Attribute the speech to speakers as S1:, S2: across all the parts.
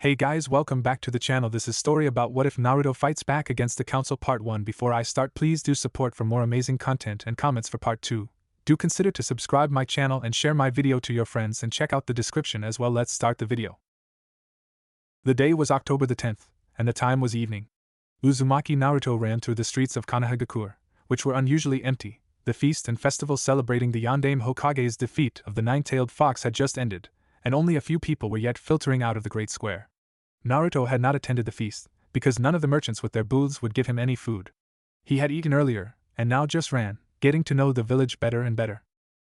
S1: Hey guys, welcome back to the channel. This is story about what if Naruto fights back against the council part 1. Before I start, please do support for more amazing content and comments for part 2. Do consider to subscribe my channel and share my video to your friends and check out the description as well. Let's start the video. The day was October the 10th, and the time was evening. Uzumaki Naruto ran through the streets of Konohagakure, which were unusually empty. The feast and festival celebrating the Yondaime Hokage's defeat of the nine-tailed fox had just ended, and only a few people were yet filtering out of the great square. Naruto had not attended the feast, because none of the merchants with their booths would give him any food. He had eaten earlier, and now just ran, getting to know the village better and better.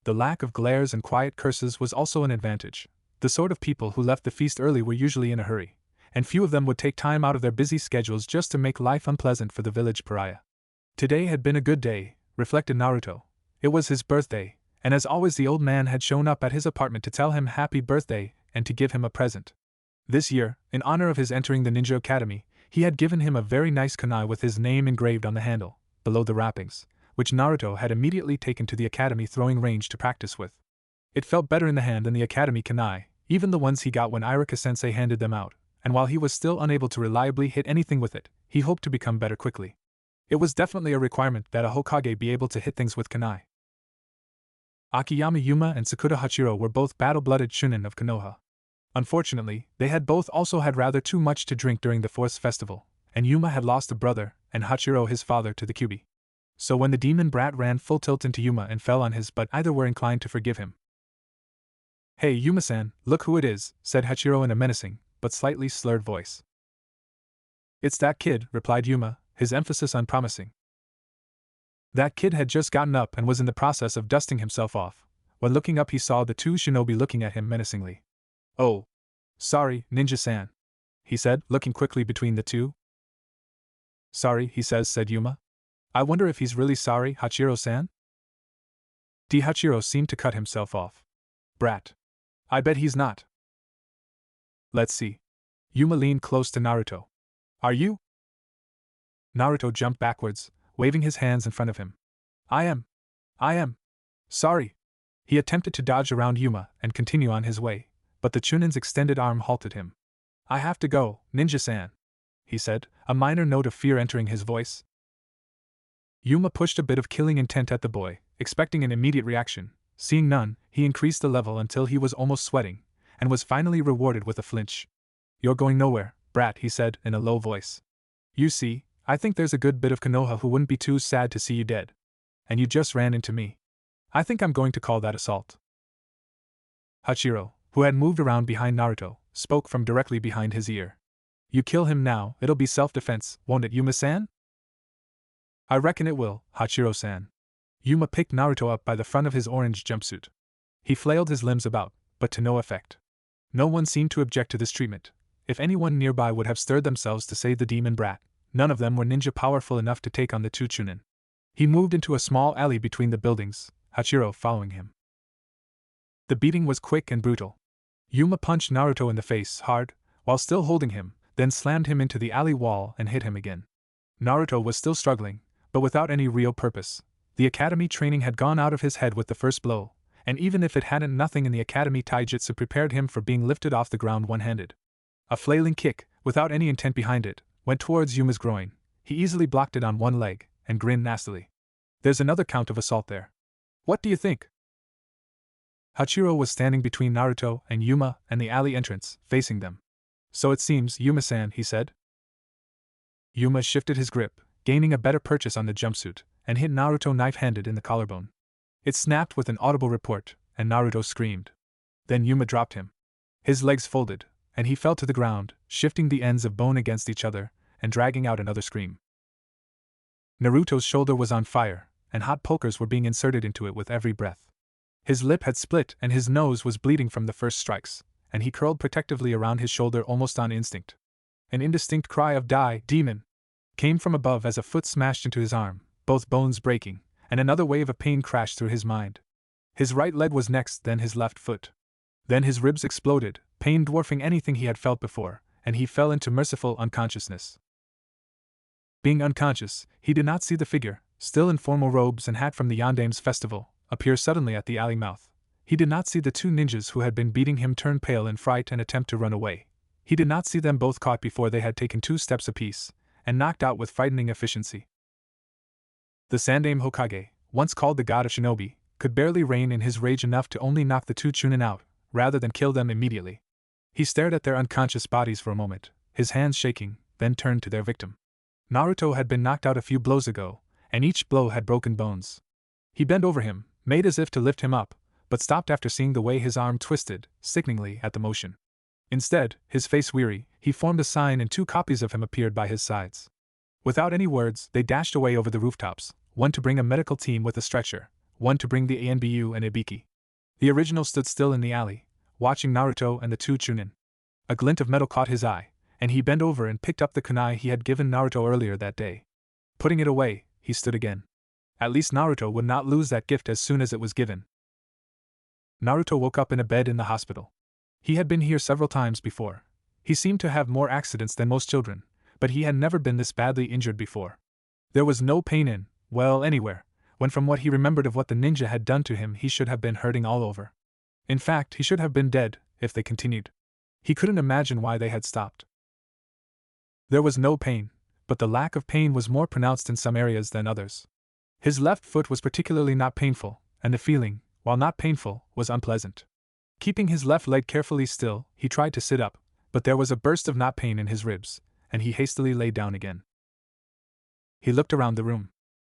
S1: The lack of glares and quiet curses was also an advantage. The sort of people who left the feast early were usually in a hurry, and few of them would take time out of their busy schedules just to make life unpleasant for the village pariah. Today had been a good day, reflected Naruto. It was his birthday, and as always the old man had shown up at his apartment to tell him happy birthday and to give him a present. This year, in honor of his entering the Ninja Academy, he had given him a very nice kunai with his name engraved on the handle, below the wrappings, which Naruto had immediately taken to the academy throwing range to practice with. It felt better in the hand than the academy kunai, even the ones he got when Irika-sensei handed them out, and while he was still unable to reliably hit anything with it, he hoped to become better quickly. It was definitely a requirement that a Hokage be able to hit things with kunai. Akiyama Yuma and Sakuta Hachiro were both battle-blooded Chunin of Konoha. Unfortunately, they had both also had rather too much to drink during the fourth festival, and Yuma had lost a brother, and Hachiro his father to the Kyuubi. So when the demon brat ran full tilt into Yuma and fell on his butt, either were inclined to forgive him. "Hey Yuma-san, look who it is," said Hachiro in a menacing, but slightly slurred voice. "It's that kid," replied Yuma, his emphasis unpromising. That kid had just gotten up and was in the process of dusting himself off, when looking up he saw the two shinobi looking at him menacingly. "Oh. Sorry, Ninja-san," he said, looking quickly between the two. "Sorry, he said Yuma. I wonder if he's really sorry, Hachiro-san?" Hachiro seemed to cut himself off. "Brat. I bet he's not." "Let's see." Yuma leaned close to Naruto. "Are you?" Naruto jumped backwards, waving his hands in front of him. I am. Sorry." He attempted to dodge around Yuma and continue on his way, but the Chunin's extended arm halted him. "I have to go, Ninja-san," he said, a minor note of fear entering his voice. Yuma pushed a bit of killing intent at the boy, expecting an immediate reaction. Seeing none, he increased the level until he was almost sweating, and was finally rewarded with a flinch. "You're going nowhere, brat," he said in a low voice. "You see, I think there's a good bit of Konoha who wouldn't be too sad to see you dead. And you just ran into me. I think I'm going to call that assault." Hachiro, who had moved around behind Naruto, spoke from directly behind his ear. "You kill him now, it'll be self-defense, won't it, Yuma-san?" "I reckon it will, Hachiro-san." Yuma picked Naruto up by the front of his orange jumpsuit. He flailed his limbs about, but to no effect. No one seemed to object to this treatment. If anyone nearby would have stirred themselves to save the demon brat, none of them were ninja powerful enough to take on the two Chunin. He moved into a small alley between the buildings, Hachiro following him. The beating was quick and brutal. Yuma punched Naruto in the face hard, while still holding him, then slammed him into the alley wall and hit him again. Naruto was still struggling, but without any real purpose. The academy training had gone out of his head with the first blow, and even if it hadn't, nothing in the academy taijutsu prepared him for being lifted off the ground one-handed. A flailing kick, without any intent behind it, went towards Yuma's groin. He easily blocked it on one leg, and grinned nastily. "There's another count of assault there. What do you think?" Hachiro was standing between Naruto and Yuma and the alley entrance, facing them. "So it seems, Yuma-san," he said. Yuma shifted his grip, gaining a better purchase on the jumpsuit, and hit Naruto knife-handed in the collarbone. It snapped with an audible report, and Naruto screamed. Then Yuma dropped him. His legs folded, and he fell to the ground, shifting the ends of bone against each other, and dragging out another scream. Naruto's shoulder was on fire, and hot pokers were being inserted into it with every breath. His lip had split and his nose was bleeding from the first strikes, and he curled protectively around his shoulder almost on instinct. An indistinct cry of "Die, demon!" came from above as a foot smashed into his arm, both bones breaking, and another wave of pain crashed through his mind. His right leg was next, then his left foot. Then his ribs exploded, pain dwarfing anything he had felt before, and he fell into merciful unconsciousness. Being unconscious, he did not see the figure, still in formal robes and hat from the Yondaime's festival, appear suddenly at the alley mouth. He did not see the two ninjas who had been beating him turn pale in fright and attempt to run away. He did not see them both caught before they had taken 2 steps apiece, and knocked out with frightening efficiency. The Sandaime Hokage, once called the god of shinobi, could barely rein in his rage enough to only knock the 2 Chunin out, rather than kill them immediately. He stared at their unconscious bodies for a moment, his hands shaking, then turned to their victim. Naruto had been knocked out a few blows ago, and each blow had broken bones. He bent over him, made as if to lift him up, but stopped after seeing the way his arm twisted, sickeningly at the motion. Instead, his face weary, he formed a sign and 2 copies of him appeared by his sides. Without any words, they dashed away over the rooftops, one to bring a medical team with a stretcher, one to bring the Anbu and Ibiki. The original stood still in the alley, watching Naruto and the 2 Chunin. A glint of metal caught his eye, and he bent over and picked up the kunai he had given Naruto earlier that day. Putting it away, he stood again. At least Naruto would not lose that gift as soon as it was given. Naruto woke up in a bed in the hospital. He had been here several times before. He seemed to have more accidents than most children, but he had never been this badly injured before. There was no pain in, well, anywhere, when from what he remembered of what the ninja had done to him he should have been hurting all over. In fact, he should have been dead, if they continued. He couldn't imagine why they had stopped. There was no pain, but the lack of pain was more pronounced in some areas than others. His left foot was particularly not painful, and the feeling, while not painful, was unpleasant. Keeping his left leg carefully still, he tried to sit up, but there was a burst of not pain in his ribs, and he hastily lay down again. He looked around the room.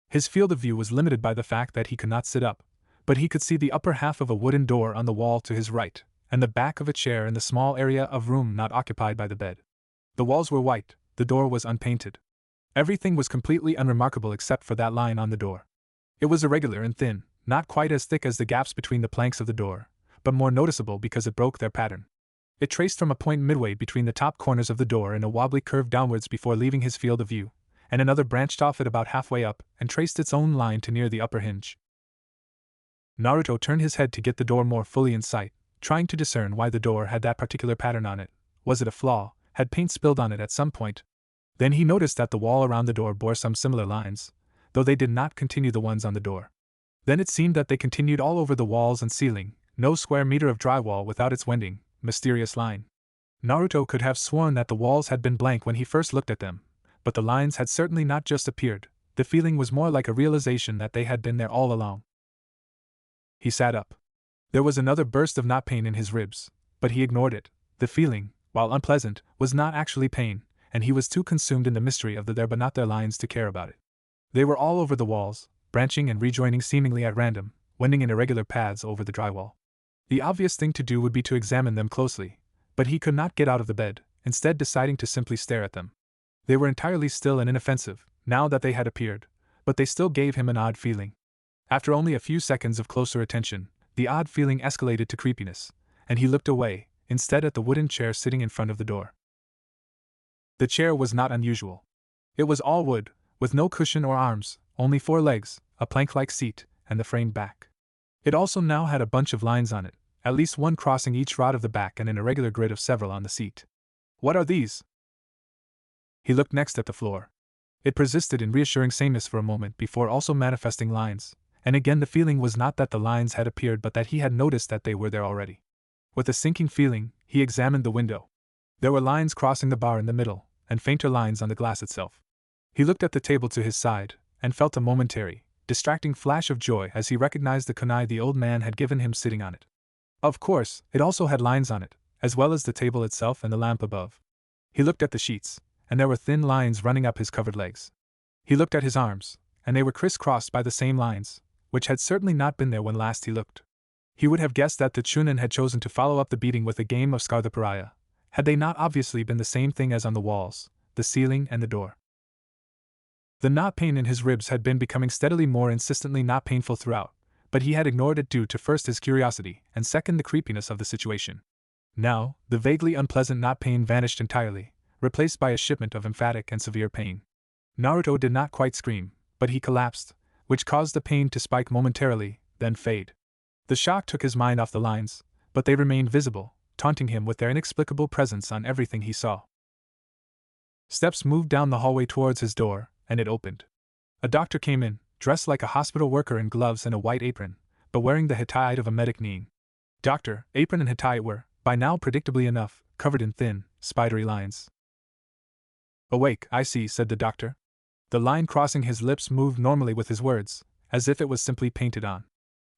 S1: His field of view was limited by the fact that he could not sit up, but he could see the upper half of a wooden door on the wall to his right, and the back of a chair in the small area of room not occupied by the bed. The walls were white, the door was unpainted. Everything was completely unremarkable except for that line on the door. It was irregular and thin, not quite as thick as the gaps between the planks of the door, but more noticeable because it broke their pattern. It traced from a point midway between the top corners of the door in a wobbly curve downwards before leaving his field of view, and another branched off it about halfway up and traced its own line to near the upper hinge. Naruto turned his head to get the door more fully in sight, trying to discern why the door had that particular pattern on it. Was it a flaw? Had paint spilled on it at some point? Then he noticed that the wall around the door bore some similar lines, though they did not continue the ones on the door. Then it seemed that they continued all over the walls and ceiling, no square meter of drywall without its wending, mysterious line. Naruto could have sworn that the walls had been blank when he first looked at them, but the lines had certainly not just appeared. The feeling was more like a realization that they had been there all along. He sat up. There was another burst of not pain in his ribs, but he ignored it. The feeling, while unpleasant, was not actually pain, and he was too consumed in the mystery of the there but not there lines to care about it. They were all over the walls, branching and rejoining seemingly at random, wending in irregular paths over the drywall. The obvious thing to do would be to examine them closely, but he could not get out of the bed, instead deciding to simply stare at them. They were entirely still and inoffensive, now that they had appeared, but they still gave him an odd feeling. After only a few seconds of closer attention, the odd feeling escalated to creepiness, and he looked away, instead at the wooden chair sitting in front of the door. The chair was not unusual. It was all wood, with no cushion or arms, only 4 legs, a plank-like seat, and the framed back. It also now had a bunch of lines on it, at least one crossing each rod of the back and an irregular grid of several on the seat. What are these? He looked next at the floor. It persisted in reassuring sameness for a moment before also manifesting lines, and again the feeling was not that the lines had appeared but that he had noticed that they were there already. With a sinking feeling, he examined the window. There were lines crossing the bar in the middle, and fainter lines on the glass itself. He looked at the table to his side, and felt a momentary, distracting flash of joy as he recognized the kunai the old man had given him sitting on it. Of course, it also had lines on it, as well as the table itself and the lamp above. He looked at the sheets, and there were thin lines running up his covered legs. He looked at his arms, and they were crisscrossed by the same lines, which had certainly not been there when last he looked. He would have guessed that the Chunin had chosen to follow up the beating with a game of Scar the Pariah, had they not obviously been the same thing as on the walls, the ceiling and the door. The knot pain in his ribs had been becoming steadily more insistently not painful throughout, but he had ignored it due to first his curiosity, and second the creepiness of the situation. Now, the vaguely unpleasant knot pain vanished entirely, replaced by a shipment of emphatic and severe pain. Naruto did not quite scream, but he collapsed, which caused the pain to spike momentarily, then fade. The shock took his mind off the lines, but they remained visible, taunting him with their inexplicable presence on everything he saw. Steps moved down the hallway towards his door, and it opened. A doctor came in, dressed like a hospital worker in gloves and a white apron, but wearing the hetaite of a medic kneeling. Doctor, apron and hetaite were, by now predictably enough, covered in thin, spidery lines. Awake, I see, said the doctor. The line crossing his lips moved normally with his words, as if it was simply painted on.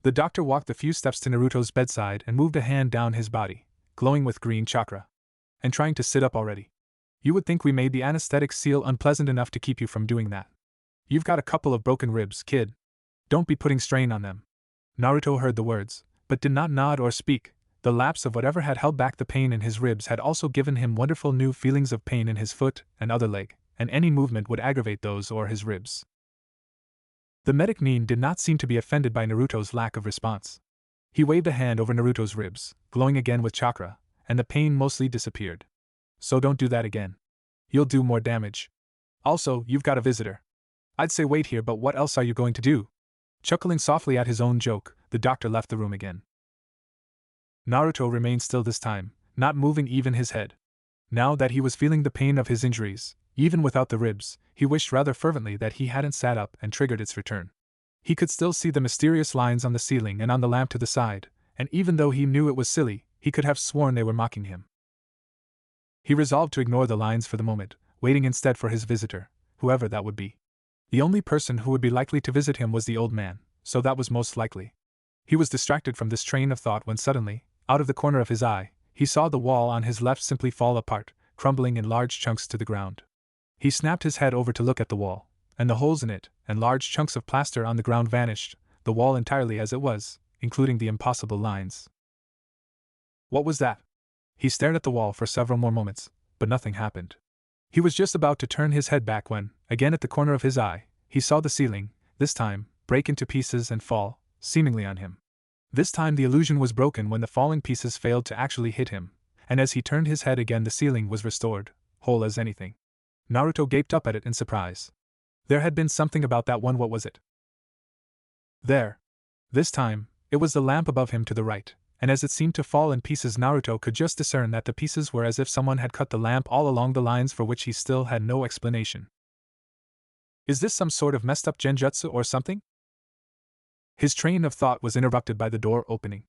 S1: The doctor walked a few steps to Naruto's bedside and moved a hand down his body, glowing with green chakra. And trying to sit up already. You would think we made the anesthetic seal unpleasant enough to keep you from doing that. You've got a couple of broken ribs, kid. Don't be putting strain on them. Naruto heard the words, but did not nod or speak. The lapse of whatever had held back the pain in his ribs had also given him wonderful new feelings of pain in his foot and other leg, and any movement would aggravate those or his ribs. The medic Nin did not seem to be offended by Naruto's lack of response. He waved a hand over Naruto's ribs, glowing again with chakra, and the pain mostly disappeared. So don't do that again. You'll do more damage. Also, you've got a visitor. I'd say wait here, but what else are you going to do? Chuckling softly at his own joke, the doctor left the room again. Naruto remained still this time, not moving even his head. Now that he was feeling the pain of his injuries, even without the ribs, he wished rather fervently that he hadn't sat up and triggered its return. He could still see the mysterious lines on the ceiling and on the lamp to the side, and even though he knew it was silly, he could have sworn they were mocking him. He resolved to ignore the lines for the moment, waiting instead for his visitor, whoever that would be. The only person who would be likely to visit him was the old man, so that was most likely. He was distracted from this train of thought when suddenly, out of the corner of his eye, he saw the wall on his left simply fall apart, crumbling in large chunks to the ground. He snapped his head over to look at the wall, and the holes in it, and large chunks of plaster on the ground vanished, the wall entirely as it was, including the impossible lines. What was that? He stared at the wall for several more moments, but nothing happened. He was just about to turn his head back when, again at the corner of his eye, he saw the ceiling, this time, break into pieces and fall, seemingly on him. This time the illusion was broken when the falling pieces failed to actually hit him, and as he turned his head again the ceiling was restored, whole as anything. Naruto gaped up at it in surprise. There had been something about that one. What was it? There. This time, it was the lamp above him to the right, and as it seemed to fall in pieces Naruto could just discern that the pieces were as if someone had cut the lamp all along the lines for which he still had no explanation. Is this some sort of messed up genjutsu or something? His train of thought was interrupted by the door opening.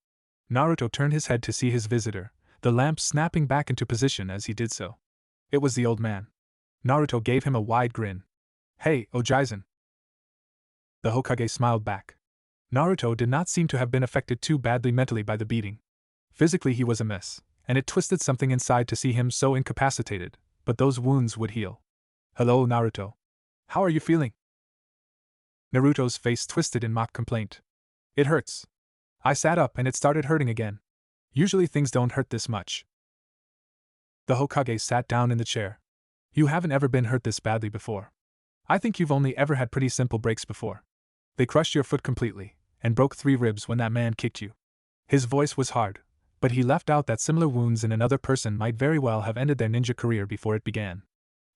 S1: Naruto turned his head to see his visitor, the lamp snapping back into position as he did so. It was the old man. Naruto gave him a wide grin. Hey, Ojaizen. The Hokage smiled back. Naruto did not seem to have been affected too badly mentally by the beating. Physically he was a mess, and it twisted something inside to see him so incapacitated, but those wounds would heal. Hello, Naruto. How are you feeling? Naruto's face twisted in mock complaint. It hurts. I sat up and it started hurting again. Usually things don't hurt this much. The Hokage sat down in the chair. You haven't ever been hurt this badly before. I think you've only ever had pretty simple breaks before. They crushed your foot completely, and broke 3 ribs when that man kicked you. His voice was hard, but he left out that similar wounds in another person might very well have ended their ninja career before it began.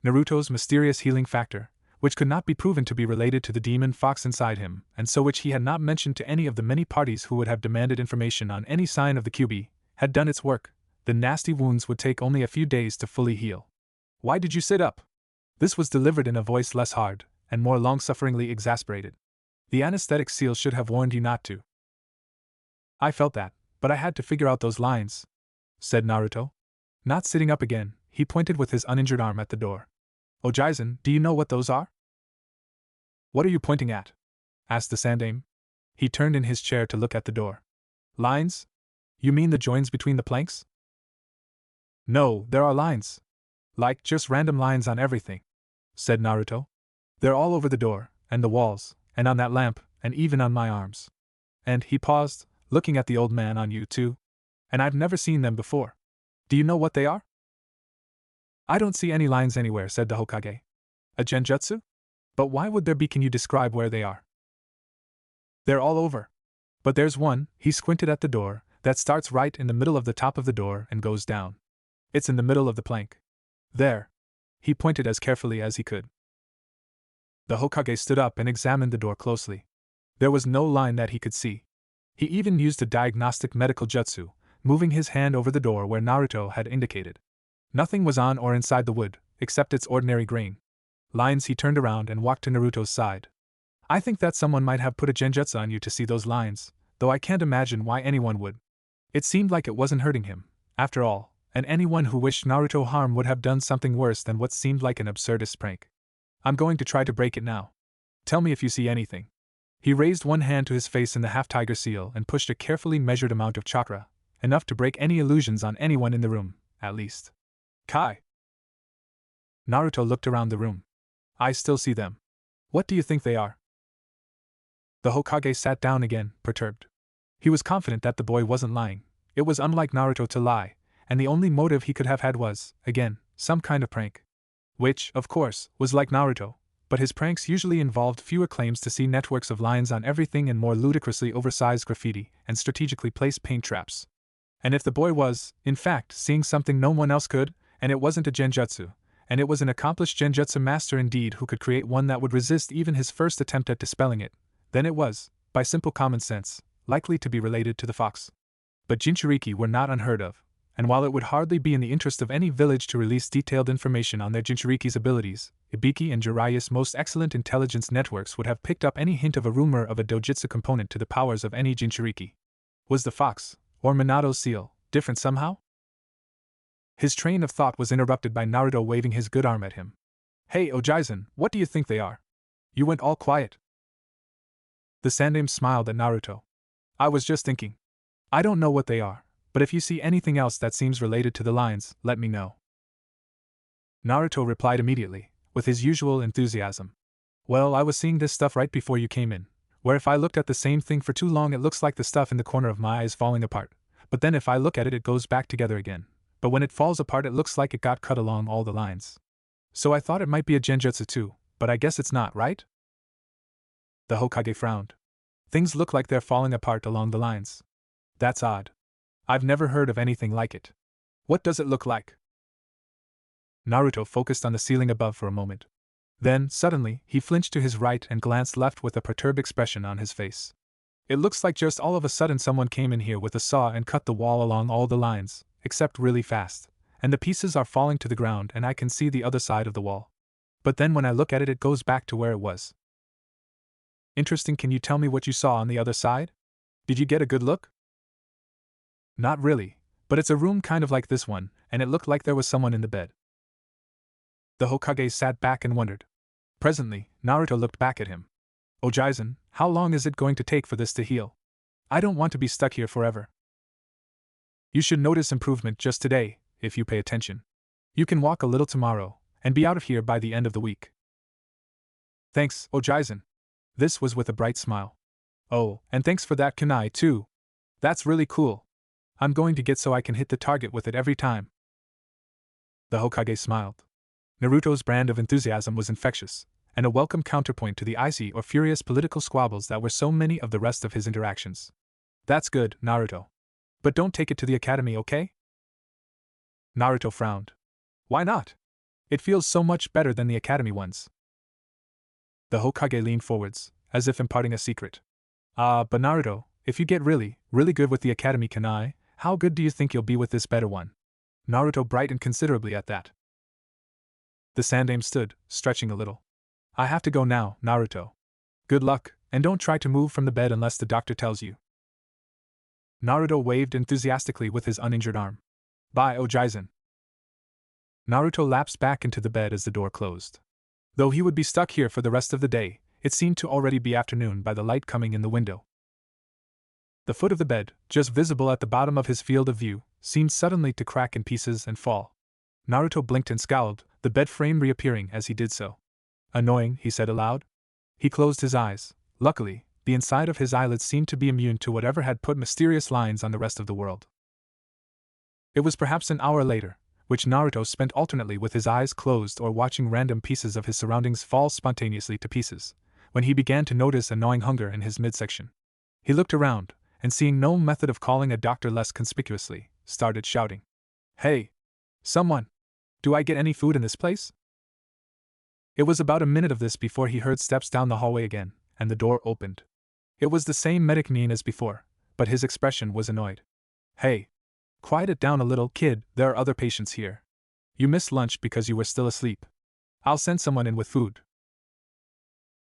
S1: Naruto's mysterious healing factor, which could not be proven to be related to the demon fox inside him, and so which he had not mentioned to any of the many parties who would have demanded information on any sign of the QB, had done its work. The nasty wounds would take only a few days to fully heal. Why did you sit up? This was delivered in a voice less hard, and more long-sufferingly exasperated. The anesthetic seal should have warned you not to. I felt that, but I had to figure out those lines, said Naruto. Not sitting up again, he pointed with his uninjured arm at the door. Ojaizen, do you know what those are? What are you pointing at? Asked the Sandaime. He turned in his chair to look at the door. Lines? You mean the joins between the planks? No, there are lines. Like just random lines on everything, said Naruto. They're all over the door, and the walls, and on that lamp, and even on my arms. And he paused, looking at the old man. On you too? And I've never seen them before. Do you know what they are? I don't see any lines anywhere, said the Hokage. A genjutsu? But why would there be? Can you describe where they are? They're all over. But there's one, he squinted at the door, that starts right in the middle of the top of the door and goes down. It's in the middle of the plank. There. He pointed as carefully as he could. The Hokage stood up and examined the door closely. There was no line that he could see. He even used a diagnostic medical jutsu, moving his hand over the door where Naruto had indicated. Nothing was on or inside the wood, except its ordinary grain. Lines. He turned around and walked to Naruto's side. I think that someone might have put a genjutsu on you to see those lines, though I can't imagine why anyone would. It seemed like it wasn't hurting him. After all, and anyone who wished Naruto harm would have done something worse than what seemed like an absurdist prank. I'm going to try to break it now. Tell me if you see anything. He raised one hand to his face in the half-tiger seal and pushed a carefully measured amount of chakra, enough to break any illusions on anyone in the room, at least. Kai! Naruto looked around the room. I still see them. What do you think they are? The Hokage sat down again, perturbed. He was confident that the boy wasn't lying. It was unlike Naruto to lie, and the only motive he could have had was, again, some kind of prank. Which, of course, was like Naruto, but his pranks usually involved fewer claims to see networks of lines on everything and more ludicrously oversized graffiti and strategically placed paint traps. And if the boy was, in fact, seeing something no one else could, and it wasn't a genjutsu, and it was an accomplished genjutsu master indeed who could create one that would resist even his first attempt at dispelling it, then it was, by simple common sense, likely to be related to the fox. But Jinchuriki were not unheard of, and while it would hardly be in the interest of any village to release detailed information on their Jinchuriki's abilities, Ibiki and Jiraiya's most excellent intelligence networks would have picked up any hint of a rumor of a dojutsu component to the powers of any Jinchuriki. Was the fox, or Minato's seal, different somehow? His train of thought was interrupted by Naruto waving his good arm at him. Hey Ojaizen, what do you think they are? You went all quiet. The Sandaime smiled at Naruto. I was just thinking. I don't know what they are, but if you see anything else that seems related to the lines, let me know. Naruto replied immediately, with his usual enthusiasm. Well, I was seeing this stuff right before you came in, where if I looked at the same thing for too long it looks like the stuff in the corner of my eye is falling apart, but then if I look at it it goes back together again, but when it falls apart it looks like it got cut along all the lines. So I thought it might be a genjutsu too, but I guess it's not, right? The Hokage frowned. Things look like they're falling apart along the lines. That's odd. I've never heard of anything like it. What does it look like? Naruto focused on the ceiling above for a moment. Then, suddenly, he flinched to his right and glanced left with a perturbed expression on his face. It looks like just all of a sudden someone came in here with a saw and cut the wall along all the lines, except really fast, and the pieces are falling to the ground and I can see the other side of the wall. But then when I look at it it goes back to where it was. Interesting. Can you tell me what you saw on the other side? Did you get a good look? Not really, but it's a room kind of like this one, and it looked like there was someone in the bed. The Hokage sat back and wondered. Presently, Naruto looked back at him. Ojaizen, how long is it going to take for this to heal? I don't want to be stuck here forever. You should notice improvement just today, if you pay attention. You can walk a little tomorrow, and be out of here by the end of the week. Thanks, Ojaizen. This was with a bright smile. Oh, and thanks for that kunai too. That's really cool. I'm going to get so I can hit the target with it every time. The Hokage smiled. Naruto's brand of enthusiasm was infectious, and a welcome counterpoint to the icy or furious political squabbles that were so many of the rest of his interactions. That's good, Naruto. But don't take it to the academy, okay? Naruto frowned. Why not? It feels so much better than the academy ones. The Hokage leaned forwards, as if imparting a secret. But Naruto, if you get really, really good with the academy kunai, how good do you think you'll be with this better one? Naruto brightened considerably at that. The Sandaime stood, stretching a little. I have to go now, Naruto. Good luck, and don't try to move from the bed unless the doctor tells you. Naruto waved enthusiastically with his uninjured arm. Bye, Ojaizen. Naruto lapsed back into the bed as the door closed. Though he would be stuck here for the rest of the day, it seemed to already be afternoon by the light coming in the window. The foot of the bed, just visible at the bottom of his field of view, seemed suddenly to crack in pieces and fall. Naruto blinked and scowled, the bed frame reappearing as he did so. Annoying, he said aloud. He closed his eyes. Luckily, the inside of his eyelids seemed to be immune to whatever had put mysterious lines on the rest of the world. It was perhaps an hour later, which Naruto spent alternately with his eyes closed or watching random pieces of his surroundings fall spontaneously to pieces, when he began to notice a gnawing hunger in his midsection. He looked around, and seeing no method of calling a doctor less conspicuously, started shouting. Hey! Someone! Do I get any food in this place? It was about a minute of this before he heard steps down the hallway again, and the door opened. It was the same medic Nin as before, but his expression was annoyed. Hey! Quiet it down a little, kid, there are other patients here. You missed lunch because you were still asleep. I'll send someone in with food.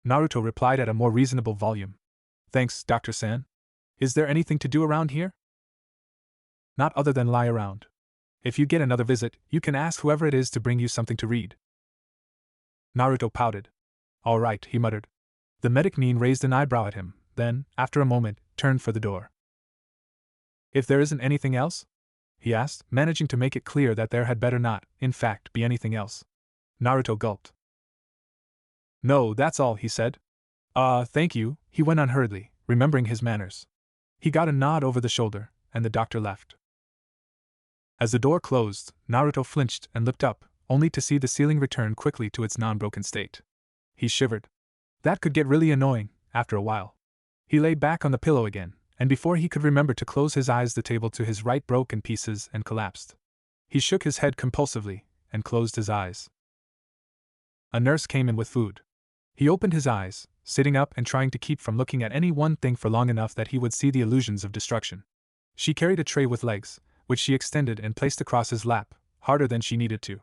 S1: Naruto replied at a more reasonable volume. Thanks, Dr. San. Is there anything to do around here? Not other than lie around. If you get another visit, you can ask whoever it is to bring you something to read. Naruto pouted. All right, he muttered. The medic Nin raised an eyebrow at him, then, after a moment, turned for the door. If there isn't anything else? He asked, managing to make it clear that there had better not, in fact, be anything else. Naruto gulped. No, that's all, he said. Thank you, he went on hurriedly, remembering his manners. He got a nod over the shoulder, and the doctor left. As the door closed, Naruto flinched and looked up, only to see the ceiling return quickly to its non-broken state. He shivered. That could get really annoying, after a while. He lay back on the pillow again, and before he could remember to close his eyes, the table to his right broke in pieces and collapsed. He shook his head compulsively, and closed his eyes. A nurse came in with food. He opened his eyes, sitting up and trying to keep from looking at any one thing for long enough that he would see the illusions of destruction. She carried a tray with legs, which she extended and placed across his lap, harder than she needed to.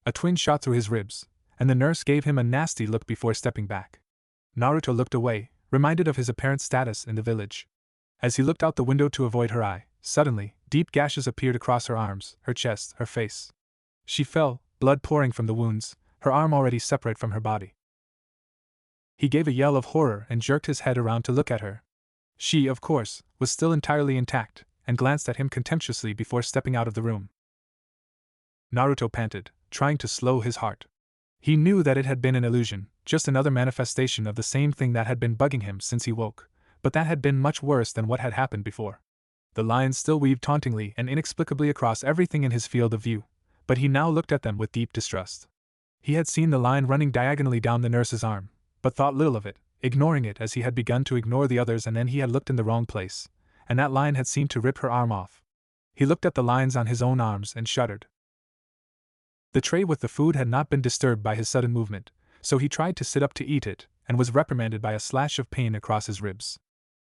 S1: A twinge shot through his ribs, and the nurse gave him a nasty look before stepping back. Naruto looked away, reminded of his apparent status in the village. As he looked out the window to avoid her eye, suddenly, deep gashes appeared across her arms, her chest, her face. She fell, blood pouring from the wounds, her arm already separate from her body. He gave a yell of horror and jerked his head around to look at her. She, of course, was still entirely intact, and glanced at him contemptuously before stepping out of the room. Naruto panted, trying to slow his heart. He knew that it had been an illusion, just another manifestation of the same thing that had been bugging him since he woke, but that had been much worse than what had happened before. The lines still weaved tauntingly and inexplicably across everything in his field of view, but he now looked at them with deep distrust. He had seen the line running diagonally down the nurse's arm, but thought little of it, ignoring it as he had begun to ignore the others, and then he had looked in the wrong place, and that line had seemed to rip her arm off. He looked at the lines on his own arms and shuddered. The tray with the food had not been disturbed by his sudden movement, so he tried to sit up to eat it, and was reprimanded by a slash of pain across his ribs.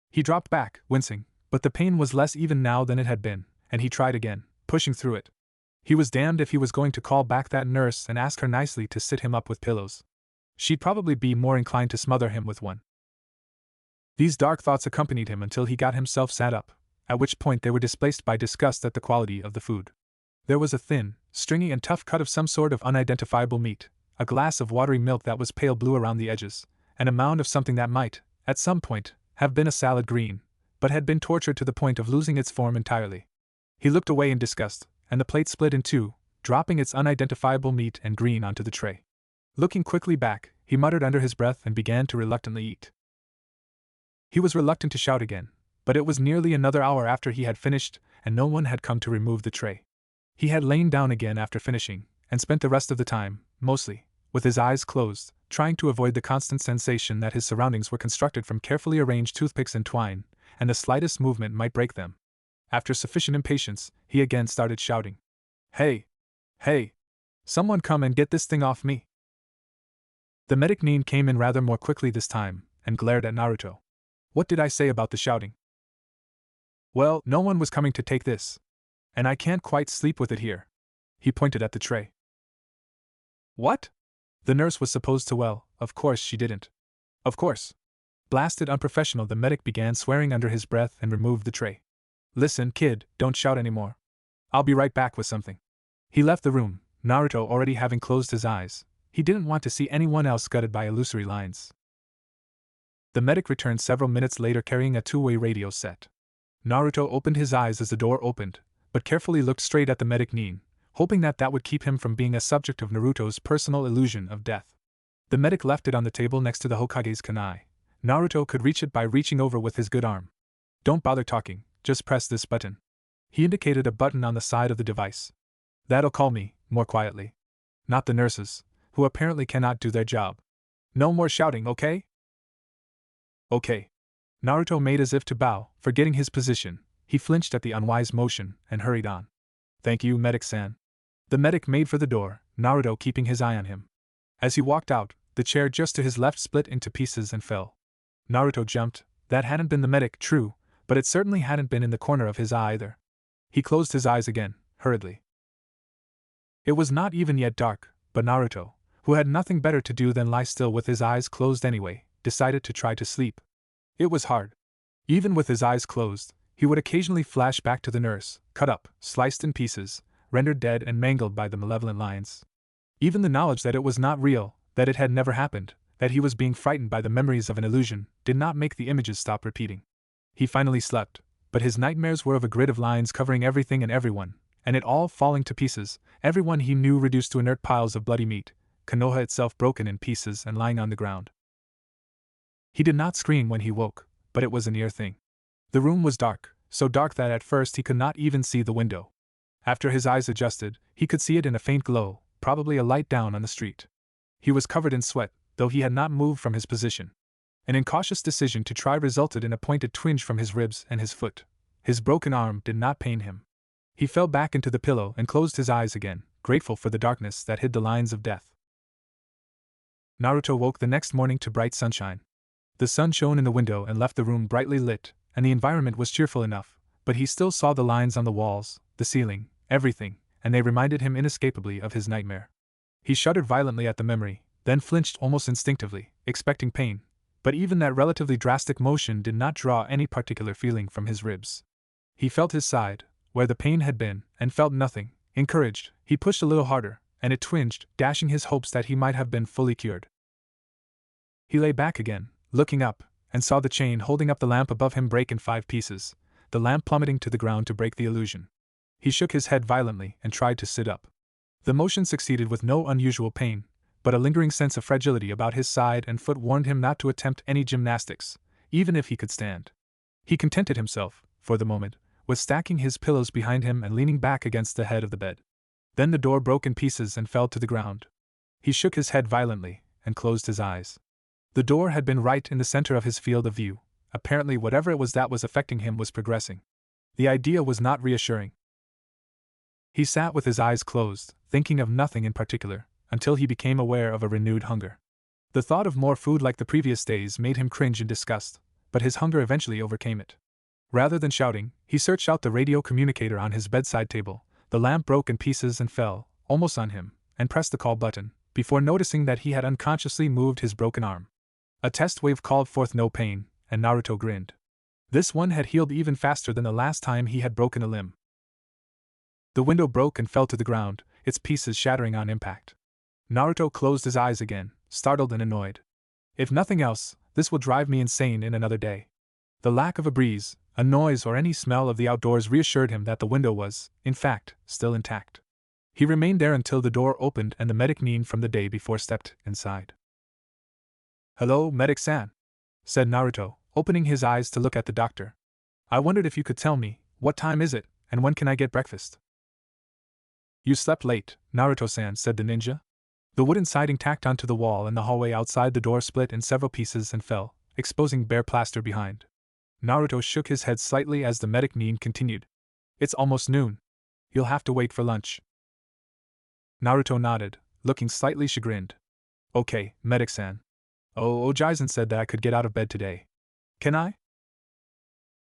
S1: He dropped back, wincing, but the pain was less even now than it had been, and he tried again, pushing through it. He was damned if he was going to call back that nurse and ask her nicely to sit him up with pillows. She'd probably be more inclined to smother him with one. These dark thoughts accompanied him until he got himself sat up, at which point they were displaced by disgust at the quality of the food. There was a thin, stringy and tough cut of some sort of unidentifiable meat, a glass of watery milk that was pale blue around the edges, and a mound of something that might, at some point, have been a salad green, but had been tortured to the point of losing its form entirely. He looked away in disgust, and the plate split in two, dropping its unidentifiable meat and green onto the tray. Looking quickly back, he muttered under his breath and began to reluctantly eat. He was reluctant to shout again, but it was nearly another hour after he had finished, and no one had come to remove the tray. He had lain down again after finishing, and spent the rest of the time, mostly, with his eyes closed, trying to avoid the constant sensation that his surroundings were constructed from carefully arranged toothpicks and twine, and the slightest movement might break them. After sufficient impatience, he again started shouting. Hey! Hey! Someone come and get this thing off me! The medic Nin came in rather more quickly this time, and glared at Naruto. What did I say about the shouting? Well, no one was coming to take this. And I can't quite sleep with it here. He pointed at the tray. What? The nurse was supposed to, well, of course she didn't. Of course. Blasted unprofessional, the medic began swearing under his breath and removed the tray. Listen, kid, don't shout anymore. I'll be right back with something. He left the room, Naruto already having closed his eyes. He didn't want to see anyone else gutted by illusory lines. The medic returned several minutes later carrying a two-way radio set. Naruto opened his eyes as the door opened, but carefully looked straight at the medic Nin, hoping that would keep him from being a subject of Naruto's personal illusion of death. The medic left it on the table next to the Hokage's kunai. Naruto could reach it by reaching over with his good arm. Don't bother talking, just press this button. He indicated a button on the side of the device. That'll call me, more quietly. Not the nurses, who apparently cannot do their job. No more shouting, okay? Okay. Naruto made as if to bow, forgetting his position. He flinched at the unwise motion and hurried on. Thank you, medic-san. The medic made for the door, Naruto keeping his eye on him. As he walked out, the chair just to his left split into pieces and fell. Naruto jumped. That hadn't been the medic, true, but it certainly hadn't been in the corner of his eye either. He closed his eyes again, hurriedly. It was not even yet dark, but Naruto, who had nothing better to do than lie still with his eyes closed anyway, decided to try to sleep. It was hard. Even with his eyes closed, he would occasionally flash back to the nurse, cut up, sliced in pieces, rendered dead and mangled by the malevolent lines. Even the knowledge that it was not real, that it had never happened, that he was being frightened by the memories of an illusion, did not make the images stop repeating. He finally slept, but his nightmares were of a grid of lines covering everything and everyone, and it all falling to pieces, everyone he knew reduced to inert piles of bloody meat, Konoha itself broken in pieces and lying on the ground. He did not scream when he woke, but it was a near thing. The room was dark, so dark that at first he could not even see the window. After his eyes adjusted, he could see it in a faint glow, probably a light down on the street. He was covered in sweat, though he had not moved from his position. An incautious decision to try resulted in a pointed twinge from his ribs and his foot. His broken arm did not pain him. He fell back into the pillow and closed his eyes again, grateful for the darkness that hid the lines of death. Naruto woke the next morning to bright sunshine. The sun shone in the window and left the room brightly lit, and the environment was cheerful enough, but he still saw the lines on the walls, the ceiling, everything, and they reminded him inescapably of his nightmare. He shuddered violently at the memory, then flinched almost instinctively, expecting pain, but even that relatively drastic motion did not draw any particular feeling from his ribs. He felt his side, where the pain had been, and felt nothing. Encouraged, he pushed a little harder, and it twinged, dashing his hopes that he might have been fully cured. He lay back again, looking up, and saw the chain holding up the lamp above him break in 5 pieces, the lamp plummeting to the ground to break the illusion. He shook his head violently and tried to sit up. The motion succeeded with no unusual pain, but a lingering sense of fragility about his side and foot warned him not to attempt any gymnastics, even if he could stand. He contented himself, for the moment, with stacking his pillows behind him and leaning back against the head of the bed. Then the door broke in pieces and fell to the ground. He shook his head violently and closed his eyes. The door had been right in the center of his field of view. Apparently whatever it was that was affecting him was progressing. The idea was not reassuring. He sat with his eyes closed, thinking of nothing in particular, until he became aware of a renewed hunger. The thought of more food like the previous days made him cringe in disgust, but his hunger eventually overcame it. Rather than shouting, he searched out the radio communicator on his bedside table. The lamp broke in pieces and fell, almost on him, and pressed the call button, before noticing that he had unconsciously moved his broken arm. A test wave called forth no pain, and Naruto grinned. This one had healed even faster than the last time he had broken a limb. The window broke and fell to the ground, its pieces shattering on impact. Naruto closed his eyes again, startled and annoyed. If nothing else, this will drive me insane in another day. The lack of a breeze, a noise or any smell of the outdoors reassured him that the window was, in fact, still intact. He remained there until the door opened and the medic Nin from the day before stepped inside. "Hello, Medic-san," said Naruto, opening his eyes to look at the doctor. "I wondered if you could tell me, what time is it, and when can I get breakfast?" "You slept late, Naruto-san," said the ninja. The wooden siding tacked onto the wall in the hallway outside the door split in several pieces and fell, exposing bare plaster behind. Naruto shook his head slightly as the medic Nin continued. "It's almost noon. You'll have to wait for lunch." Naruto nodded, looking slightly chagrined. "Okay, Medic-san. Ojizen said that I could get out of bed today. Can I?"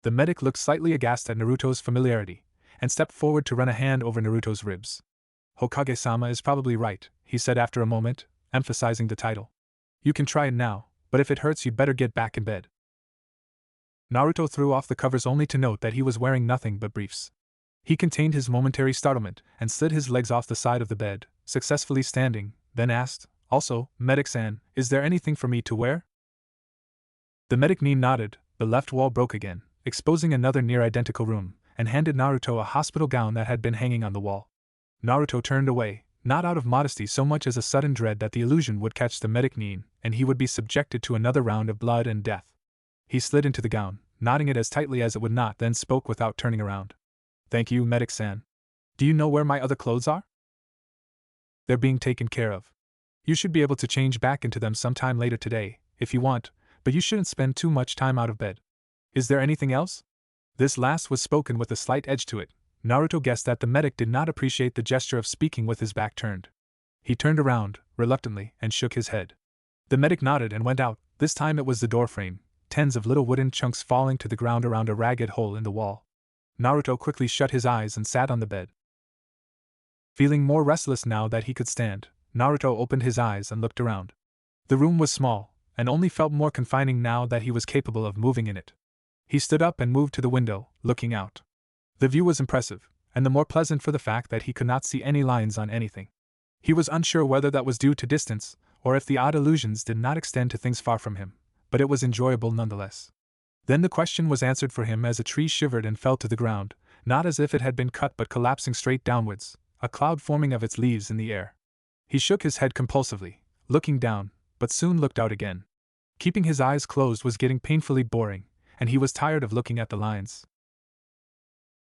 S1: The medic looked slightly aghast at Naruto's familiarity, and stepped forward to run a hand over Naruto's ribs. "Hokage-sama is probably right," he said after a moment, emphasizing the title. "You can try it now, but if it hurts you'd better get back in bed." Naruto threw off the covers only to note that he was wearing nothing but briefs. He contained his momentary startlement and slid his legs off the side of the bed, successfully standing, then asked, "Also, Medic-san, is there anything for me to wear?" The medic Nin nodded. The left wall broke again, exposing another near-identical room, and handed Naruto a hospital gown that had been hanging on the wall. Naruto turned away, not out of modesty so much as a sudden dread that the illusion would catch the medic Nin, and he would be subjected to another round of blood and death. He slid into the gown, knotting it as tightly as it would knot, then spoke without turning around. "Thank you, Medic-san. Do you know where my other clothes are?" "They're being taken care of. You should be able to change back into them sometime later today, if you want, but you shouldn't spend too much time out of bed. Is there anything else?" This last was spoken with a slight edge to it. Naruto guessed that the medic did not appreciate the gesture of speaking with his back turned. He turned around, reluctantly, and shook his head. The medic nodded and went out. This time it was the doorframe, tens of little wooden chunks falling to the ground around a ragged hole in the wall. Naruto quickly shut his eyes and sat on the bed. Feeling more restless now that he could stand, Naruto opened his eyes and looked around. The room was small, and only felt more confining now that he was capable of moving in it. He stood up and moved to the window, looking out. The view was impressive, and the more pleasant for the fact that he could not see any lines on anything. He was unsure whether that was due to distance, or if the odd illusions did not extend to things far from him, but it was enjoyable nonetheless. Then the question was answered for him as a tree shivered and fell to the ground, not as if it had been cut but collapsing straight downwards, a cloud forming of its leaves in the air. He shook his head compulsively, looking down, but soon looked out again. Keeping his eyes closed was getting painfully boring, and he was tired of looking at the lines.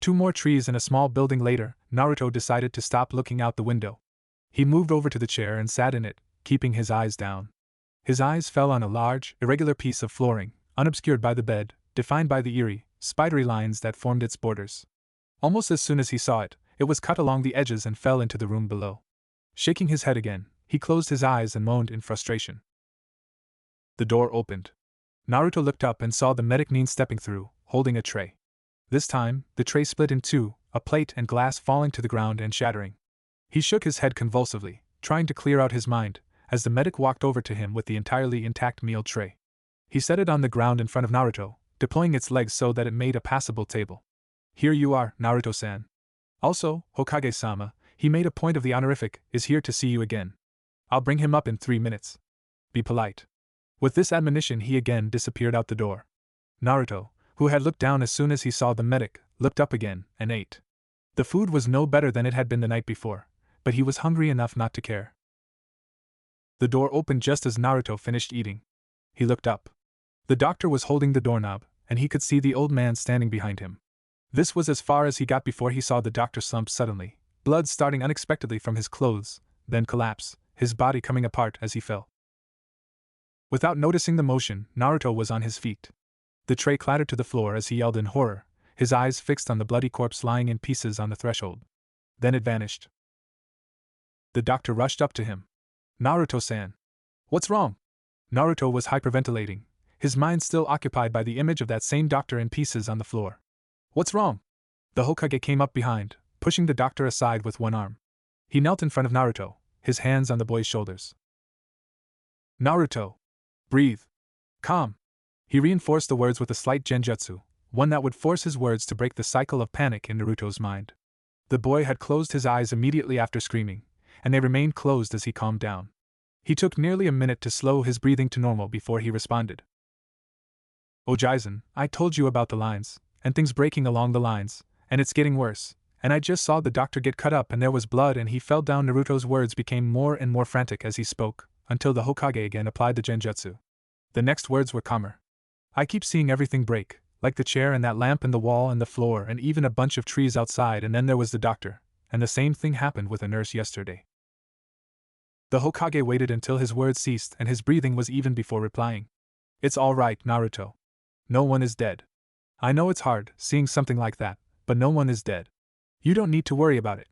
S1: 2 more trees and a small building later, Naruto decided to stop looking out the window. He moved over to the chair and sat in it, keeping his eyes down. His eyes fell on a large, irregular piece of flooring, unobscured by the bed, defined by the eerie, spidery lines that formed its borders. Almost as soon as he saw it, it was cut along the edges and fell into the room below. Shaking his head again, he closed his eyes and moaned in frustration. The door opened. Naruto looked up and saw the medic Nin stepping through, holding a tray. This time, the tray split in two, a plate and glass falling to the ground and shattering. He shook his head convulsively, trying to clear out his mind, as the medic walked over to him with the entirely intact meal tray. He set it on the ground in front of Naruto, deploying its legs so that it made a passable table. "Here you are, Naruto-san. Also, Hokage-sama, he made a point of the honorific, is here to see you again. I'll bring him up in 3 minutes. Be polite." With this admonition he again disappeared out the door. Naruto, who had looked down as soon as he saw the medic, looked up again, and ate. The food was no better than it had been the night before, but he was hungry enough not to care. The door opened just as Naruto finished eating. He looked up. The doctor was holding the doorknob, and he could see the old man standing behind him. This was as far as he got before he saw the doctor slump suddenly, blood starting unexpectedly from his clothes, then collapse, his body coming apart as he fell. Without noticing the motion, Naruto was on his feet. The tray clattered to the floor as he yelled in horror, his eyes fixed on the bloody corpse lying in pieces on the threshold. Then it vanished. The doctor rushed up to him. "Naruto-san. What's wrong?" Naruto was hyperventilating, his mind still occupied by the image of that same doctor in pieces on the floor. "What's wrong?" The Hokage came up behind, pushing the doctor aside with one arm. He knelt in front of Naruto, his hands on the boy's shoulders. "Naruto. Breathe. Calm." He reinforced the words with a slight genjutsu, one that would force his words to break the cycle of panic in Naruto's mind. The boy had closed his eyes immediately after screaming, and they remained closed as he calmed down. He took nearly a minute to slow his breathing to normal before he responded. "Ojizen, I told you about the lines, and things breaking along the lines, and it's getting worse, and I just saw the doctor get cut up and there was blood and he fell down." Naruto's words became more and more frantic as he spoke, until the Hokage again applied the genjutsu. The next words were calmer. "I keep seeing everything break, like the chair and that lamp and the wall and the floor and even a bunch of trees outside, and then there was the doctor, and the same thing happened with a nurse yesterday." The Hokage waited until his words ceased and his breathing was even before replying. "It's all right, Naruto. No one is dead. I know it's hard, seeing something like that, but no one is dead. You don't need to worry about it."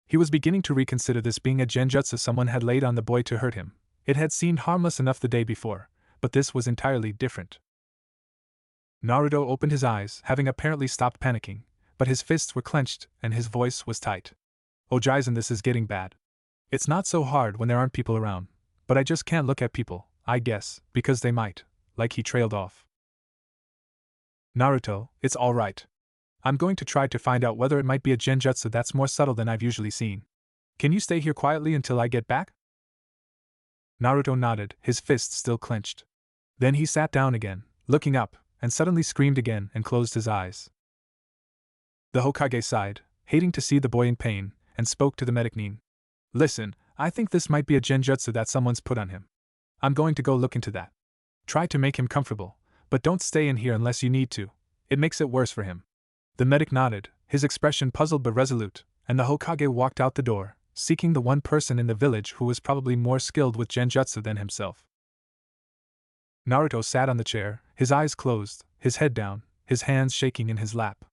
S1: He was beginning to reconsider this being a genjutsu someone had laid on the boy to hurt him. It had seemed harmless enough the day before, but this was entirely different. Naruto opened his eyes, having apparently stopped panicking, but his fists were clenched and his voice was tight. "Ojizen, this is getting bad. It's not so hard when there aren't people around, but I just can't look at people, I guess, because they might." Like he trailed off. "Naruto, it's all right. I'm going to try to find out whether it might be a genjutsu that's more subtle than I've usually seen. Can you stay here quietly until I get back?" Naruto nodded, his fists still clenched. Then he sat down again, looking up, and suddenly screamed again and closed his eyes. The Hokage sighed, hating to see the boy in pain, and spoke to the medic Nin. "Listen, I think this might be a genjutsu that someone's put on him. I'm going to go look into that. Try to make him comfortable, but don't stay in here unless you need to. It makes it worse for him." The medic nodded, his expression puzzled but resolute, and the Hokage walked out the door, seeking the one person in the village who was probably more skilled with genjutsu than himself. Naruto sat on the chair, his eyes closed, his head down, his hands shaking in his lap.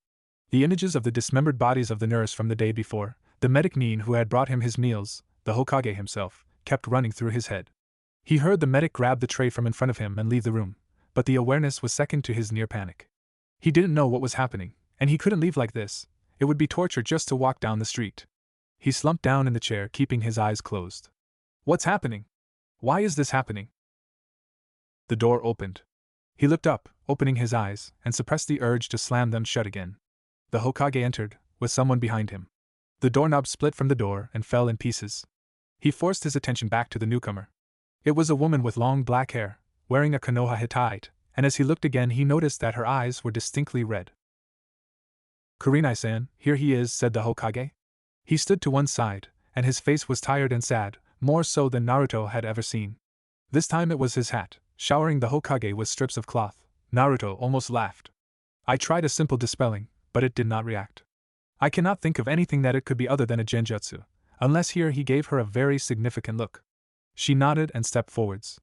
S1: The images of the dismembered bodies of the nurse from the day before, the medic Nin who had brought him his meals, the Hokage himself, kept running through his head. He heard the medic grab the tray from in front of him and leave the room, but the awareness was second to his near panic. He didn't know what was happening, and he couldn't leave like this. It would be torture just to walk down the street. He slumped down in the chair, keeping his eyes closed. "What's happening? Why is this happening?" The door opened. He looked up, opening his eyes, and suppressed the urge to slam them shut again. The Hokage entered, with someone behind him. The doorknob split from the door and fell in pieces. He forced his attention back to the newcomer. It was a woman with long black hair, wearing a Konoha Hittite, and as he looked again he noticed that her eyes were distinctly red. "Kurenai-san, here he is," said the Hokage. He stood to one side, and his face was tired and sad, more so than Naruto had ever seen. This time it was his hat, showering the Hokage with strips of cloth. Naruto almost laughed. "I tried a simple dispelling, but it did not react. I cannot think of anything that it could be other than a genjutsu, unless." Here he gave her a very significant look. She nodded and stepped forwards.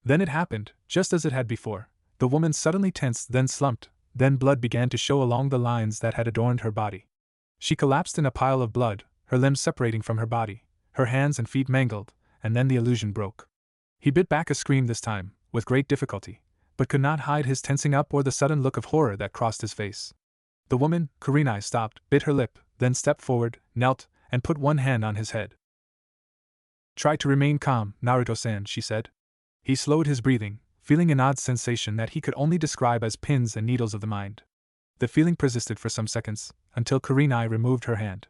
S1: Then it happened, just as it had before. The woman suddenly tensed, then slumped, then blood began to show along the lines that had adorned her body. She collapsed in a pile of blood, her limbs separating from her body, her hands and feet mangled, and then the illusion broke. He bit back a scream this time, with great difficulty, but could not hide his tensing up or the sudden look of horror that crossed his face. The woman, Kurenai, stopped, bit her lip, then stepped forward, knelt, and put one hand on his head. "Try to remain calm, Naruto-san," she said. He slowed his breathing, feeling an odd sensation that he could only describe as pins and needles of the mind. The feeling persisted for some seconds, until Kurenai removed her hand.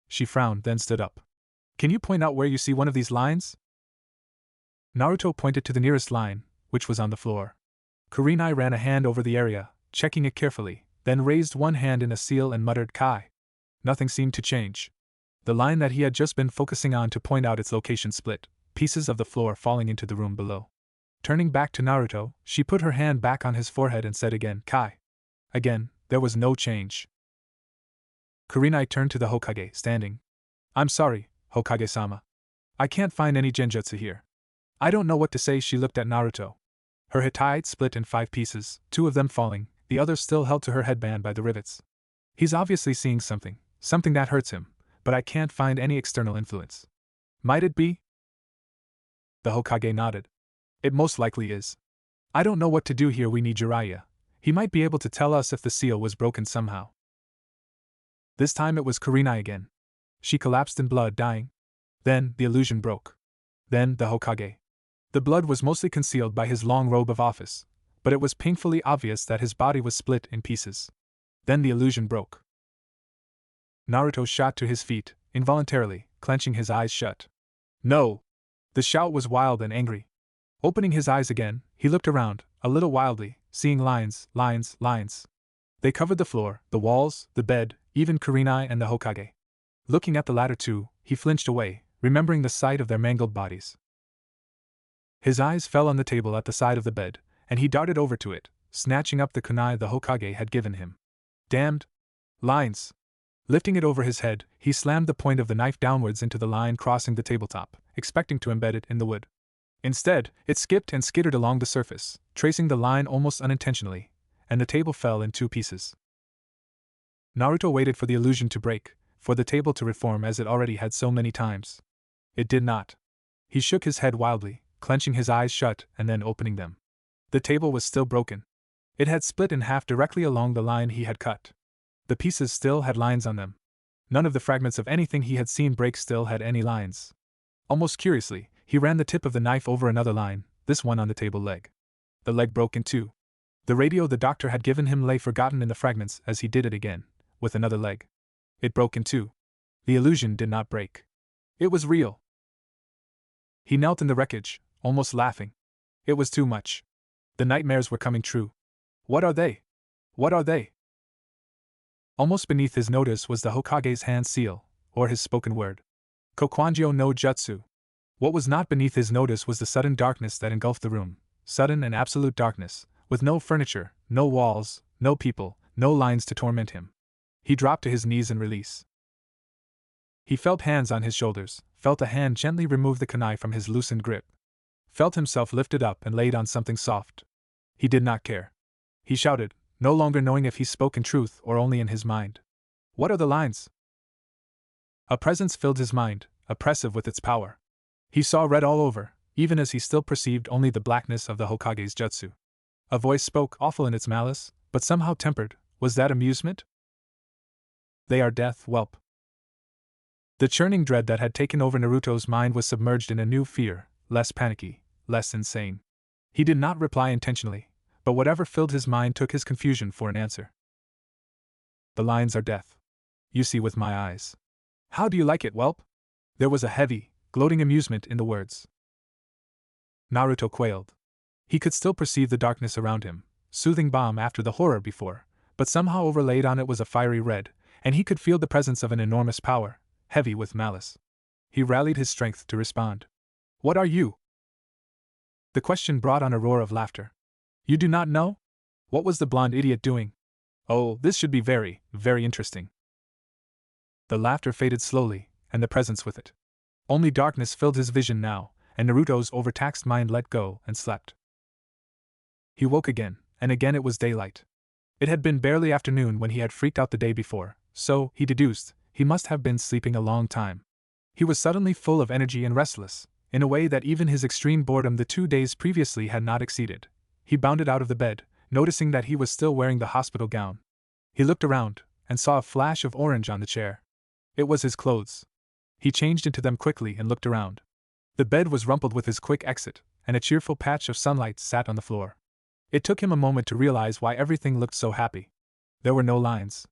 S1: She frowned, then stood up. "Can you point out where you see one of these lines?" Naruto pointed to the nearest line, which was on the floor. Kurenai ran a hand over the area, checking it carefully, then raised one hand in a seal and muttered "Kai." Nothing seemed to change. The line that he had just been focusing on to point out its location split, pieces of the floor falling into the room below. Turning back to Naruto, she put her hand back on his forehead and said again, "Kai." Again, there was no change. Kurenai turned to the Hokage, standing. "I'm sorry, Hokage-sama. I can't find any genjutsu here. I don't know what to say." She looked at Naruto. Her Hittite split in 5 pieces, 2 of them falling, the other still held to her headband by the rivets. "He's obviously seeing something that hurts him, but I can't find any external influence. Might it be?" The Hokage nodded. "It most likely is. I don't know what to do here. We need Jiraiya. He might be able to tell us if the seal was broken somehow." This time it was Kurenai again. She collapsed in blood, dying. Then the illusion broke. Then the Hokage. The blood was mostly concealed by his long robe of office, but it was painfully obvious that his body was split in pieces. Then the illusion broke. Naruto shot to his feet, involuntarily, clenching his eyes shut. "No!" The shout was wild and angry. Opening his eyes again, he looked around, a little wildly, seeing lines. They covered the floor, the walls, the bed, even Kurenai and the Hokage. Looking at the latter two, he flinched away, remembering the sight of their mangled bodies. His eyes fell on the table at the side of the bed, and he darted over to it, snatching up the kunai the Hokage had given him. "Damned lines!" Lifting it over his head, he slammed the point of the knife downwards into the line crossing the tabletop, expecting to embed it in the wood. Instead, it skipped and skittered along the surface, tracing the line almost unintentionally, and the table fell in 2 pieces. Naruto waited for the illusion to break, for the table to reform as it already had so many times. It did not. He shook his head wildly, clenching his eyes shut and then opening them. The table was still broken. It had split in half directly along the line he had cut. The pieces still had lines on them. None of the fragments of anything he had seen break still had any lines. Almost curiously, he ran the tip of the knife over another line, this one on the table leg. The leg broke in 2. The radio the doctor had given him lay forgotten in the fragments as he did it again, with another leg. It broke in 2. The illusion did not break. It was real. He knelt in the wreckage, almost laughing. It was too much. The nightmares were coming true. What are they? What are they? Almost beneath his notice was the Hokage's hand seal, or his spoken word. Kokwanjo no Jutsu. What was not beneath his notice was the sudden darkness that engulfed the room, sudden and absolute darkness, with no furniture, no walls, no people, no lines to torment him. He dropped to his knees in release. He felt hands on his shoulders, felt a hand gently remove the kunai from his loosened grip. Felt himself lifted up and laid on something soft. He did not care. He shouted, no longer knowing if he spoke in truth or only in his mind. What are the lines? A presence filled his mind, oppressive with its power. He saw red all over, even as he still perceived only the blackness of the Hokage's jutsu. A voice spoke, awful in its malice, but somehow tempered. Was that amusement? They are death, whelp. The churning dread that had taken over Naruto's mind was submerged in a new fear, less panicky, less insane. He did not reply intentionally, but whatever filled his mind took his confusion for an answer. The lines are death. You see with my eyes. How do you like it, whelp? There was a heavy, gloating amusement in the words. Naruto quailed. He could still perceive the darkness around him, soothing balm after the horror before, but somehow overlaid on it was a fiery red, and he could feel the presence of an enormous power, heavy with malice. He rallied his strength to respond. What are you? The question brought on a roar of laughter. You do not know? What was the blonde idiot doing? Oh, this should be very, very interesting. The laughter faded slowly, and the presence with it. Only darkness filled his vision now, and Naruto's overtaxed mind let go and slept. He woke again, and again it was daylight. It had been barely afternoon when he had freaked out the day before, so, he deduced, he must have been sleeping a long time. He was suddenly full of energy and restless, in a way that even his extreme boredom the 2 days previously had not exceeded. He bounded out of the bed, noticing that he was still wearing the hospital gown. He looked around, and saw a flash of orange on the chair. It was his clothes. He changed into them quickly and looked around. The bed was rumpled with his quick exit, and a cheerful patch of sunlight sat on the floor. It took him a moment to realize why everything looked so happy. There were no lines.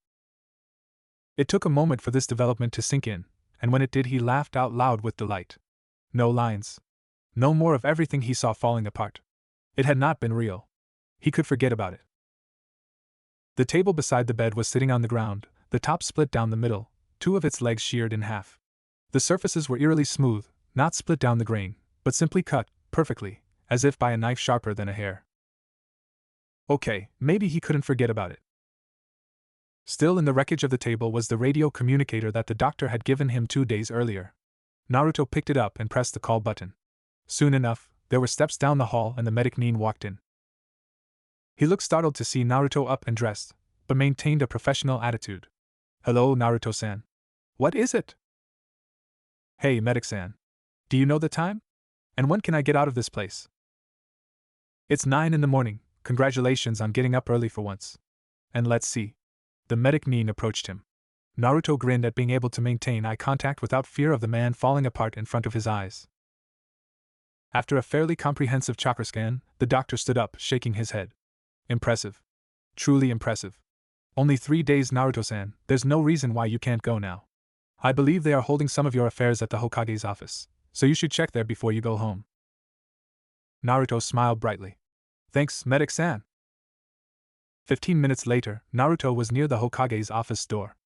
S1: It took a moment for this development to sink in, and when it did he laughed out loud with delight. No lines. No more of everything he saw falling apart. It had not been real. He could forget about it. The table beside the bed was sitting on the ground, the top split down the middle, 2 of its legs sheared in half. The surfaces were eerily smooth, not split down the grain, but simply cut, perfectly, as if by a knife sharper than a hair. Okay, maybe he couldn't forget about it. Still in the wreckage of the table was the radio communicator that the doctor had given him 2 days earlier. Naruto picked it up and pressed the call button. Soon enough, there were steps down the hall and the medic Nin walked in. He looked startled to see Naruto up and dressed, but maintained a professional attitude. Hello, Naruto-san. What is it? Hey, medic-san. Do you know the time? And when can I get out of this place? It's 9 in the morning, congratulations on getting up early for once. And let's see. The medic Nin approached him. Naruto grinned at being able to maintain eye contact without fear of the man falling apart in front of his eyes. After a fairly comprehensive chakra scan, the doctor stood up, shaking his head. Impressive. Truly impressive. Only 3 days, Naruto-san, there's no reason why you can't go now. I believe they are holding some of your affairs at the Hokage's office, so you should check there before you go home. Naruto smiled brightly. Thanks, medic-san. 15 minutes later, Naruto was near the Hokage's office door.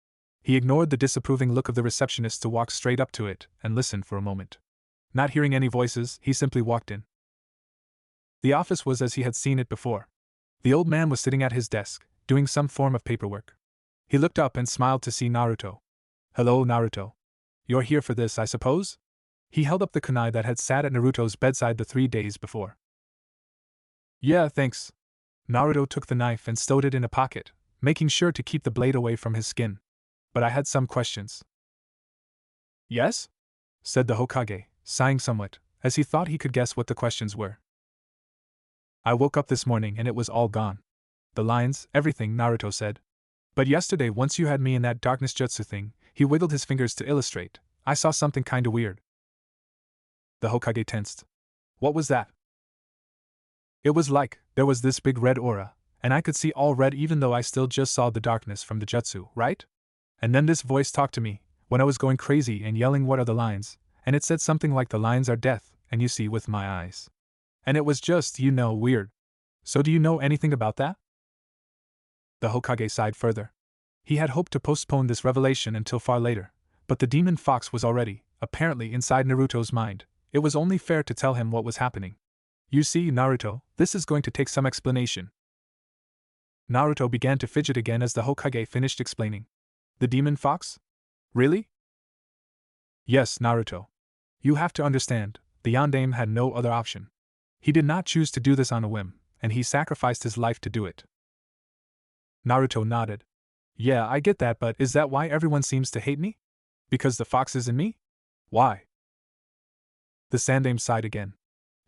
S1: He ignored the disapproving look of the receptionist to walk straight up to it and listen for a moment. Not hearing any voices, he simply walked in. The office was as he had seen it before. The old man was sitting at his desk, doing some form of paperwork. He looked up and smiled to see Naruto. Hello, Naruto. You're here for this, I suppose? He held up the kunai that had sat at Naruto's bedside the 3 days before. Yeah, thanks. Naruto took the knife and stowed it in a pocket, making sure to keep the blade away from his skin. But I had some questions. Yes? Said the Hokage, sighing somewhat, as he thought he could guess what the questions were. I woke up this morning and it was all gone. The lines, everything, Naruto said. But yesterday, once you had me in that darkness jutsu thing, he wiggled his fingers to illustrate, I saw something kinda weird. The Hokage tensed. What was that? It was like, there was this big red aura, and I could see all red even though I still just saw the darkness from the jutsu, right? And then this voice talked to me, when I was going crazy and yelling what are the lines, and it said something like the lines are death, and you see with my eyes. And it was just, weird. So do you know anything about that? The Hokage sighed further. He had hoped to postpone this revelation until far later, but the demon fox was already, apparently, inside Naruto's mind. It was only fair to tell him what was happening. You see, Naruto, this is going to take some explanation. Naruto began to fidget again as the Hokage finished explaining. The demon fox? Really? Yes, Naruto. You have to understand, the Yondaime had no other option. He did not choose to do this on a whim, and he sacrificed his life to do it. Naruto nodded. Yeah, I get that, but is that why everyone seems to hate me? Because the fox is in me? Why? The Sandaime sighed again.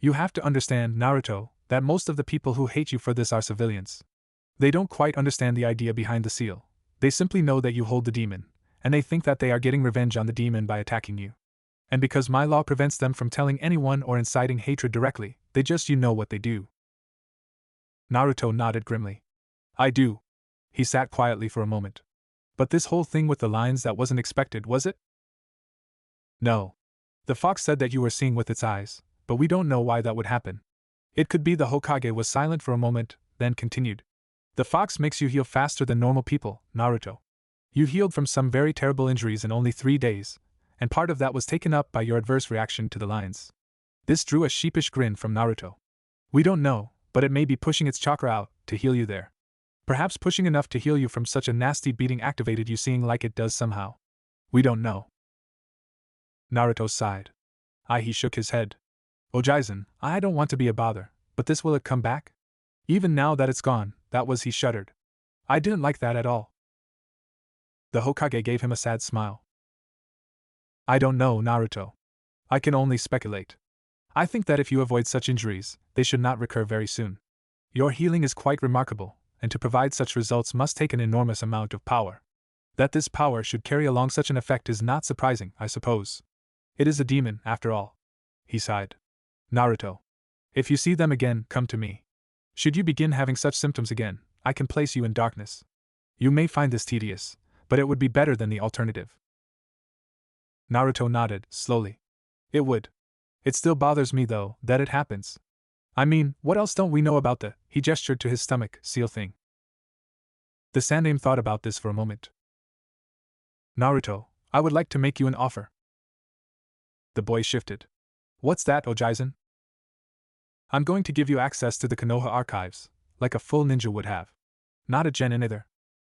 S1: You have to understand, Naruto, that most of the people who hate you for this are civilians. They don't quite understand the idea behind the seal. They simply know that you hold the demon, and they think that they are getting revenge on the demon by attacking you. And because my law prevents them from telling anyone or inciting hatred directly, they just what they do. Naruto nodded grimly. I do. He sat quietly for a moment. But this whole thing with the lines, that wasn't expected, was it? No. The fox said that you were seeing with its eyes, but we don't know why that would happen. It could be. The Hokage was silent for a moment, then continued. The fox makes you heal faster than normal people, Naruto. You healed from some very terrible injuries in only 3 days, and part of that was taken up by your adverse reaction to the lines. This drew a sheepish grin from Naruto. We don't know, but it may be pushing its chakra out to heal you there. Perhaps pushing enough to heal you from such a nasty beating activated you seeing like it does somehow. We don't know. Naruto sighed. He shook his head. Ojaizen, I don't want to be a bother, but this, will it come back? Even now that it's gone, that was, he shuddered. I didn't like that at all. The Hokage gave him a sad smile. I don't know, Naruto. I can only speculate. I think that if you avoid such injuries, they should not recur very soon. Your healing is quite remarkable, and to provide such results must take an enormous amount of power. That this power should carry along such an effect is not surprising, I suppose. It is a demon, after all. He sighed. Naruto. If you see them again, come to me. Should you begin having such symptoms again, I can place you in darkness. You may find this tedious, but it would be better than the alternative. Naruto nodded, slowly. It would. It still bothers me, though, that it happens. I mean, what else don't we know about the, he gestured to his stomach, seal thing. The Sandaime thought about this for a moment. Naruto, I would like to make you an offer. The boy shifted. What's that, Ojaizen? I'm going to give you access to the Konoha archives, like a full ninja would have. Not a genin either.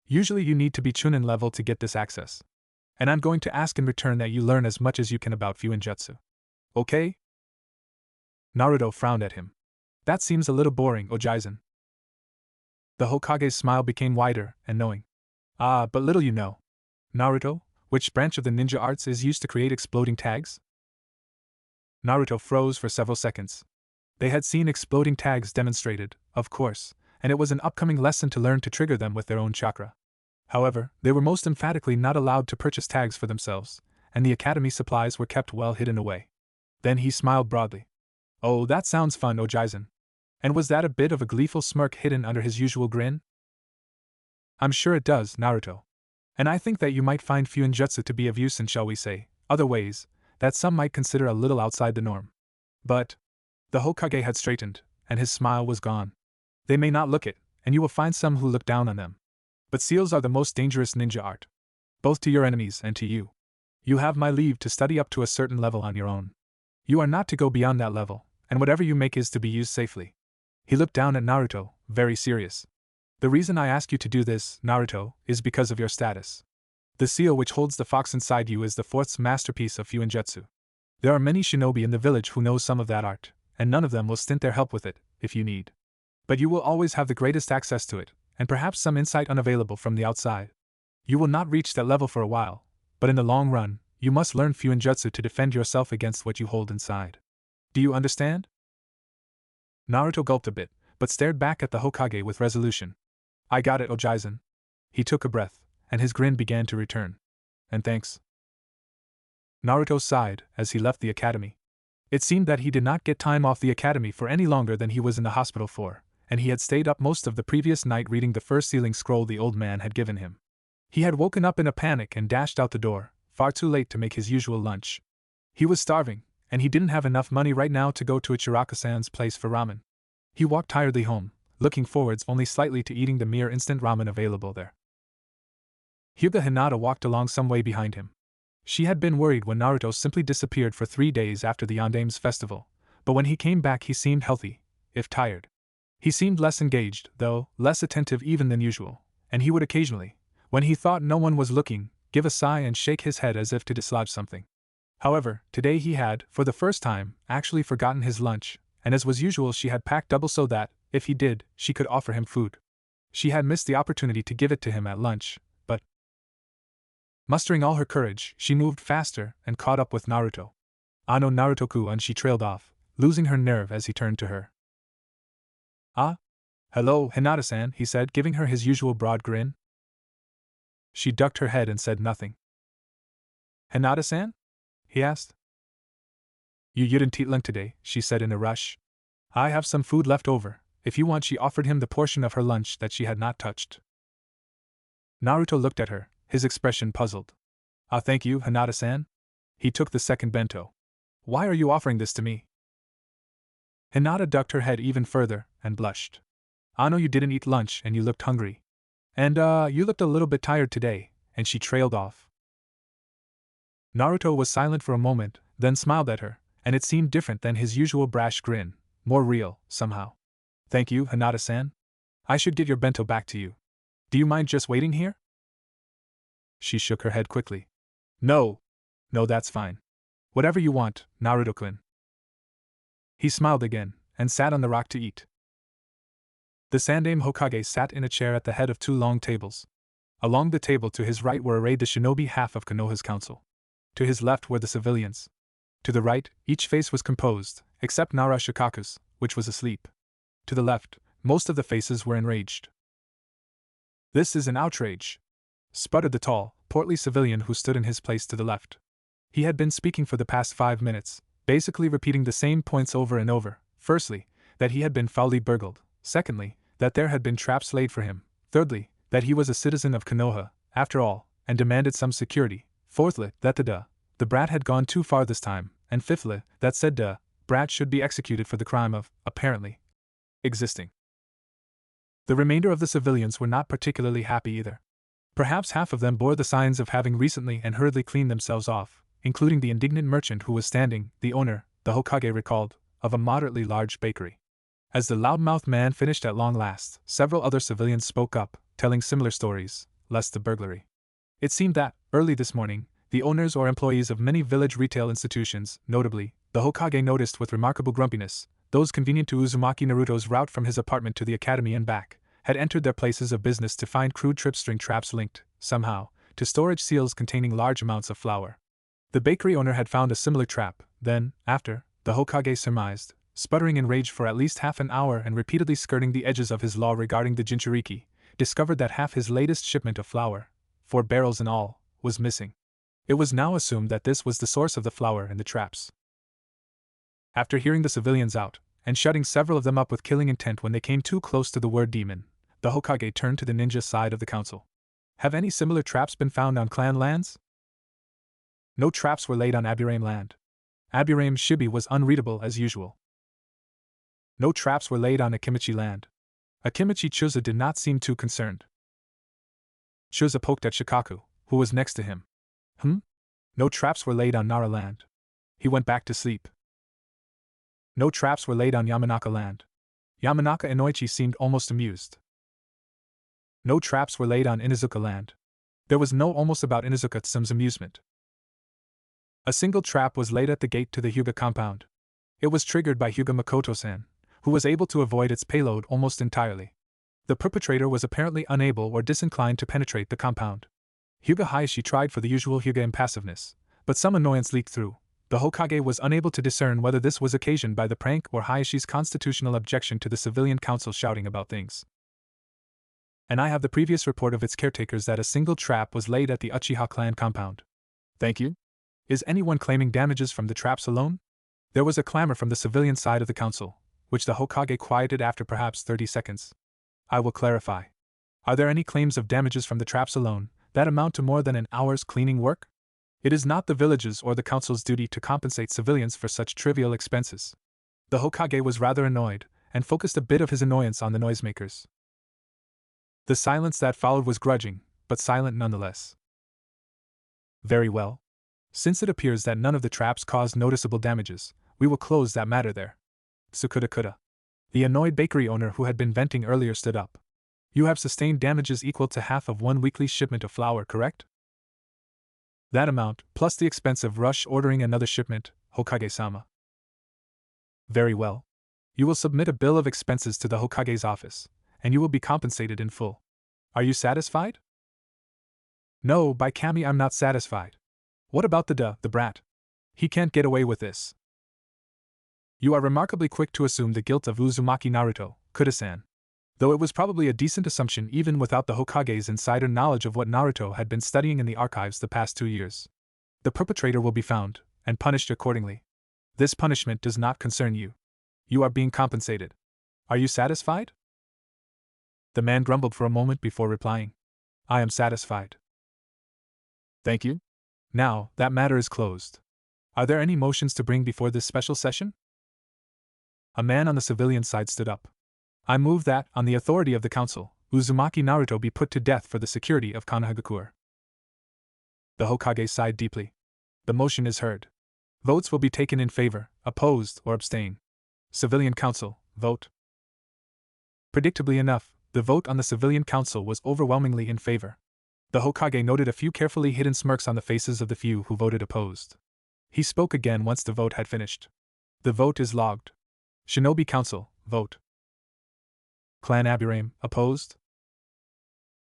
S1: Usually you need to be Chunin level to get this access. And I'm going to ask in return that you learn as much as you can about Fuinjutsu. Okay? Naruto frowned at him. That seems a little boring, Ojaizen. The Hokage's smile became wider and knowing. But little you know. Naruto, which branch of the ninja arts is used to create exploding tags? Naruto froze for several seconds. They had seen exploding tags demonstrated, of course, and it was an upcoming lesson to learn to trigger them with their own chakra. However, they were most emphatically not allowed to purchase tags for themselves, and the academy supplies were kept well hidden away. Then he smiled broadly. Oh, that sounds fun, Ojaizen. And was that a bit of a gleeful smirk hidden under his usual grin? I'm sure it does, Naruto. And I think that you might find Fuinjutsu to be of use in, shall we say, other ways, that some might consider a little outside the norm. But the Hokage had straightened, and his smile was gone. They may not look it, and you will find some who look down on them. But seals are the most dangerous ninja art. Both to your enemies and to you. You have my leave to study up to a certain level on your own. You are not to go beyond that level, and whatever you make is to be used safely. He looked down at Naruto, very serious. The reason I ask you to do this, Naruto, is because of your status. The seal which holds the fox inside you is the fourth masterpiece of Fuinjutsu. There are many shinobi in the village who know some of that art, and none of them will stint their help with it, if you need. But you will always have the greatest access to it, and perhaps some insight unavailable from the outside. You will not reach that level for a while, but in the long run, you must learn Fuinjutsu to defend yourself against what you hold inside. Do you understand? Naruto gulped a bit, but stared back at the Hokage with resolution. I got it, Ojaizen. He took a breath, and his grin began to return. And thanks. Naruto sighed as he left the academy. It seemed that he did not get time off the academy for any longer than he was in the hospital for, and he had stayed up most of the previous night reading the first sealing scroll the old man had given him. He had woken up in a panic and dashed out the door, far too late to make his usual lunch. He was starving, and he didn't have enough money right now to go to Ichiraka-san's place for ramen. He walked tiredly home, looking forwards only slightly to eating the mere instant ramen available there. Hyuga Hinata walked along some way behind him. She had been worried when Naruto simply disappeared for 3 days after the Yondame's festival, but when he came back he seemed healthy, if tired. He seemed less engaged, though, less attentive even than usual, and he would occasionally, when he thought no one was looking, give a sigh and shake his head as if to dislodge something. However, today he had, for the first time, actually forgotten his lunch, and as was usual she had packed double so that, if he did, she could offer him food. She had missed the opportunity to give it to him at lunch, but mustering all her courage, she moved faster and caught up with Naruto. Ano Naruto-kun, she trailed off, losing her nerve as he turned to her. Hello, Hinata-san, he said, giving her his usual broad grin. She ducked her head and said nothing. Hinata-san? He asked. You didn't eat lunch today, she said in a rush. I have some food left over, if you want. She offered him the portion of her lunch that she had not touched. Naruto looked at her, his expression puzzled. Ah, thank you, Hinata-san. He took the second bento. Why are you offering this to me? Hinata ducked her head even further and blushed. I know you didn't eat lunch and you looked hungry. And, you looked a little bit tired today, and she trailed off. Naruto was silent for a moment, then smiled at her, and it seemed different than his usual brash grin, more real, somehow. Thank you, Hinata-san. I should get your bento back to you. Do you mind just waiting here? She shook her head quickly. No, that's fine. Whatever you want, Naruto-kun. He smiled again, and sat on the rock to eat. The Sandaime Hokage sat in a chair at the head of two long tables. Along the table to his right were arrayed the shinobi half of Konoha's council. To his left were the civilians. To the right, each face was composed, except Nara Shikaku's, which was asleep. To the left, most of the faces were enraged. This is an outrage, sputtered the tall, portly civilian who stood in his place to the left. He had been speaking for the past 5 minutes, basically repeating the same points over and over. Firstly, that he had been foully burgled. Secondly, that there had been traps laid for him. Thirdly, that he was a citizen of Konoha, after all, and demanded some security. Fourthly, that the brat had gone too far this time. And fifthly, that said brat should be executed for the crime of, apparently, existing. The remainder of the civilians were not particularly happy either. Perhaps half of them bore the signs of having recently and hurriedly cleaned themselves off, including the indignant merchant who was standing, the owner, the Hokage recalled, of a moderately large bakery. As the loudmouthed man finished at long last, several other civilians spoke up, telling similar stories, less the burglary. It seemed that, early this morning, the owners or employees of many village retail institutions, notably, the Hokage noticed with remarkable grumpiness, those convenient to Uzumaki Naruto's route from his apartment to the academy and back, had entered their places of business to find crude trip-string traps linked, somehow, to storage seals containing large amounts of flour. The bakery owner had found a similar trap, then, after, the Hokage surmised, sputtering in rage for at least half an hour and repeatedly skirting the edges of his law regarding the Jinchuriki, discovered that half his latest shipment of flour, 4 barrels in all, was missing. It was now assumed that this was the source of the flour in the traps. After hearing the civilians out, and shutting several of them up with killing intent when they came too close to the word demon, the Hokage turned to the ninja side of the council. Have any similar traps been found on clan lands? No traps were laid on Aburame land. Aburame Shibi was unreadable as usual. No traps were laid on Akimichi land. Akimichi Chusa did not seem too concerned. Chusa poked at Shikaku, who was next to him. No traps were laid on Nara land. He went back to sleep. No traps were laid on Yamanaka land. Yamanaka Inoichi seemed almost amused. No traps were laid on Inuzuka land. There was no almost about Inuzuka-tsu's amusement. A single trap was laid at the gate to the Hyuga compound. It was triggered by Hyuga Makoto-san, who was able to avoid its payload almost entirely. The perpetrator was apparently unable or disinclined to penetrate the compound. Hyuga Hayashi tried for the usual Hyuga impassiveness, but some annoyance leaked through. The Hokage was unable to discern whether this was occasioned by the prank or Hayashi's constitutional objection to the civilian council shouting about things. And I have the previous report of its caretakers that a single trap was laid at the Uchiha clan compound. Thank you. Is anyone claiming damages from the traps alone? There was a clamor from the civilian side of the council, which the Hokage quieted after perhaps 30 seconds. I will clarify. Are there any claims of damages from the traps alone that amount to more than an hour's cleaning work? It is not the village's or the council's duty to compensate civilians for such trivial expenses. The Hokage was rather annoyed, and focused a bit of his annoyance on the noisemakers. The silence that followed was grudging, but silent nonetheless. Very well. Since it appears that none of the traps caused noticeable damages, we will close that matter there. Tsukuda-kuda. The annoyed bakery owner who had been venting earlier stood up. You have sustained damages equal to half of 1 weekly shipment of flour, correct? That amount, plus the expense of rush ordering another shipment, Hokage-sama. Very well. You will submit a bill of expenses to the Hokage's office, and you will be compensated in full. Are you satisfied? No, by Kami, I'm not satisfied. What about the brat? He can't get away with this. You are remarkably quick to assume the guilt of Uzumaki Naruto, Kuda-san. Though it was probably a decent assumption even without the Hokage's insider knowledge of what Naruto had been studying in the archives the past 2 years. The perpetrator will be found, and punished accordingly. This punishment does not concern you. You are being compensated. Are you satisfied? The man grumbled for a moment before replying. I am satisfied. Thank you. Now, that matter is closed. Are there any motions to bring before this special session? A man on the civilian side stood up. I move that, on the authority of the council, Uzumaki Naruto be put to death for the security of Konohagakure. The Hokage sighed deeply. The motion is heard. Votes will be taken in favor, opposed, or abstain. Civilian Council, vote. Predictably enough, the vote on the Civilian Council was overwhelmingly in favor. The Hokage noted a few carefully hidden smirks on the faces of the few who voted opposed. He spoke again once the vote had finished. The vote is logged. Shinobi Council, vote. Clan Aburame, opposed?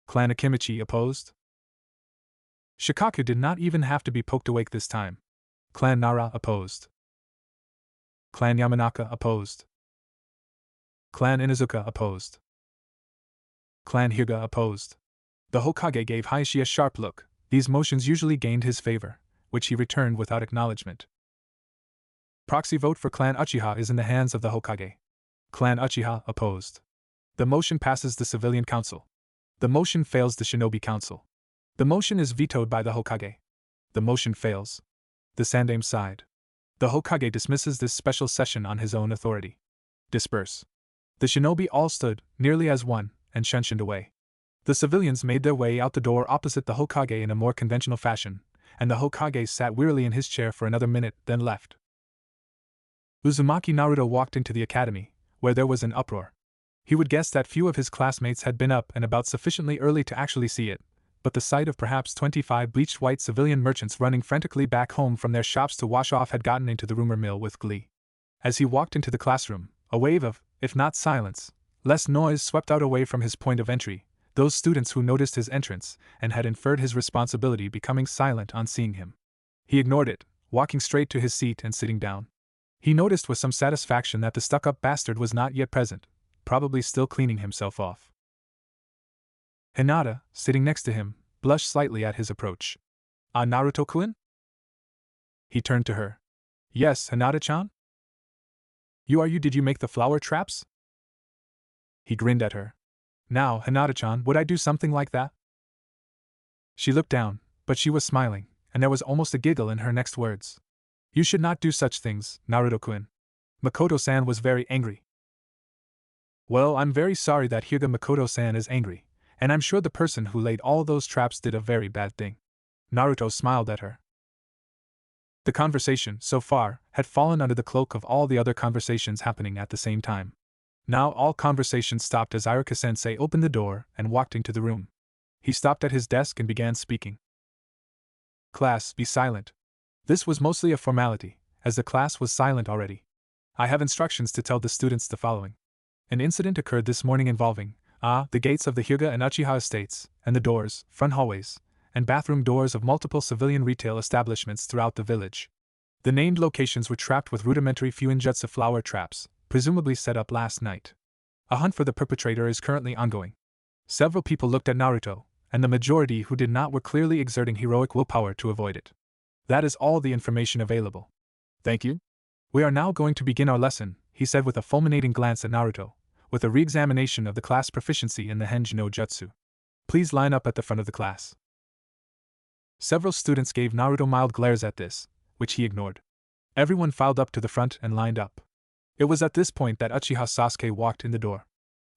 S1: Clan Akimichi, opposed? Shikaku did not even have to be poked awake this time. Clan Nara, opposed. Clan Yamanaka, opposed. Clan Inuzuka, opposed. Clan Hyuga, opposed. The Hokage gave Hayashi a sharp look. These motions usually gained his favor, which he returned without acknowledgement. Proxy vote for Clan Uchiha is in the hands of the Hokage. Clan Uchiha, opposed. The motion passes the Civilian Council. The motion fails the Shinobi Council. The motion is vetoed by the Hokage. The motion fails. The Sandaime side. The Hokage dismisses this special session on his own authority. Disperse. The shinobi all stood, nearly as one, and shunshined away. The civilians made their way out the door opposite the Hokage in a more conventional fashion, and the Hokage sat wearily in his chair for another minute, then left. Uzumaki Naruto walked into the academy, where there was an uproar. He would guess that few of his classmates had been up and about sufficiently early to actually see it, but the sight of perhaps 25 bleached white civilian merchants running frantically back home from their shops to wash off had gotten into the rumor mill with glee. As he walked into the classroom, a wave of, if not silence, less noise swept out away from his point of entry, those students who noticed his entrance and had inferred his responsibility becoming silent on seeing him. He ignored it, walking straight to his seat and sitting down. He noticed with some satisfaction that the stuck-up bastard was not yet present, probably still cleaning himself off. Hinata, sitting next to him, blushed slightly at his approach. Ah, Naruto-kun? He turned to her. Yes, Hinata-chan? Did you make the flower traps? He grinned at her. Now, Hinata-chan, would I do something like that? She looked down, but she was smiling, and there was almost a giggle in her next words. You should not do such things, Naruto-kun. Makoto-san was very angry. Well, I'm very sorry that Hyuga Makoto-san is angry, and I'm sure the person who laid all those traps did a very bad thing. Naruto smiled at her. The conversation, so far, had fallen under the cloak of all the other conversations happening at the same time. Now all conversation stopped as Iruka-sensei opened the door and walked into the room. He stopped at his desk and began speaking. Class, be silent. This was mostly a formality, as the class was silent already. I have instructions to tell the students the following. An incident occurred this morning involving, the gates of the Hyuga and Uchiha estates, and the doors, front hallways, and bathroom doors of multiple civilian retail establishments throughout the village. The named locations were trapped with rudimentary fuinjutsu flower traps, presumably set up last night. A hunt for the perpetrator is currently ongoing. Several people looked at Naruto, and the majority who did not were clearly exerting heroic willpower to avoid it. That is all the information available. Thank you. We are now going to begin our lesson, he said with a fulminating glance at Naruto, with a re-examination of the class proficiency in the Henji no Jutsu. Please line up at the front of the class. Several students gave Naruto mild glares at this, which he ignored. Everyone filed up to the front and lined up. It was at this point that Uchiha Sasuke walked in the door.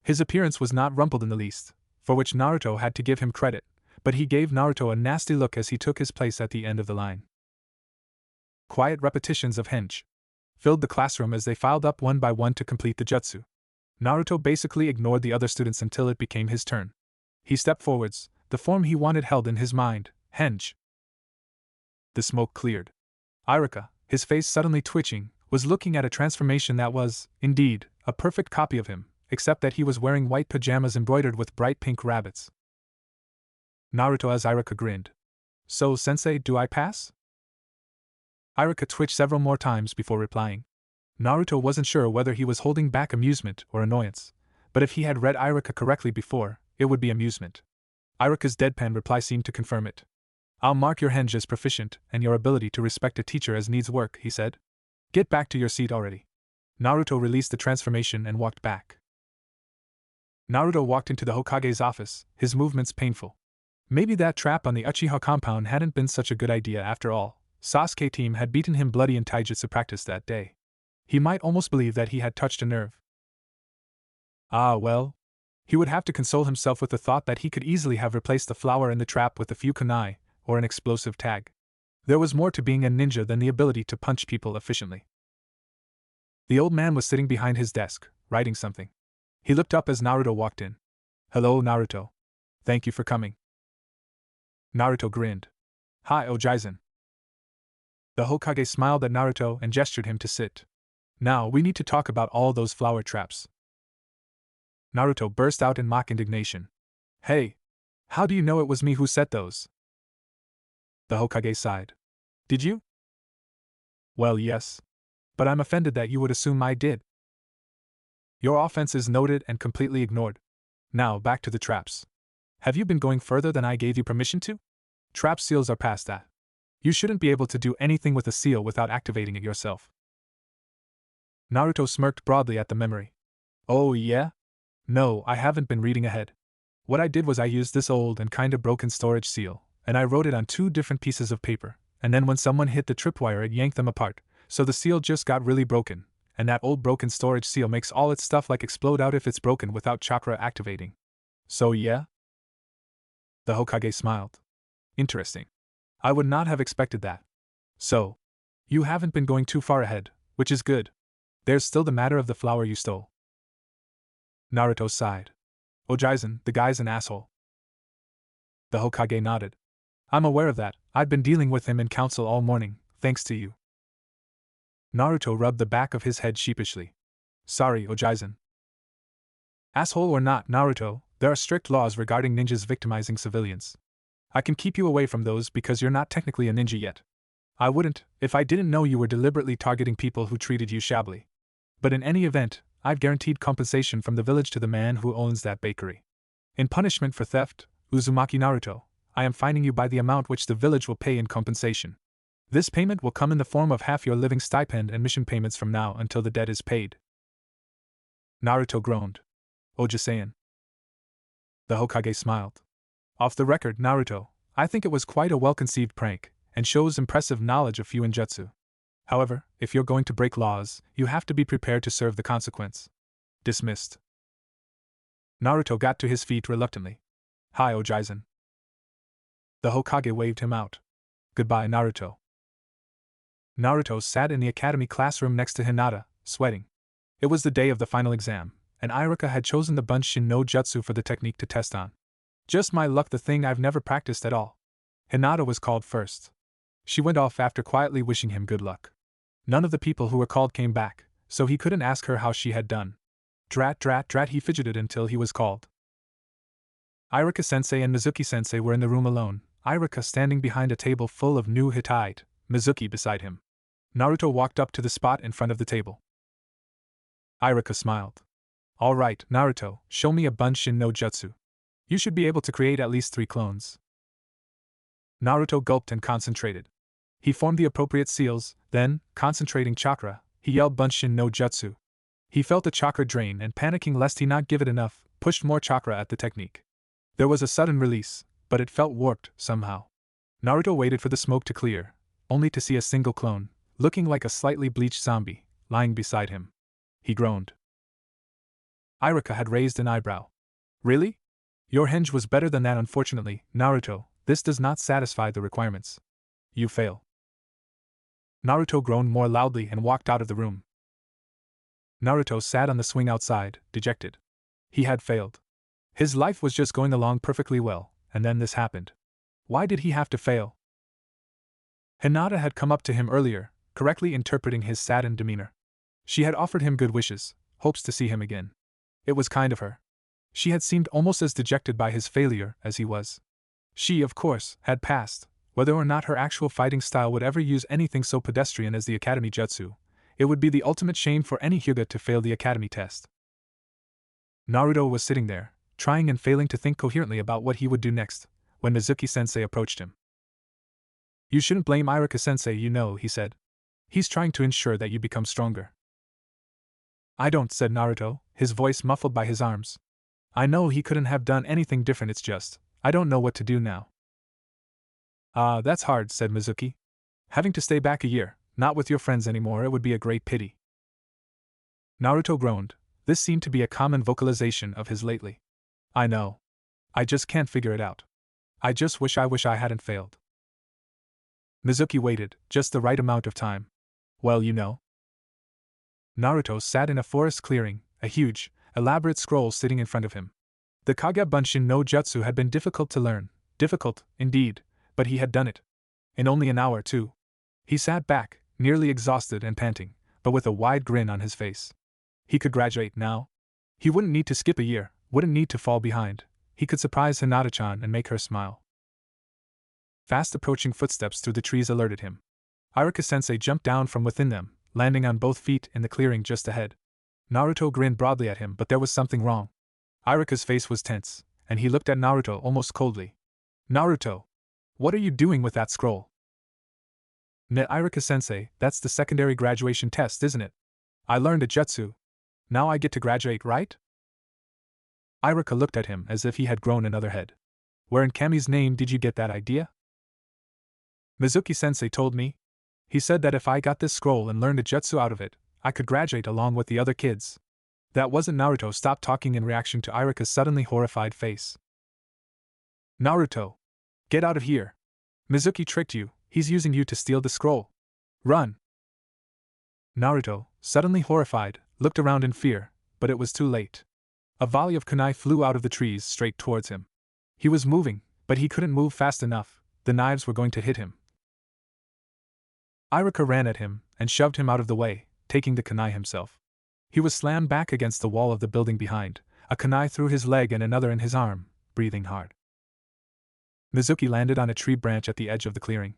S1: His appearance was not rumpled in the least, for which Naruto had to give him credit, but he gave Naruto a nasty look as he took his place at the end of the line. Quiet repetitions of Henji filled the classroom as they filed up one by one to complete the jutsu. Naruto basically ignored the other students until it became his turn. He stepped forwards, the form he wanted held in his mind, Henji. The smoke cleared. Iruka, his face suddenly twitching, was looking at a transformation that was, indeed, a perfect copy of him, except that he was wearing white pajamas embroidered with bright pink rabbits. Naruto as Iruka grinned. So, sensei, do I pass? Iruka twitched several more times before replying. Naruto wasn't sure whether he was holding back amusement or annoyance, but if he had read Iruka correctly before, it would be amusement. Iruka's deadpan reply seemed to confirm it. I'll mark your Henji as proficient and your ability to respect a teacher as needs work, he said. Get back to your seat already. Naruto released the transformation and walked back. Naruto walked into the Hokage's office, his movements painful. Maybe that trap on the Uchiha compound hadn't been such a good idea after all. Sasuke team had beaten him bloody in taijutsu practice that day. He might almost believe that he had touched a nerve. Ah well. He would have to console himself with the thought that he could easily have replaced the flower in the trap with a few kunai, or an explosive tag. There was more to being a ninja than the ability to punch people efficiently. The old man was sitting behind his desk, writing something. He looked up as Naruto walked in. Hello, Naruto. Thank you for coming. Naruto grinned. Hi, Ojaizen. The Hokage smiled at Naruto and gestured him to sit. Now we need to talk about all those flower traps. Naruto burst out in mock indignation. Hey! How do you know it was me who set those? The Hokage sighed. Did you? Well, yes. But I'm offended that you would assume I did. Your offense is noted and completely ignored. Now, back to the traps. Have you been going further than I gave you permission to? Trap seals are past that. You shouldn't be able to do anything with a seal without activating it yourself. Naruto smirked broadly at the memory. Oh yeah? No, I haven't been reading ahead. What I did was I used this old and kinda broken storage seal, and I wrote it on 2 different pieces of paper, and then when someone hit the tripwire it yanked them apart, so the seal just got really broken, and that old broken storage seal makes all its stuff like explode out if it's broken without chakra activating. So yeah? The Hokage smiled. Interesting. I would not have expected that. So, you haven't been going too far ahead, which is good. There's still the matter of the flower you stole. Naruto sighed. Ojaizen, the guy's an asshole. The Hokage nodded. I'm aware of that. I've been dealing with him in council all morning, thanks to you. Naruto rubbed the back of his head sheepishly. Sorry, Ojaizen. Asshole or not, Naruto, there are strict laws regarding ninjas victimizing civilians. I can keep you away from those because you're not technically a ninja yet. I wouldn't, if I didn't know you were deliberately targeting people who treated you shabbily. But in any event, I've guaranteed compensation from the village to the man who owns that bakery. In punishment for theft, Uzumaki Naruto, I am fining you by the amount which the village will pay in compensation. This payment will come in the form of half your living stipend and mission payments from now until the debt is paid. Naruto groaned. Ojisayan. The Hokage smiled. Off the record, Naruto, I think it was quite a well-conceived prank, and shows impressive knowledge of Fuinjutsu. However, if you're going to break laws, you have to be prepared to serve the consequence. Dismissed. Naruto got to his feet reluctantly. Hi, Ojaizen. The Hokage waved him out. Goodbye, Naruto. Naruto sat in the academy classroom next to Hinata, sweating. It was the day of the final exam, and Iruka had chosen the Bunshin no Jutsu for the technique to test on. Just my luck, the thing I've never practiced at all. Hinata was called first. She went off after quietly wishing him good luck. None of the people who were called came back, so he couldn't ask her how she had done. Drat, he fidgeted until he was called. Iruka-sensei and Mizuki-sensei were in the room alone, Iruka standing behind a table full of new Hittite, Mizuki beside him. Naruto walked up to the spot in front of the table. Iruka smiled. All right, Naruto, show me a Bunshin no Jutsu. You should be able to create at least 3 clones. Naruto gulped and concentrated. He formed the appropriate seals, then, concentrating chakra, he yelled Bunshin no Jutsu. He felt the chakra drain and, panicking lest he not give it enough, pushed more chakra at the technique. There was a sudden release, but it felt warped, somehow. Naruto waited for the smoke to clear, only to see a single clone, looking like a slightly bleached zombie, lying beside him. He groaned. Iruka had raised an eyebrow. Really? Your henge was better than that. Unfortunately, Naruto, this does not satisfy the requirements. You fail. Naruto groaned more loudly and walked out of the room. Naruto sat on the swing outside, dejected. He had failed. His life was just going along perfectly well, and then this happened. Why did he have to fail? Hinata had come up to him earlier, correctly interpreting his saddened demeanor. She had offered him good wishes, hopes to see him again. It was kind of her. She had seemed almost as dejected by his failure as he was. She, of course, had passed. Whether or not her actual fighting style would ever use anything so pedestrian as the Academy Jutsu, it would be the ultimate shame for any Hyuga to fail the Academy test. Naruto was sitting there, trying and failing to think coherently about what he would do next, when Mizuki-sensei approached him. You shouldn't blame Iruka-sensei, you know, he said. He's trying to ensure that you become stronger. I don't, said Naruto, his voice muffled by his arms. I know he couldn't have done anything different, it's just, I don't know what to do now. Ah, that's hard, said Mizuki. Having to stay back a year, not with your friends anymore, it would be a great pity. Naruto groaned. This seemed to be a common vocalization of his lately. I know. I just can't figure it out. I just wish I hadn't failed. Mizuki waited, just the right amount of time. Well, you know. Naruto sat in a forest clearing, a huge, elaborate scroll sitting in front of him. The Kage no Jutsu had been difficult to learn, difficult, indeed, but he had done it. In only an hour, too. He sat back, nearly exhausted and panting, but with a wide grin on his face. He could graduate now. He wouldn't need to skip a year, wouldn't need to fall behind. He could surprise Hinata-chan and make her smile. Fast approaching footsteps through the trees alerted him. Iruka-sensei jumped down from within them, landing on both feet in the clearing just ahead. Naruto grinned broadly at him, but there was something wrong. Iruka's face was tense, and he looked at Naruto almost coldly. Naruto! What are you doing with that scroll? Iruka-sensei, that's the secondary graduation test, isn't it? I learned a jutsu. Now I get to graduate, right? Iruka looked at him as if he had grown another head. Where in Kami's name did you get that idea? Mizuki-sensei told me. He said that if I got this scroll and learned a jutsu out of it, I could graduate along with the other kids. That wasn't. Naruto stopped talking in reaction to Iruka's suddenly horrified face. Naruto! Get out of here! Mizuki tricked you, he's using you to steal the scroll. Run! Naruto, suddenly horrified, looked around in fear, but it was too late. A volley of kunai flew out of the trees straight towards him. He was moving, but he couldn't move fast enough. The knives were going to hit him. Iruka ran at him and shoved him out of the way, taking the kunai himself. He was slammed back against the wall of the building behind, a kunai through his leg and another in his arm, breathing hard. Mizuki landed on a tree branch at the edge of the clearing.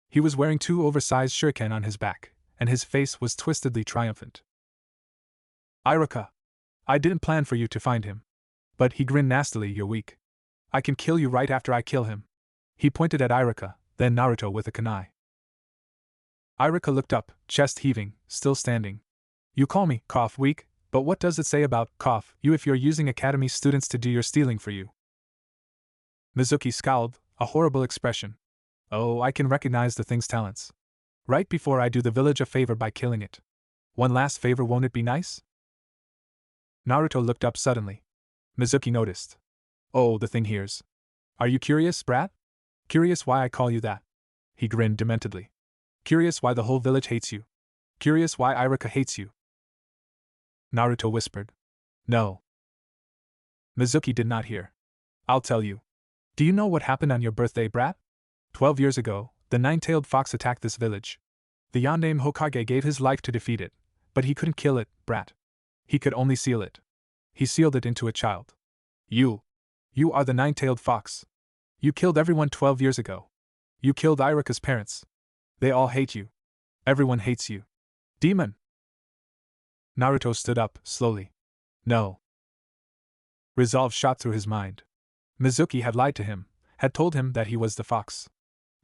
S1: He was wearing 2 oversized shuriken on his back, and his face was twistedly triumphant. Iruka! I didn't plan for you to find him. But he grinned nastily, you're weak. I can kill you right after I kill him. He pointed at Iruka, then Naruto with a kunai. Iruka looked up, chest heaving, still standing. You call me, weak, but what does it say about, you if you're using academy students to do your stealing for you? Mizuki scowled, a horrible expression. Oh, I can recognize the thing's talents. Right before I do the village a favor by killing it. One last favor, won't it be nice? Naruto looked up suddenly. Mizuki noticed. Oh, the thing hears. Are you curious, brat? Curious why I call you that? He grinned dementedly. Curious why the whole village hates you? Curious why Iruka hates you? Naruto whispered. No. Mizuki did not hear. I'll tell you. Do you know what happened on your birthday, brat? 12 years ago, the 9-tailed fox attacked this village. The Yoname Hokage gave his life to defeat it, but he couldn't kill it, brat. He could only seal it. He sealed it into a child. You are the 9-tailed fox. You killed everyone 12 years ago. You killed Iruka's parents. They all hate you. Everyone hates you. Demon! Naruto stood up, slowly. No. Resolve shot through his mind. Mizuki had lied to him, had told him that he was the fox.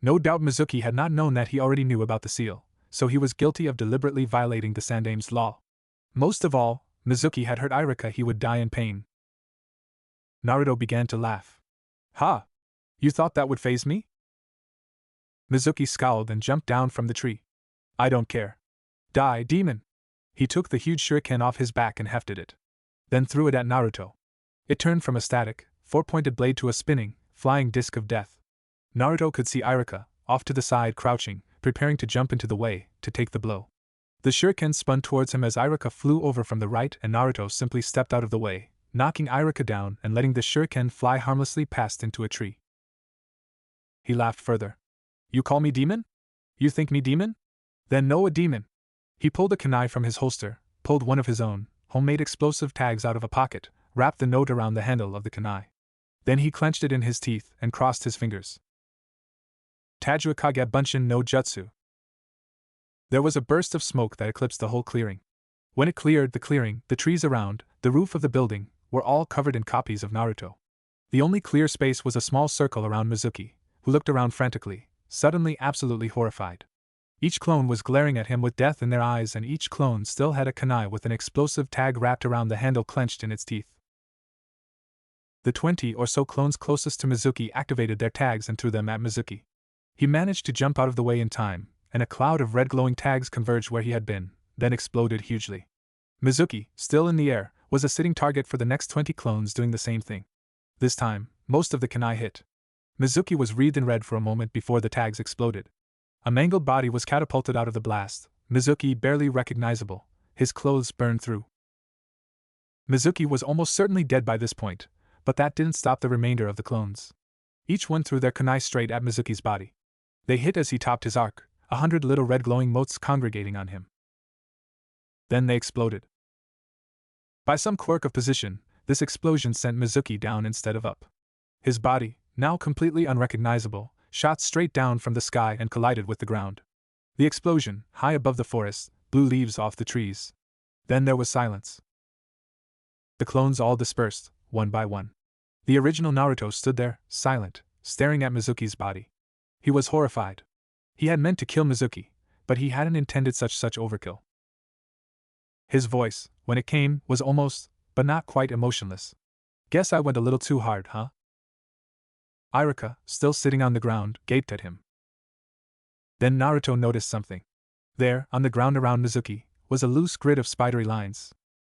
S1: No doubt Mizuki had not known that he already knew about the seal, so he was guilty of deliberately violating the Sandame's law. Most of all, Mizuki had hurt Iruka, he would die in pain. Naruto began to laugh. Ha! You thought that would faze me? Mizuki scowled and jumped down from the tree. I don't care. Die, demon! He took the huge shuriken off his back and hefted it. Then threw it at Naruto. It turned from a static, 4-pointed blade to a spinning, flying disc of death. Naruto could see Iruka, off to the side crouching, preparing to jump into the way, to take the blow. The shuriken spun towards him as Iruka flew over from the right and Naruto simply stepped out of the way, knocking Iruka down and letting the shuriken fly harmlessly past into a tree. He laughed further. You call me demon? You think me demon? Then know a demon. He pulled a kunai from his holster, pulled one of his own homemade explosive tags out of a pocket, wrapped the note around the handle of the kunai. Then he clenched it in his teeth and crossed his fingers. Tajua Kage Bunshin no Jutsu. There was a burst of smoke that eclipsed the whole clearing. When it cleared the clearing, the trees around, the roof of the building, were all covered in copies of Naruto. The only clear space was a small circle around Mizuki, who looked around frantically, suddenly absolutely horrified. Each clone was glaring at him with death in their eyes, and each clone still had a kunai with an explosive tag wrapped around the handle clenched in its teeth. The 20 or so clones closest to Mizuki activated their tags and threw them at Mizuki. He managed to jump out of the way in time, and a cloud of red glowing tags converged where he had been, then exploded hugely. Mizuki, still in the air, was a sitting target for the next 20 clones doing the same thing. This time, most of the kunai hit. Mizuki was wreathed in red for a moment before the tags exploded. A mangled body was catapulted out of the blast, Mizuki barely recognizable, his clothes burned through. Mizuki was almost certainly dead by this point, but that didn't stop the remainder of the clones. Each one threw their kunai straight at Mizuki's body. They hit as he topped his arc, 100 little red glowing motes congregating on him. Then they exploded. By some quirk of position, this explosion sent Mizuki down instead of up. His body, now completely unrecognizable, shot straight down from the sky and collided with the ground. The explosion, high above the forest, blew leaves off the trees. Then there was silence. The clones all dispersed, one by one. The original Naruto stood there, silent, staring at Mizuki's body. He was horrified. He had meant to kill Mizuki, but he hadn't intended such overkill. His voice, when it came, was almost, but not quite emotionless. Guess I went a little too hard, huh? Iruka, still sitting on the ground, gaped at him. Then Naruto noticed something. There, on the ground around Mizuki, was a loose grid of spidery lines.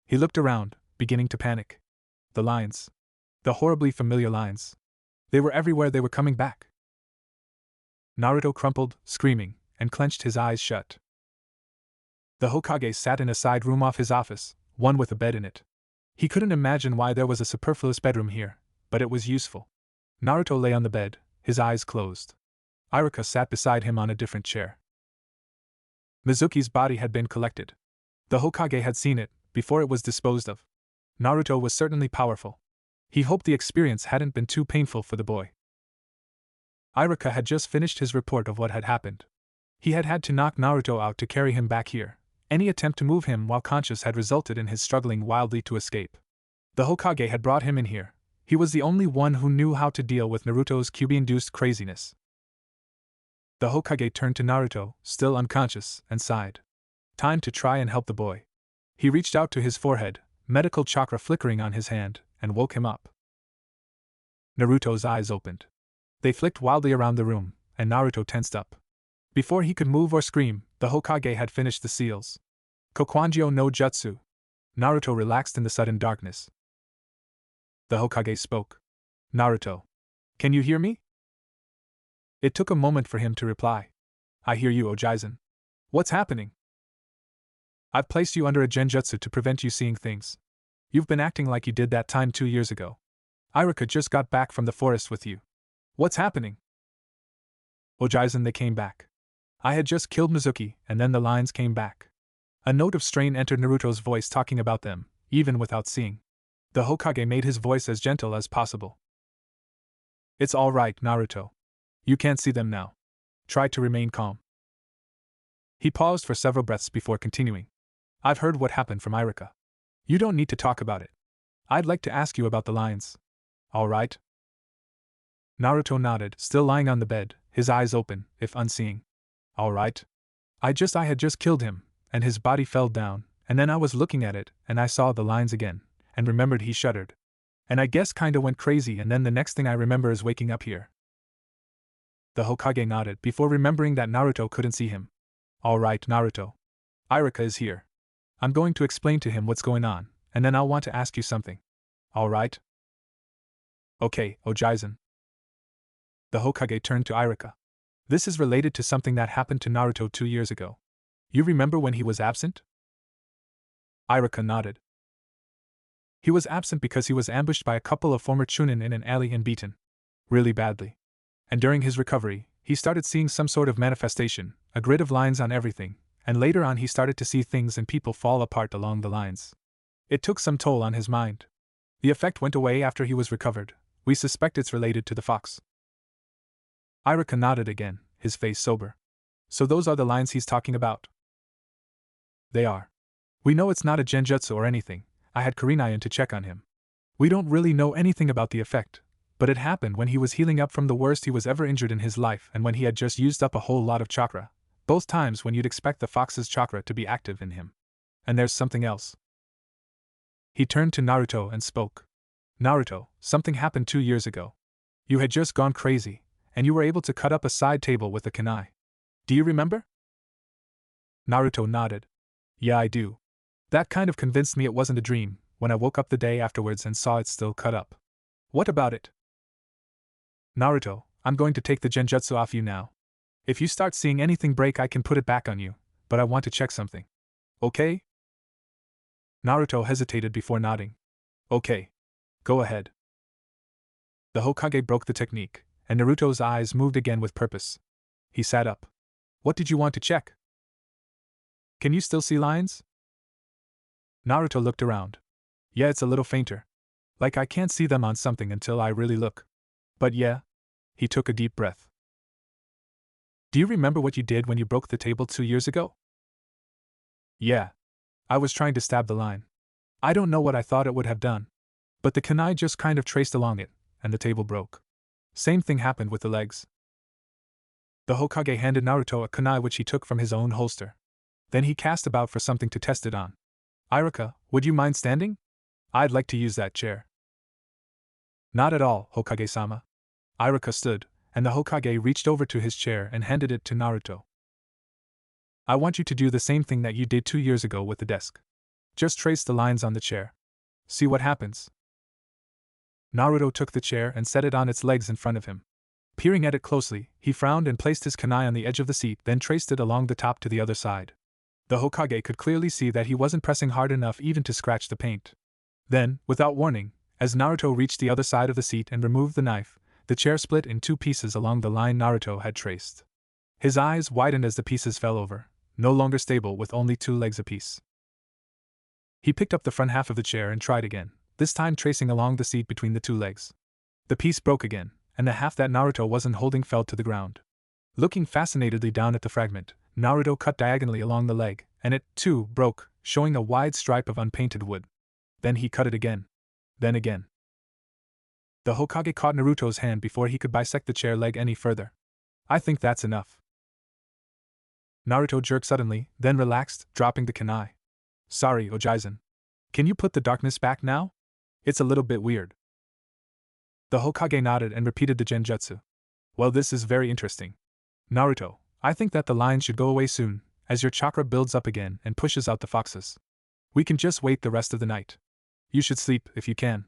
S1: He looked around, beginning to panic. The lines. The horribly familiar lines. They were everywhere, they were coming back. Naruto crumpled, screaming, and clenched his eyes shut. The Hokage sat in a side room off his office, one with a bed in it. He couldn't imagine why there was a superfluous bedroom here, but it was useful. Naruto lay on the bed, his eyes closed. Iruka sat beside him on a different chair. Mizuki's body had been collected. The Hokage had seen it, before it was disposed of. Naruto was certainly powerful. He hoped the experience hadn't been too painful for the boy. Iruka had just finished his report of what had happened. He had had to knock Naruto out to carry him back here. Any attempt to move him while conscious had resulted in his struggling wildly to escape. The Hokage had brought him in here. He was the only one who knew how to deal with Naruto's Kyuubi-induced craziness. The Hokage turned to Naruto, still unconscious, and sighed. Time to try and help the boy. He reached out to his forehead, medical chakra flickering on his hand, and woke him up. Naruto's eyes opened. They flicked wildly around the room, and Naruto tensed up. Before he could move or scream, the Hokage had finished the seals. Kokwanjyo no Jutsu. Naruto relaxed in the sudden darkness. The Hokage spoke. Naruto. Can you hear me? It took a moment for him to reply. I hear you, Ojaizen. What's happening? I've placed you under a genjutsu to prevent you seeing things. You've been acting like you did that time 2 years ago. Iruka just got back from the forest with you. What's happening? Ojaizen, they came back. I had just killed Mizuki, and then the lines came back. A note of strain entered Naruto's voice talking about them, even without seeing. The Hokage made his voice as gentle as possible. It's all right, Naruto. You can't see them now. Try to remain calm. He paused for several breaths before continuing. I've heard what happened from Iruka. You don't need to talk about it. I'd like to ask you about the lines. All right? Naruto nodded, still lying on the bed, his eyes open, if unseeing. All right. I had just killed him, and his body fell down, and then I was looking at it, and I saw the lines again, and remembered. He shuddered. And I guess kinda went crazy, and then the next thing I remember is waking up here. The Hokage nodded before remembering that Naruto couldn't see him. All right, Naruto. Iruka is here. I'm going to explain to him what's going on, and then I'll want to ask you something. All right? Okay, Ojaizen. The Hokage turned to Iruka. This is related to something that happened to Naruto 2 years ago. You remember when he was absent? Iruka nodded. He was absent because he was ambushed by a couple of former Chunin in an alley and beaten. Really badly. And during his recovery, he started seeing some sort of manifestation, a grid of lines on everything, and later on he started to see things and people fall apart along the lines. It took some toll on his mind. The effect went away after he was recovered. We suspect it's related to the fox. Iruka nodded again, his face sober. So those are the lines he's talking about? They are. We know it's not a genjutsu or anything. I had Kurenayan to check on him. We don't really know anything about the effect, but it happened when he was healing up from the worst he was ever injured in his life and when he had just used up a whole lot of chakra, both times when you'd expect the fox's chakra to be active in him. And there's something else. He turned to Naruto and spoke. Naruto, something happened 2 years ago. You had just gone crazy, and you were able to cut up a side table with a kunai. Do you remember? Naruto nodded. Yeah, I do. That kind of convinced me it wasn't a dream, when I woke up the day afterwards and saw it still cut up. What about it? Naruto, I'm going to take the genjutsu off you now. If you start seeing anything break, I can put it back on you, but I want to check something. Okay? Naruto hesitated before nodding. Okay. Go ahead. The Hokage broke the technique, and Naruto's eyes moved again with purpose. He sat up. What did you want to check? Can you still see lines? Naruto looked around. Yeah, it's a little fainter. Like I can't see them on something until I really look. But yeah. He took a deep breath. Do you remember what you did when you broke the table 2 years ago? Yeah. I was trying to stab the line. I don't know what I thought it would have done. But the kunai just kind of traced along it, and the table broke. Same thing happened with the legs. The Hokage handed Naruto a kunai which he took from his own holster. Then he cast about for something to test it on. Iruka, would you mind standing? I'd like to use that chair. Not at all, Hokage-sama. Iruka stood, and the Hokage reached over to his chair and handed it to Naruto. I want you to do the same thing that you did 2 years ago with the desk. Just trace the lines on the chair. See what happens. Naruto took the chair and set it on its legs in front of him. Peering at it closely, he frowned and placed his kunai on the edge of the seat, then traced it along the top to the other side. The Hokage could clearly see that he wasn't pressing hard enough even to scratch the paint. Then, without warning, as Naruto reached the other side of the seat and removed the knife, the chair split in 2 pieces along the line Naruto had traced. His eyes widened as the pieces fell over, no longer stable with only 2 legs apiece. He picked up the front half of the chair and tried again, this time tracing along the seat between the 2 legs. The piece broke again, and the half that Naruto wasn't holding fell to the ground. Looking fascinatedly down at the fragment, Naruto cut diagonally along the leg, and it, too, broke, showing a wide stripe of unpainted wood. Then he cut it again. Then again. The Hokage caught Naruto's hand before he could bisect the chair leg any further. I think that's enough. Naruto jerked suddenly, then relaxed, dropping the kunai. Sorry, Ojaizen. Can you put the darkness back now? It's a little bit weird. The Hokage nodded and repeated the genjutsu. Well, this is very interesting. Naruto, I think that the lines should go away soon, as your chakra builds up again and pushes out the foxes. We can just wait the rest of the night. You should sleep if you can.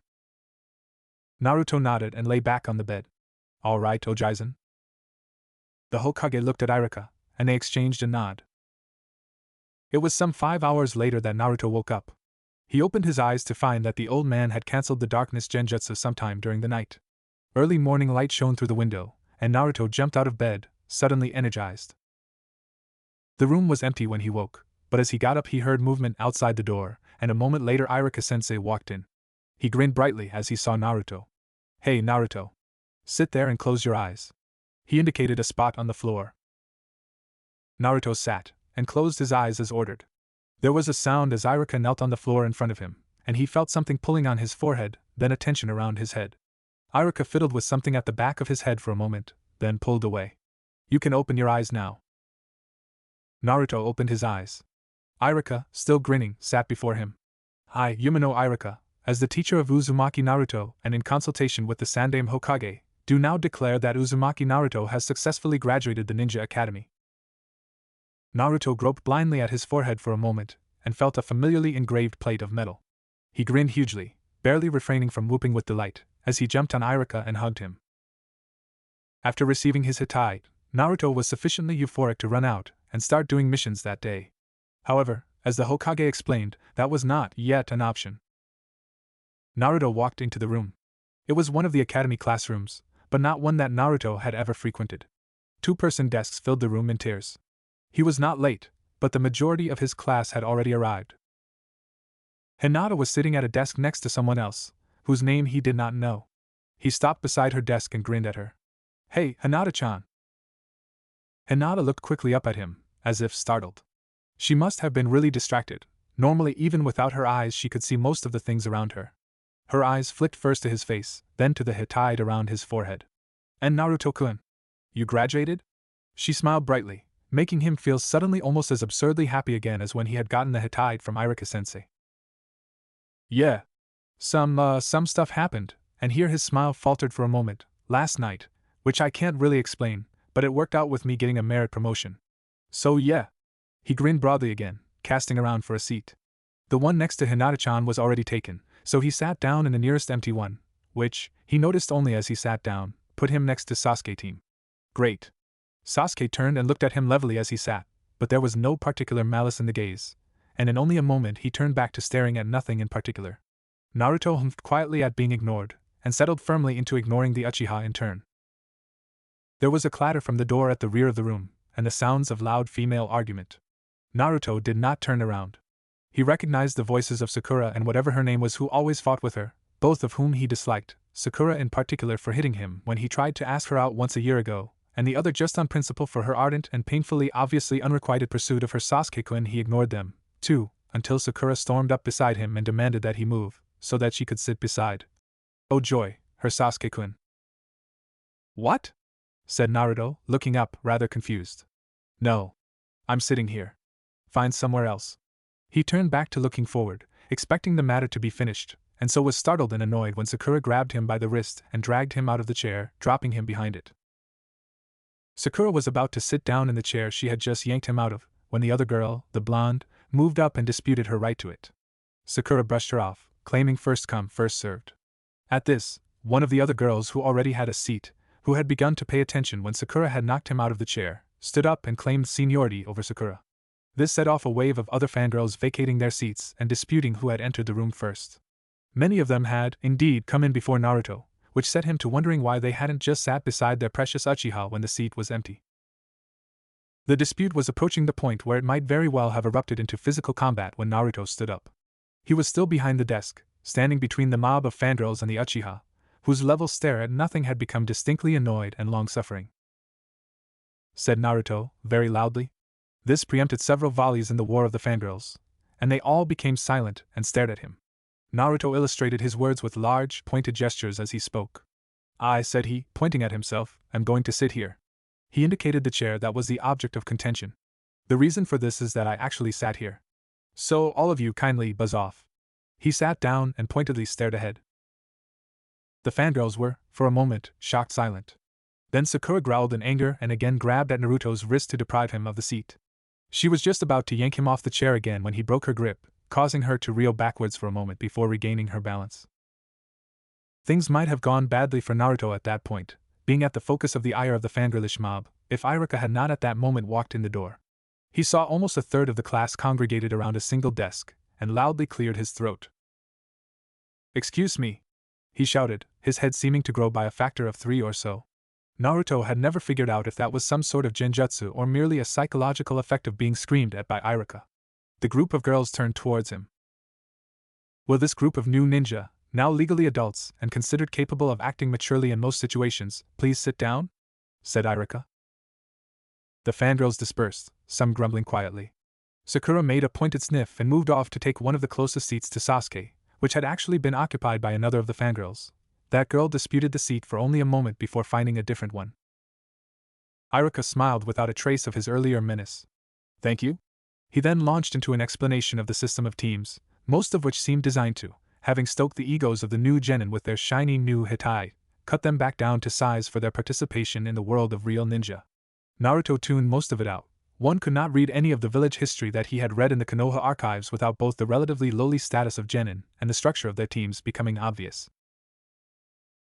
S1: Naruto nodded and lay back on the bed. All right, Ojaizen. The Hokage looked at Iruka, and they exchanged a nod. It was some 5 hours later that Naruto woke up. He opened his eyes to find that the old man had cancelled the darkness genjutsu sometime during the night. Early morning light shone through the window, and Naruto jumped out of bed, suddenly energized. The room was empty when he woke, but as he got up he heard movement outside the door, and a moment later Iruka-sensei walked in. He grinned brightly as he saw Naruto. Hey Naruto. Sit there and close your eyes. He indicated a spot on the floor. Naruto sat, and closed his eyes as ordered. There was a sound as Iruka knelt on the floor in front of him, and he felt something pulling on his forehead, then a tension around his head. Iruka fiddled with something at the back of his head for a moment, then pulled away. You can open your eyes now. Naruto opened his eyes. Iruka, still grinning, sat before him. I, Yumino Iruka, as the teacher of Uzumaki Naruto and in consultation with the Sandaime Hokage, do now declare that Uzumaki Naruto has successfully graduated the Ninja Academy. Naruto groped blindly at his forehead for a moment, and felt a familiarly engraved plate of metal. He grinned hugely, barely refraining from whooping with delight, as he jumped on Iruka and hugged him. After receiving his Hittite, Naruto was sufficiently euphoric to run out and start doing missions that day. However, as the Hokage explained, that was not yet an option. Naruto walked into the room. It was one of the academy classrooms, but not one that Naruto had ever frequented. 2-person desks filled the room in tiers. He was not late, but the majority of his class had already arrived. Hinata was sitting at a desk next to someone else, whose name he did not know. He stopped beside her desk and grinned at her. Hey, Hinata-chan. Hinata looked quickly up at him, as if startled. She must have been really distracted. Normally, even without her eyes, she could see most of the things around her. Her eyes flicked first to his face, then to the Hittite around his forehead. And Naruto-kun? You graduated? She smiled brightly, making him feel suddenly almost as absurdly happy again as when he had gotten the Hittite from Iruka-sensei. Yeah. Some stuff happened, and here his smile faltered for a moment, last night, which I can't really explain, but it worked out with me getting a merit promotion. So yeah. He grinned broadly again, casting around for a seat. The one next to Hinata-chan was already taken, so he sat down in the nearest empty one, which, he noticed only as he sat down, put him next to Sasuke team. Great. Sasuke turned and looked at him levelly as he sat, but there was no particular malice in the gaze, and in only a moment he turned back to staring at nothing in particular. Naruto humphed quietly at being ignored, and settled firmly into ignoring the Uchiha in turn. There was a clatter from the door at the rear of the room, and the sounds of loud female argument. Naruto did not turn around. He recognized the voices of Sakura and whatever her name was who always fought with her, both of whom he disliked, Sakura in particular for hitting him when he tried to ask her out once a year ago, and the other just on principle for her ardent and painfully obviously unrequited pursuit of her Sasuke-kun. He ignored them, too, until Sakura stormed up beside him and demanded that he move, so that she could sit beside. Oh joy, her Sasuke-kun. What? Said Naruto, looking up, rather confused. No. I'm sitting here. Find somewhere else. He turned back to looking forward, expecting the matter to be finished, and so was startled and annoyed when Sakura grabbed him by the wrist and dragged him out of the chair, dropping him behind it. Sakura was about to sit down in the chair she had just yanked him out of, when the other girl, the blonde, moved up and disputed her right to it. Sakura brushed her off, claiming first come, first served. At this, one of the other girls who already had a seat, who had begun to pay attention when Sakura had knocked him out of the chair, stood up and claimed seniority over Sakura. This set off a wave of other fangirls vacating their seats and disputing who had entered the room first. Many of them had, indeed, come in before Naruto, which set him to wondering why they hadn't just sat beside their precious Uchiha when the seat was empty. The dispute was approaching the point where it might very well have erupted into physical combat when Naruto stood up. He was still behind the desk, standing between the mob of fangirls and the Uchiha, whose level stare at nothing had become distinctly annoyed and long-suffering. Said Naruto, very loudly. This preempted several volleys in the war of the fangirls, and they all became silent and stared at him. Naruto illustrated his words with large, pointed gestures as he spoke. I, said he, pointing at himself, am going to sit here. He indicated the chair that was the object of contention. The reason for this is that I actually sat here. So all of you kindly buzz off. He sat down and pointedly stared ahead. The fangirls were, for a moment, shocked silent. Then Sakura growled in anger and again grabbed at Naruto's wrist to deprive him of the seat. She was just about to yank him off the chair again when he broke her grip, causing her to reel backwards for a moment before regaining her balance. Things might have gone badly for Naruto at that point, being at the focus of the ire of the fangirlish mob, if Iruka had not at that moment walked in the door. He saw almost a third of the class congregated around a single desk, and loudly cleared his throat. Excuse me, he shouted, his head seeming to grow by a factor of 3 or so. Naruto had never figured out if that was some sort of genjutsu or merely a psychological effect of being screamed at by Iruka. The group of girls turned towards him. Will this group of new ninja, now legally adults and considered capable of acting maturely in most situations, please sit down? Said Iruka. The fangirls dispersed, some grumbling quietly. Sakura made a pointed sniff and moved off to take one of the closest seats to Sasuke, which had actually been occupied by another of the fangirls. That girl disputed the seat for only a moment before finding a different one. Iruka smiled without a trace of his earlier menace. Thank you? He then launched into an explanation of the system of teams, most of which seemed designed to, having stoked the egos of the new genin with their shiny new Hitai, cut them back down to size for their participation in the world of real ninja. Naruto tuned most of it out. One could not read any of the village history that he had read in the Konoha archives without both the relatively lowly status of genin and the structure of their teams becoming obvious.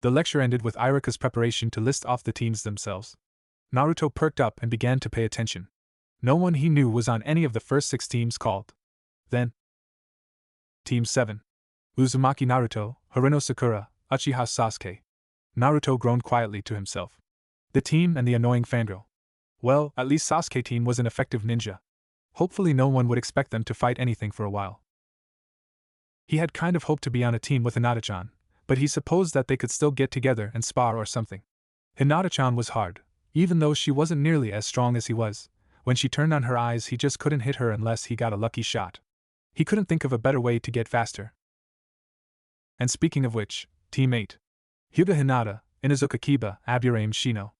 S1: The lecture ended with Iruka's preparation to list off the teams themselves. Naruto perked up and began to pay attention. No one he knew was on any of the first 6 teams called. Then, Team 7. Uzumaki Naruto, Harino Sakura, Uchiha Sasuke. Naruto groaned quietly to himself. The team and the annoying fangirl. Well, at least Sasuke team was an effective ninja. Hopefully no one would expect them to fight anything for a while. He had kind of hoped to be on a team with Hinata-chan, but he supposed that they could still get together and spar or something. Hinata-chan was hard, even though she wasn't nearly as strong as he was. When she turned on her eyes he just couldn't hit her unless he got a lucky shot. He couldn't think of a better way to get faster. And speaking of which, Team 8. Hyuga Hinata, Inuzuka Kiba, Aburame Shino.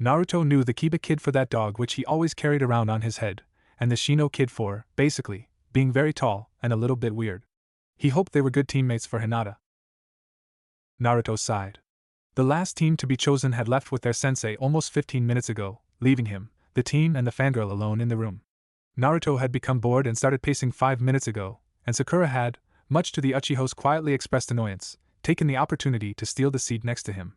S1: Naruto knew the Kiba kid for that dog which he always carried around on his head, and the Shino kid for, basically, being very tall and a little bit weird. He hoped they were good teammates for Hinata. Naruto sighed. The last team to be chosen had left with their sensei almost 15 minutes ago, leaving him, the team and the fangirl alone in the room. Naruto had become bored and started pacing 5 minutes ago, and Sakura had, much to the Uchiha's quietly expressed annoyance, taken the opportunity to steal the seat next to him.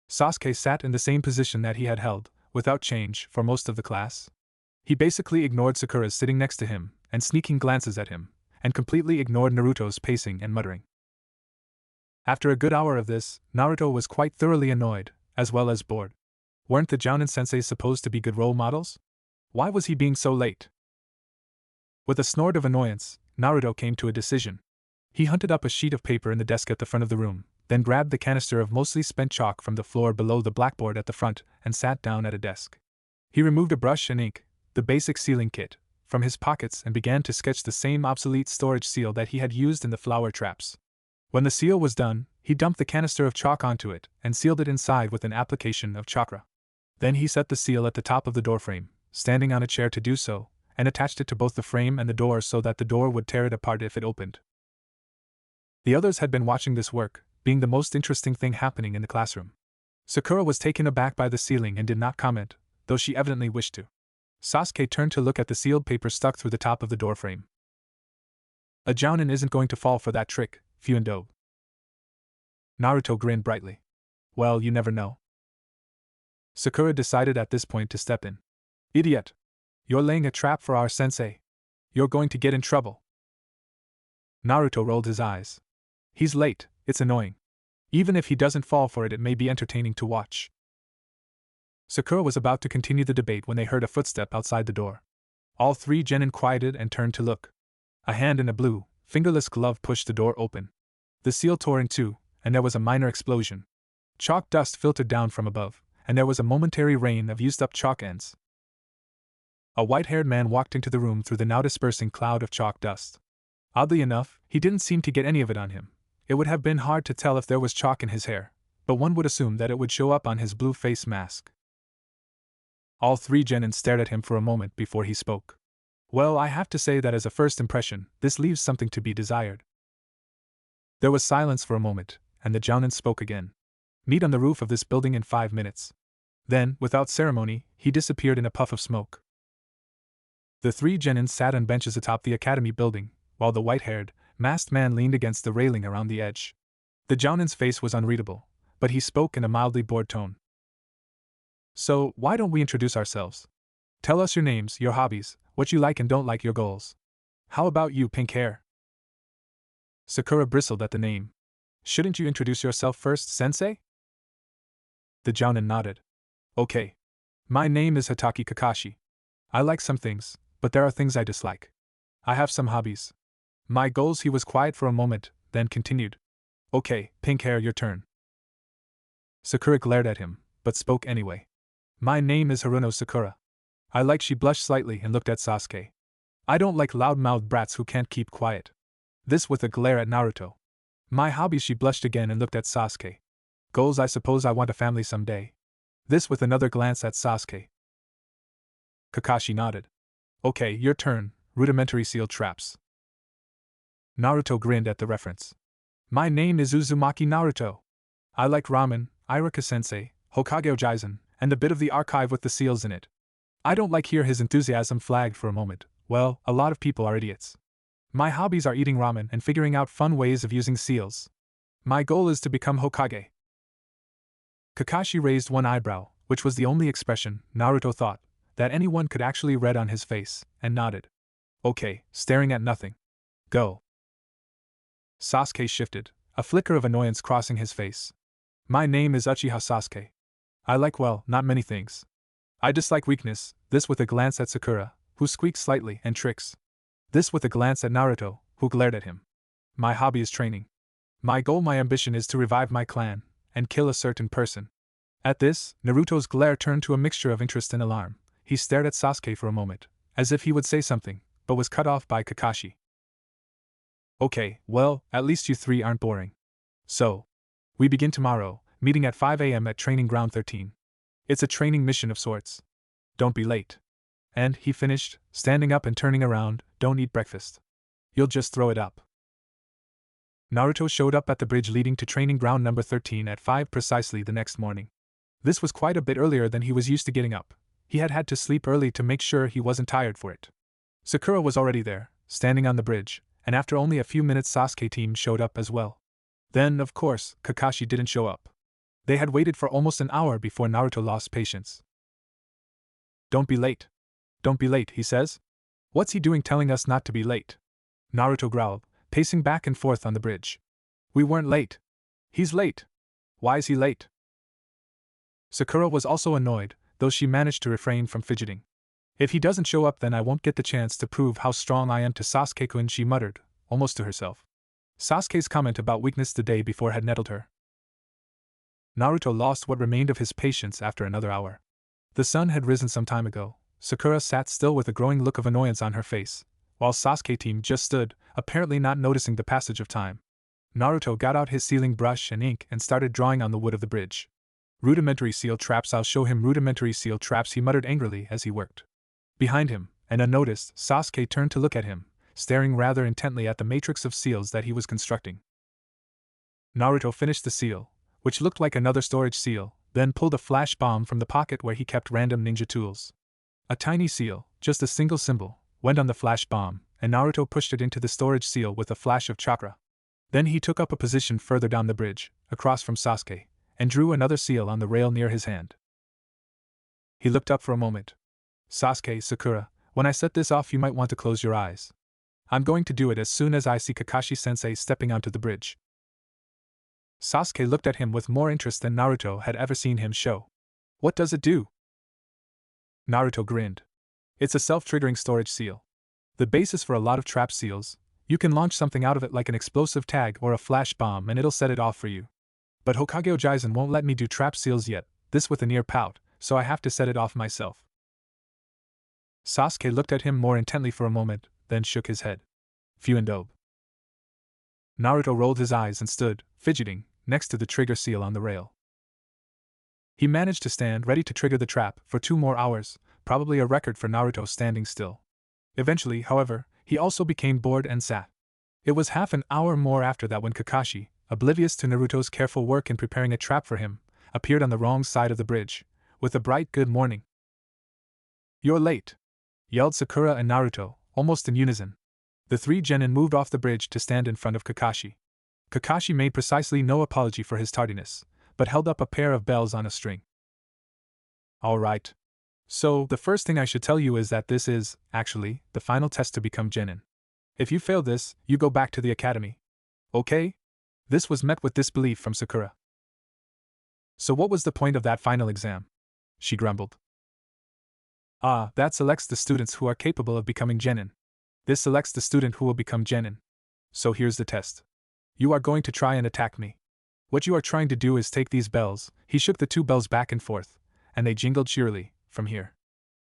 S1: Sasuke sat in the same position that he had held, without change, for most of the class. He basically ignored Sakura's sitting next to him, and sneaking glances at him, and completely ignored Naruto's pacing and muttering. After a good hour of this, Naruto was quite thoroughly annoyed, as well as bored. Weren't the Jounin senseis supposed to be good role models? Why was he being so late? With a snort of annoyance, Naruto came to a decision. He hunted up a sheet of paper in the desk at the front of the room, then grabbed the canister of mostly spent chalk from the floor below the blackboard at the front and sat down at a desk. He removed a brush and ink, the basic sealing kit, from his pockets and began to sketch the same obsolete storage seal that he had used in the flower traps. When the seal was done, he dumped the canister of chalk onto it and sealed it inside with an application of chakra. Then he set the seal at the top of the doorframe, standing on a chair to do so, and attached it to both the frame and the door so that the door would tear it apart if it opened. The others had been watching this work, being the most interesting thing happening in the classroom. Sakura was taken aback by the sealing and did not comment, though she evidently wished to. Sasuke turned to look at the sealed paper stuck through the top of the doorframe. A Jounin isn't going to fall for that trick, Fuendo. Naruto grinned brightly. Well, you never know. Sakura decided at this point to step in. Idiot! You're laying a trap for our sensei. You're going to get in trouble. Naruto rolled his eyes. He's late, it's annoying. Even if he doesn't fall for it, it may be entertaining to watch. Sakura was about to continue the debate when they heard a footstep outside the door. All three genin quieted and turned to look. A hand in a blue, fingerless glove pushed the door open. The seal tore in two, and there was a minor explosion. Chalk dust filtered down from above, and there was a momentary rain of used-up chalk ends. A white-haired man walked into the room through the now dispersing cloud of chalk dust. Oddly enough, he didn't seem to get any of it on him. It would have been hard to tell if there was chalk in his hair, but one would assume that it would show up on his blue face mask. All three genin stared at him for a moment before he spoke. Well, I have to say that as a first impression, this leaves something to be desired. There was silence for a moment, and the Jounin spoke again. Meet on the roof of this building in 5 minutes. Then, without ceremony, he disappeared in a puff of smoke. The three genin sat on benches atop the academy building, while the white-haired, masked man leaned against the railing around the edge. The Jounin's face was unreadable, but he spoke in a mildly bored tone. So, why don't we introduce ourselves? Tell us your names, your hobbies, what you like and don't like, your goals. How about you, pink hair? Sakura bristled at the name. Shouldn't you introduce yourself first, sensei? The Jounin nodded. Okay. My name is Hatake Kakashi. I like some things, but there are things I dislike. I have some hobbies. My goals. He was quiet for a moment, then continued. Okay, pink hair, your turn. Sakura glared at him, but spoke anyway. My name is Haruno Sakura. I like. She blushed slightly and looked at Sasuke. I don't like loud-mouthed brats who can't keep quiet. This with a glare at Naruto. My hobbies. She blushed again and looked at Sasuke. Goals. I suppose I want a family someday. This with another glance at Sasuke. Kakashi nodded. Okay, your turn, rudimentary sealed traps. Naruto grinned at the reference. My name is Uzumaki Naruto. I like ramen, Iruka-sensei, Hokage Ojaizen, and the bit of the archive with the seals in it. I don't like. Here his enthusiasm flagged for a moment. Well, a lot of people are idiots. My hobbies are eating ramen and figuring out fun ways of using seals. My goal is to become Hokage. Kakashi raised one eyebrow, which was the only expression, Naruto thought, that anyone could actually read on his face, and nodded. Okay, staring at nothing. Go. Sasuke shifted, a flicker of annoyance crossing his face. My name is Uchiha Sasuke. I like, well, not many things. I dislike weakness, this with a glance at Sakura, who squeaked slightly, and tricks. This with a glance at Naruto, who glared at him. My hobby is training. My goal, my ambition is to revive my clan, and kill a certain person. At this, Naruto's glare turned to a mixture of interest and alarm. He stared at Sasuke for a moment, as if he would say something, but was cut off by Kakashi. Okay, well, at least you three aren't boring. So, we begin tomorrow, meeting at 5 a.m. at Training Ground 13. It's a training mission of sorts. Don't be late. And, he finished, standing up and turning around, don't eat breakfast. You'll just throw it up. Naruto showed up at the bridge leading to training ground number 13 at 5 precisely the next morning. This was quite a bit earlier than he was used to getting up. He had had to sleep early to make sure he wasn't tired for it. Sakura was already there, standing on the bridge, and after only a few minutes Sasuke team showed up as well. Then, of course, Kakashi didn't show up. They had waited for almost an hour before Naruto lost patience. "Don't be late. Don't be late," he says. "What's he doing telling us not to be late?" Naruto growled, pacing back and forth on the bridge. "We weren't late. He's late. Why is he late?" Sakura was also annoyed, though she managed to refrain from fidgeting. "If he doesn't show up, then I won't get the chance to prove how strong I am to Sasuke-kun," she muttered, almost to herself. Sasuke's comment about weakness the day before had nettled her. Naruto lost what remained of his patience after another hour. The sun had risen some time ago. Sakura sat still with a growing look of annoyance on her face, while Sasuke team just stood, apparently not noticing the passage of time. Naruto got out his sealing brush and ink and started drawing on the wood of the bridge. "Rudimentary seal traps, I'll show him rudimentary seal traps," he muttered angrily as he worked. Behind him, and unnoticed, Sasuke turned to look at him, staring rather intently at the matrix of seals that he was constructing. Naruto finished the seal, which looked like another storage seal, then pulled a flash bomb from the pocket where he kept random ninja tools. A tiny seal, just a single symbol, went on the flash bomb, and Naruto pushed it into the storage seal with a flash of chakra. Then he took up a position further down the bridge, across from Sasuke, and drew another seal on the rail near his hand. He looked up for a moment. "Sasuke, Sakura, when I set this off you might want to close your eyes. I'm going to do it as soon as I see Kakashi-sensei stepping onto the bridge." Sasuke looked at him with more interest than Naruto had ever seen him show. "What does it do?" Naruto grinned. "It's a self-triggering storage seal. The basis for a lot of trap seals. You can launch something out of it like an explosive tag or a flash bomb and it'll set it off for you. But Hokage Ojaizen won't let me do trap seals yet," this with an ear pout, "so I have to set it off myself." Sasuke looked at him more intently for a moment, then shook his head. "Fuendobe." Naruto rolled his eyes and stood, fidgeting, next to the trigger seal on the rail. He managed to stand ready to trigger the trap for 2 more hours, probably a record for Naruto standing still. Eventually, however, he also became bored and sat. It was half an hour more after that when Kakashi, oblivious to Naruto's careful work in preparing a trap for him, appeared on the wrong side of the bridge, with a bright "good morning." "You're late," yelled Sakura and Naruto, almost in unison. The 3 genin moved off the bridge to stand in front of Kakashi. Kakashi made precisely no apology for his tardiness, but held up a pair of bells on a string. "All right. So, the first thing I should tell you is that this is, actually, the final test to become genin. If you fail this, you go back to the academy. Okay?" This was met with disbelief from Sakura. "So what was the point of that final exam?" she grumbled. "Ah, that selects the students who are capable of becoming genin. This selects the student who will become genin. So here's the test. You are going to try and attack me. What you are trying to do is take these bells," he shook the 2 bells back and forth, and they jingled cheerily, "from here."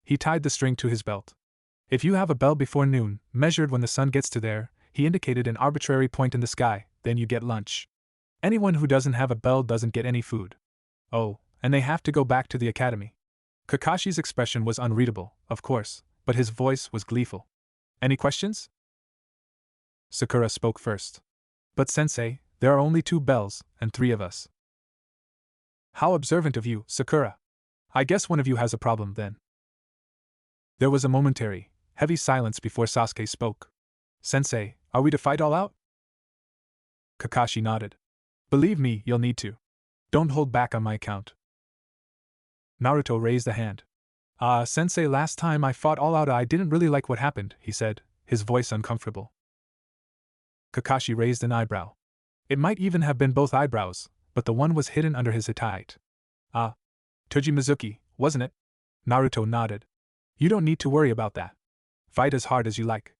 S1: He tied the string to his belt. "If you have a bell before noon, measured when the sun gets to there," he indicated an arbitrary point in the sky, "then you get lunch. Anyone who doesn't have a bell doesn't get any food. Oh, and they have to go back to the academy." Kakashi's expression was unreadable, of course, but his voice was gleeful. "Any questions?" Sakura spoke first. "But sensei, there are only 2 bells, and 3 of us." "How observant of you, Sakura. I guess one of you has a problem, then." There was a momentary, heavy silence before Sasuke spoke. "Sensei, are we to fight all out?" Kakashi nodded. "Believe me, you'll need to. Don't hold back on my account." Naruto raised a hand. Sensei, last time I fought all out I didn't really like what happened," he said, his voice uncomfortable. Kakashi raised an eyebrow. It might even have been both eyebrows, but the one was hidden under his highlight. Toji Mizuki, wasn't it?" Naruto nodded. "You don't need to worry about that. Fight as hard as you like.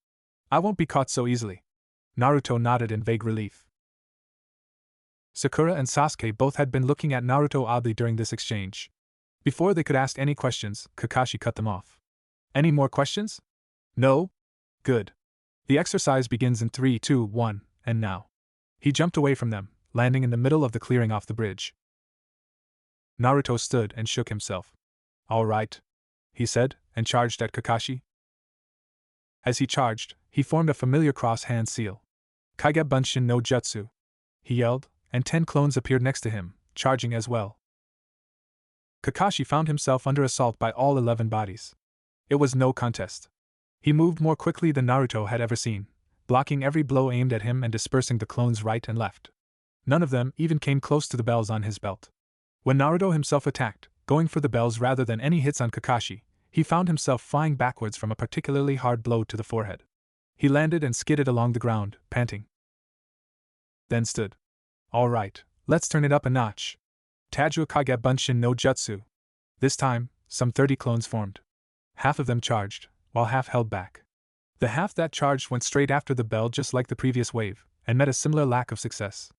S1: I won't be caught so easily." Naruto nodded in vague relief. Sakura and Sasuke both had been looking at Naruto oddly during this exchange. Before they could ask any questions, Kakashi cut them off. "Any more questions? No? Good. The exercise begins in 3, 2, 1, and now." He jumped away from them, landing in the middle of the clearing off the bridge. Naruto stood and shook himself. "All right," he said, and charged at Kakashi. As he charged, he formed a familiar cross-hand seal. Kage Bunshin no Jutsu, he yelled, and 10 clones appeared next to him, charging as well. Kakashi found himself under assault by all 11 bodies. It was no contest. He moved more quickly than Naruto had ever seen, blocking every blow aimed at him and dispersing the clones right and left. None of them even came close to the bells on his belt. When Naruto himself attacked, going for the bells rather than any hits on Kakashi, he found himself flying backwards from a particularly hard blow to the forehead. He landed and skidded along the ground, panting. Then stood. All right, let's turn it up a notch. Tajuakage Bunshin no Jutsu. This time, some 30 clones formed. Half of them charged, while half held back. The half that charged went straight after the bell just like the previous wave, and met a similar lack of success.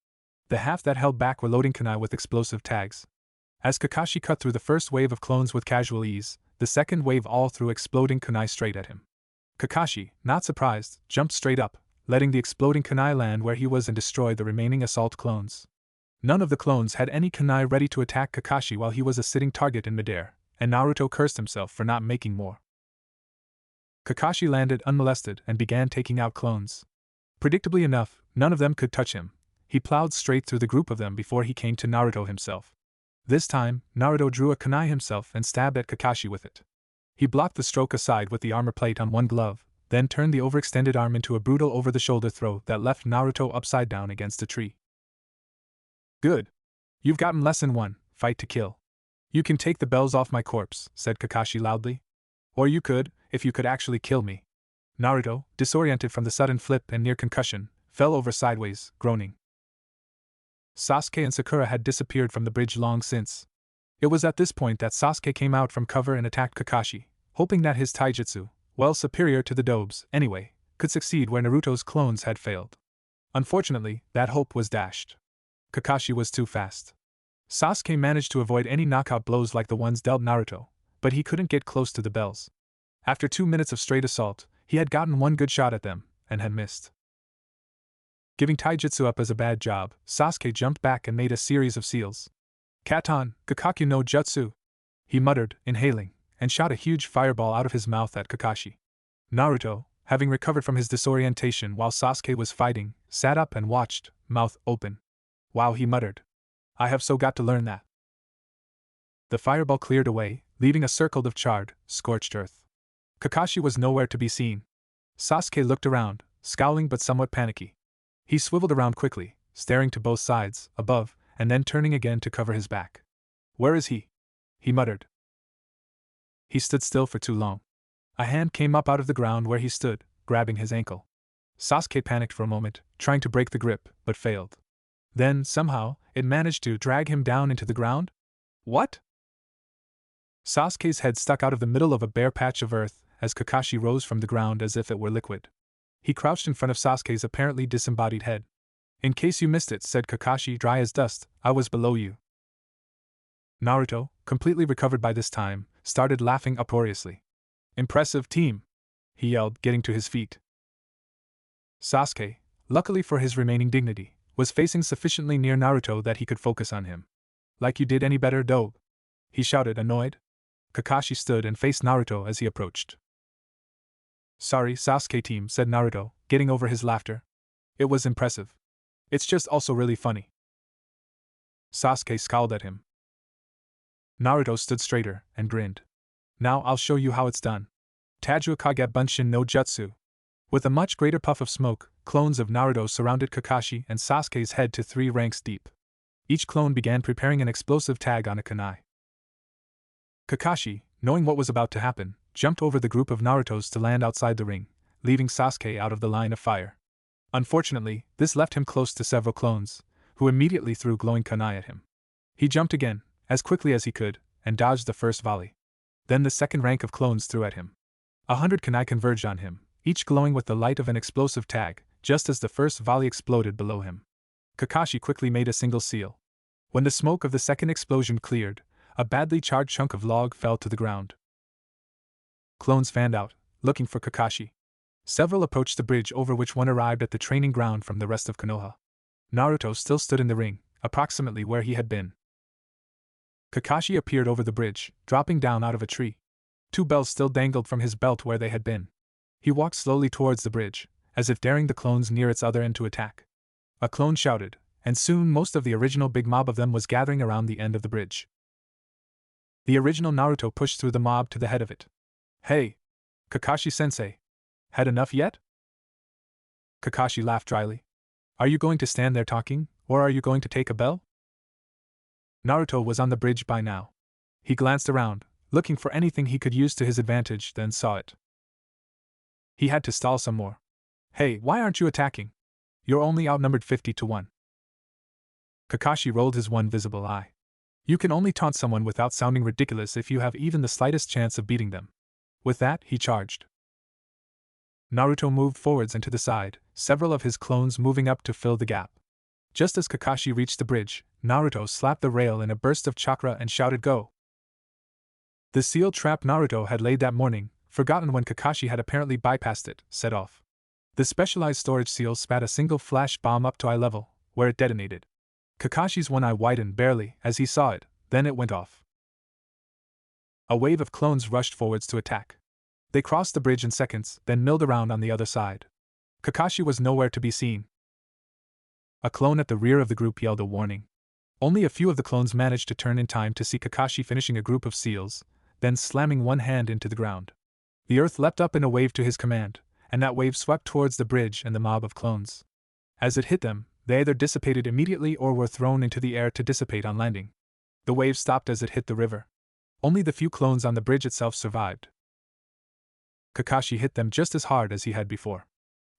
S1: The half that held back were loading kunai with explosive tags. As Kakashi cut through the first wave of clones with casual ease, the second wave all threw exploding kunai straight at him. Kakashi, not surprised, jumped straight up, letting the exploding kunai land where he was and destroy the remaining assault clones. None of the clones had any kunai ready to attack Kakashi while he was a sitting target in midair, and Naruto cursed himself for not making more. Kakashi landed unmolested and began taking out clones. Predictably enough, none of them could touch him. He plowed straight through the group of them before he came to Naruto himself. This time, Naruto drew a kunai himself and stabbed at Kakashi with it. He blocked the stroke aside with the armor plate on one glove, then turned the overextended arm into a brutal over-the-shoulder throw that left Naruto upside down against a tree. Good. You've gotten lesson 1, fight to kill. You can take the bells off my corpse, said Kakashi loudly. Or you could, if you could actually kill me. Naruto, disoriented from the sudden flip and near concussion, fell over sideways, groaning. Sasuke and Sakura had disappeared from the bridge long since. It was at this point that Sasuke came out from cover and attacked Kakashi, hoping that his taijutsu, well superior to the Dobes, anyway, could succeed where Naruto's clones had failed. Unfortunately, that hope was dashed. Kakashi was too fast. Sasuke managed to avoid any knockout blows like the ones dealt Naruto, but he couldn't get close to the bells. After 2 minutes of straight assault, he had gotten one good shot at them, and had missed. Giving taijutsu up as a bad job, Sasuke jumped back and made a series of seals. Katon, Gakkaku no Jutsu, he muttered, inhaling, and shot a huge fireball out of his mouth at Kakashi. Naruto, having recovered from his disorientation while Sasuke was fighting, sat up and watched, mouth open. Wow, he muttered. I have so got to learn that. The fireball cleared away, leaving a circle of charred, scorched earth. Kakashi was nowhere to be seen. Sasuke looked around, scowling but somewhat panicky. He swiveled around quickly, staring to both sides, above, and then turning again to cover his back. Where is he? He muttered. He stood still for too long. A hand came up out of the ground where he stood, grabbing his ankle. Sasuke panicked for a moment, trying to break the grip, but failed. Then, somehow, it managed to drag him down into the ground? What? Sasuke's head stuck out of the middle of a bare patch of earth as Kakashi rose from the ground as if it were liquid. He crouched in front of Sasuke's apparently disembodied head. In case you missed it, said Kakashi, dry as dust, I was below you. Naruto, completely recovered by this time, started laughing uproariously. Impressive team, he yelled, getting to his feet. Sasuke, luckily for his remaining dignity, was facing sufficiently near Naruto that he could focus on him. Like you did any better, Dobe? He shouted, annoyed. Kakashi stood and faced Naruto as he approached. Sorry, Sasuke team, said Naruto, getting over his laughter. It was impressive. It's just also really funny. Sasuke scowled at him. Naruto stood straighter and grinned. Now I'll show you how it's done. Tajuakage Bunshin no Jutsu. With a much greater puff of smoke, clones of Naruto surrounded Kakashi and Sasuke's head to 3 ranks deep. Each clone began preparing an explosive tag on a kunai. Kakashi, knowing what was about to happen, jumped over the group of Narutos to land outside the ring, leaving Sasuke out of the line of fire. Unfortunately, this left him close to several clones, who immediately threw glowing kunai at him. He jumped again, as quickly as he could, and dodged the first volley. Then the second rank of clones threw at him. 100 kunai converged on him, each glowing with the light of an explosive tag, just as the first volley exploded below him. Kakashi quickly made a single seal. When the smoke of the second explosion cleared, a badly charred chunk of log fell to the ground. Clones fanned out, looking for Kakashi. Several approached the bridge over which one arrived at the training ground from the rest of Konoha. Naruto still stood in the ring, approximately where he had been. Kakashi appeared over the bridge, dropping down out of a tree. 2 bells still dangled from his belt where they had been. He walked slowly towards the bridge, as if daring the clones near its other end to attack. A clone shouted, and soon most of the original big mob of them was gathering around the end of the bridge. The original Naruto pushed through the mob to the head of it. "Hey, Kakashi-sensei. Had enough yet?" Kakashi laughed dryly. "Are you going to stand there talking, or are you going to take a bell?" Naruto was on the bridge by now. He glanced around, looking for anything he could use to his advantage, then saw it. He had to stall some more. "Hey, why aren't you attacking? You're only outnumbered 50-1. Kakashi rolled his one visible eye. You can only taunt someone without sounding ridiculous if you have even the slightest chance of beating them. With that, he charged. Naruto moved forwards and to the side, several of his clones moving up to fill the gap. Just as Kakashi reached the bridge, Naruto slapped the rail in a burst of chakra and shouted, "Go!" The seal trap Naruto had laid that morning, forgotten when Kakashi had apparently bypassed it, set off. The specialized storage seal spat a single flash bomb up to eye level, where it detonated. Kakashi's one eye widened barely as he saw it, then it went off. A wave of clones rushed forwards to attack. They crossed the bridge in seconds, then milled around on the other side. Kakashi was nowhere to be seen. A clone at the rear of the group yelled a warning. Only a few of the clones managed to turn in time to see Kakashi finishing a group of seals, then slamming one hand into the ground. The earth leapt up in a wave to his command, and that wave swept towards the bridge and the mob of clones. As it hit them, they either dissipated immediately or were thrown into the air to dissipate on landing. The wave stopped as it hit the river. Only the few clones on the bridge itself survived. Kakashi hit them just as hard as he had before.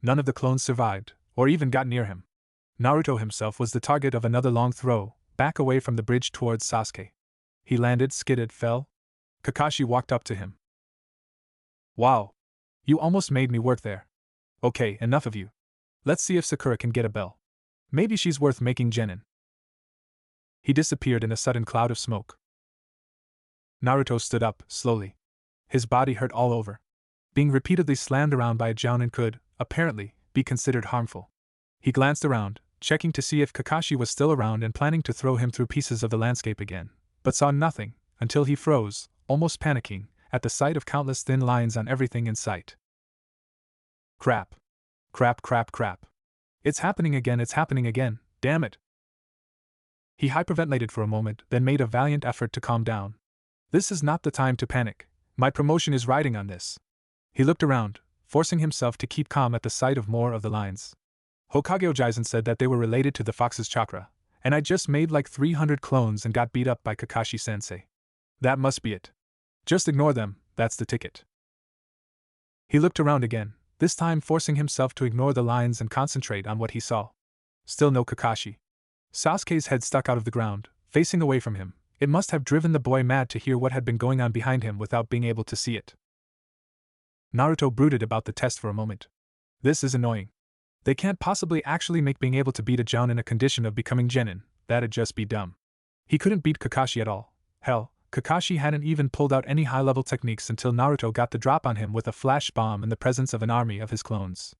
S1: None of the clones survived, or even got near him. Naruto himself was the target of another long throw, back away from the bridge towards Sasuke. He landed, skidded, fell. Kakashi walked up to him. "Wow. You almost made me work there. Okay, enough of you. Let's see if Sakura can get a bell. Maybe she's worth making genin." He disappeared in a sudden cloud of smoke. Naruto stood up, slowly. His body hurt all over. Being repeatedly slammed around by a jounin could, apparently, be considered harmful. He glanced around, checking to see if Kakashi was still around and planning to throw him through pieces of the landscape again, but saw nothing, until he froze, almost panicking, at the sight of countless thin lines on everything in sight. Crap. Crap, crap, crap. It's happening again, damn it. He hyperventilated for a moment, then made a valiant effort to calm down. This is not the time to panic. My promotion is riding on this. He looked around, forcing himself to keep calm at the sight of more of the lines. Hokage Ojizen said that they were related to the fox's chakra, and I just made like 300 clones and got beat up by Kakashi-sensei. That must be it. Just ignore them, that's the ticket. He looked around again, this time forcing himself to ignore the lines and concentrate on what he saw. Still no Kakashi. Sasuke's head stuck out of the ground, facing away from him. It must have driven the boy mad to hear what had been going on behind him without being able to see it. Naruto brooded about the test for a moment. This is annoying. They can't possibly actually make being able to beat a jounin a condition of becoming genin, that'd just be dumb. He couldn't beat Kakashi at all. Hell, Kakashi hadn't even pulled out any high-level techniques until Naruto got the drop on him with a flash bomb in the presence of an army of his clones.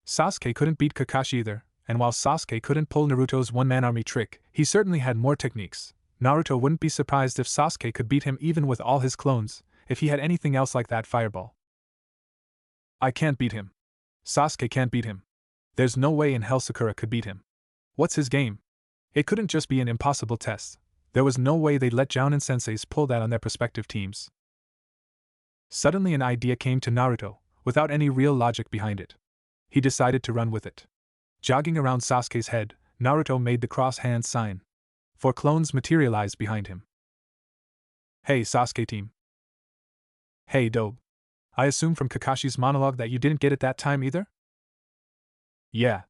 S1: Sasuke couldn't beat Kakashi either, and while Sasuke couldn't pull Naruto's one-man army trick, he certainly had more techniques. Naruto wouldn't be surprised if Sasuke could beat him even with all his clones, if he had anything else like that fireball. I can't beat him. Sasuke can't beat him. There's no way in hell Sakura could beat him. What's his game? It couldn't just be an impossible test. There was no way they'd let jounin senseis pull that on their prospective teams. Suddenly an idea came to Naruto, without any real logic behind it. He decided to run with it. Jogging around Sasuke's head, Naruto made the cross-hand sign. 4 clones materialized behind him. Hey Sasuke team. Hey Dobe. I assume from Kakashi's monologue that you didn't get it that time either? Yeah.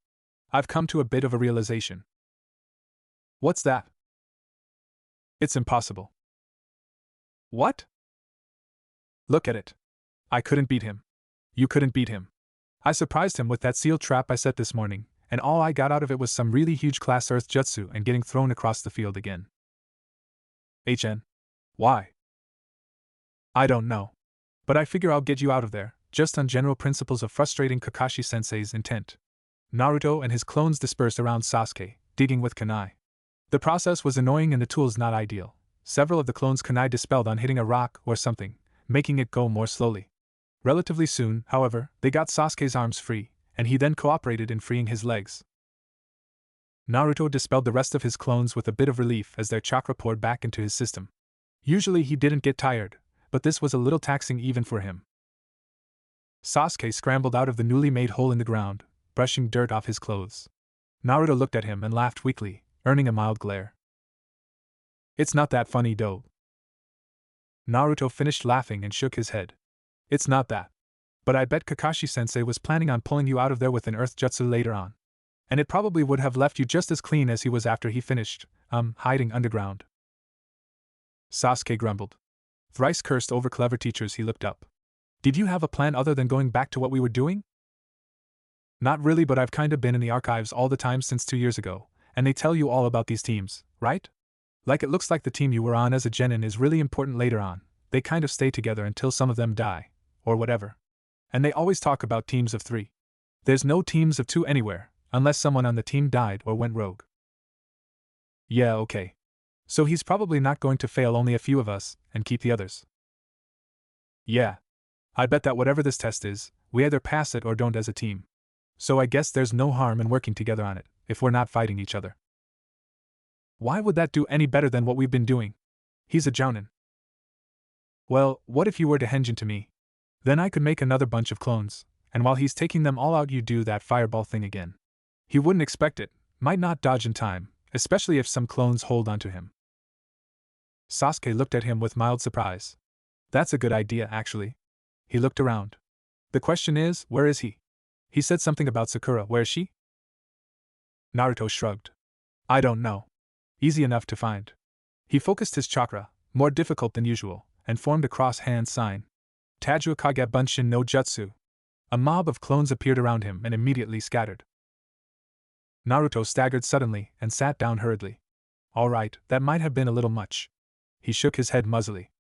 S1: I've come to a bit of a realization. What's that? It's impossible. What? Look at it. I couldn't beat him. You couldn't beat him. I surprised him with that seal trap I set this morning, and all I got out of it was some really huge class earth jutsu and getting thrown across the field again. HN. Why? I don't know. But I figure I'll get you out of there, just on general principles of frustrating Kakashi-sensei's intent. Naruto and his clones dispersed around Sasuke, digging with kunai. The process was annoying and the tools not ideal. Several of the clones' kunai dispelled on hitting a rock or something, making it go more slowly. Relatively soon, however, they got Sasuke's arms free, and he then cooperated in freeing his legs. Naruto dispelled the rest of his clones with a bit of relief as their chakra poured back into his system. Usually he didn't get tired, but this was a little taxing even for him. Sasuke scrambled out of the newly made hole in the ground, brushing dirt off his clothes. Naruto looked at him and laughed weakly, earning a mild glare. "It's not that funny, though." Naruto finished laughing and shook his head. "It's not that. But I bet Kakashi-sensei was planning on pulling you out of there with an earth jutsu later on. And it probably would have left you just as clean as he was after he finished, hiding underground." Sasuke grumbled. Thrice cursed over clever teachers, he looked up. "Did you have a plan other than going back to what we were doing?" "Not really, but I've kinda been in the archives all the time since 2 years ago, and they tell you all about these teams, right? Like it looks like the team you were on as a genin is really important later on. They kind of stay together until some of them die, or whatever. And they always talk about teams of 3. There's no teams of 2 anywhere, unless someone on the team died or went rogue." "Yeah, okay. So he's probably not going to fail only a few of us, and keep the others." "Yeah. I bet that whatever this test is, we either pass it or don't as a team. So I guess there's no harm in working together on it, if we're not fighting each other." "Why would that do any better than what we've been doing? He's a jounin." "Well, what if you were to henjin to me? Then I could make another bunch of clones, and while he's taking them all out you do that fireball thing again. He wouldn't expect it, might not dodge in time, especially if some clones hold onto him." Sasuke looked at him with mild surprise. "That's a good idea, actually." He looked around. "The question is, where is he? He said something about Sakura, where is she?" Naruto shrugged. "I don't know. Easy enough to find." He focused his chakra, more difficult than usual, and formed a cross-hand sign. Tajua Kage Bunshin no Jutsu. A mob of clones appeared around him and immediately scattered. Naruto staggered suddenly and sat down hurriedly. Alright, that might have been a little much. He shook his head muzzily.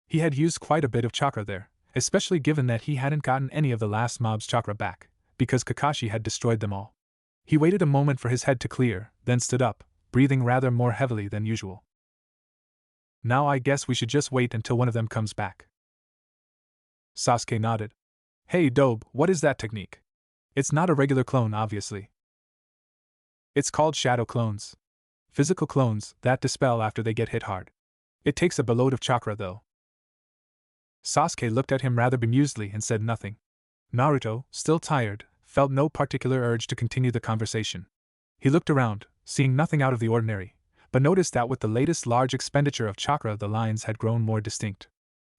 S1: He had used quite a bit of chakra there, especially given that he hadn't gotten any of the last mob's chakra back, because Kakashi had destroyed them all. He waited a moment for his head to clear, then stood up, breathing rather more heavily than usual. "Now I guess we should just wait until one of them comes back." Sasuke nodded. "Hey Dobe, what is that technique? It's not a regular clone, obviously." "It's called shadow clones. Physical clones that dispel after they get hit hard. It takes a boatload of chakra, though." Sasuke looked at him rather bemusedly and said nothing. Naruto, still tired, felt no particular urge to continue the conversation. He looked around, seeing nothing out of the ordinary, but noticed that with the latest large expenditure of chakra the lines had grown more distinct.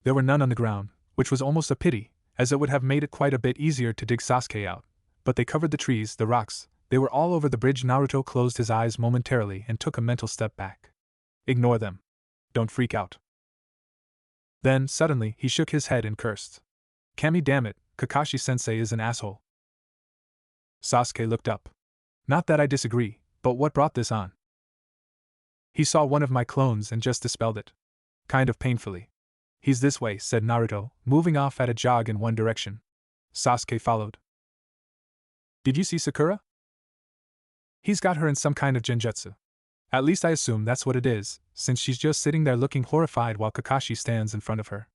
S1: There were none on the ground, which was almost a pity, as it would have made it quite a bit easier to dig Sasuke out, but they covered the trees, the rocks, they were all over the bridge. Naruto closed his eyes momentarily and took a mental step back. "Ignore them. Don't freak out." Then, suddenly, he shook his head and cursed. "Kami, damn it, Kakashi-sensei is an asshole." Sasuke looked up. "Not that I disagree, but what brought this on?" "He saw one of my clones and just dispelled it. Kind of painfully." "He's this way," said Naruto, moving off at a jog in one direction. Sasuke followed. "Did you see Sakura?" "He's got her in some kind of genjutsu. At least I assume that's what it is, since she's just sitting there looking horrified while Kakashi stands in front of her."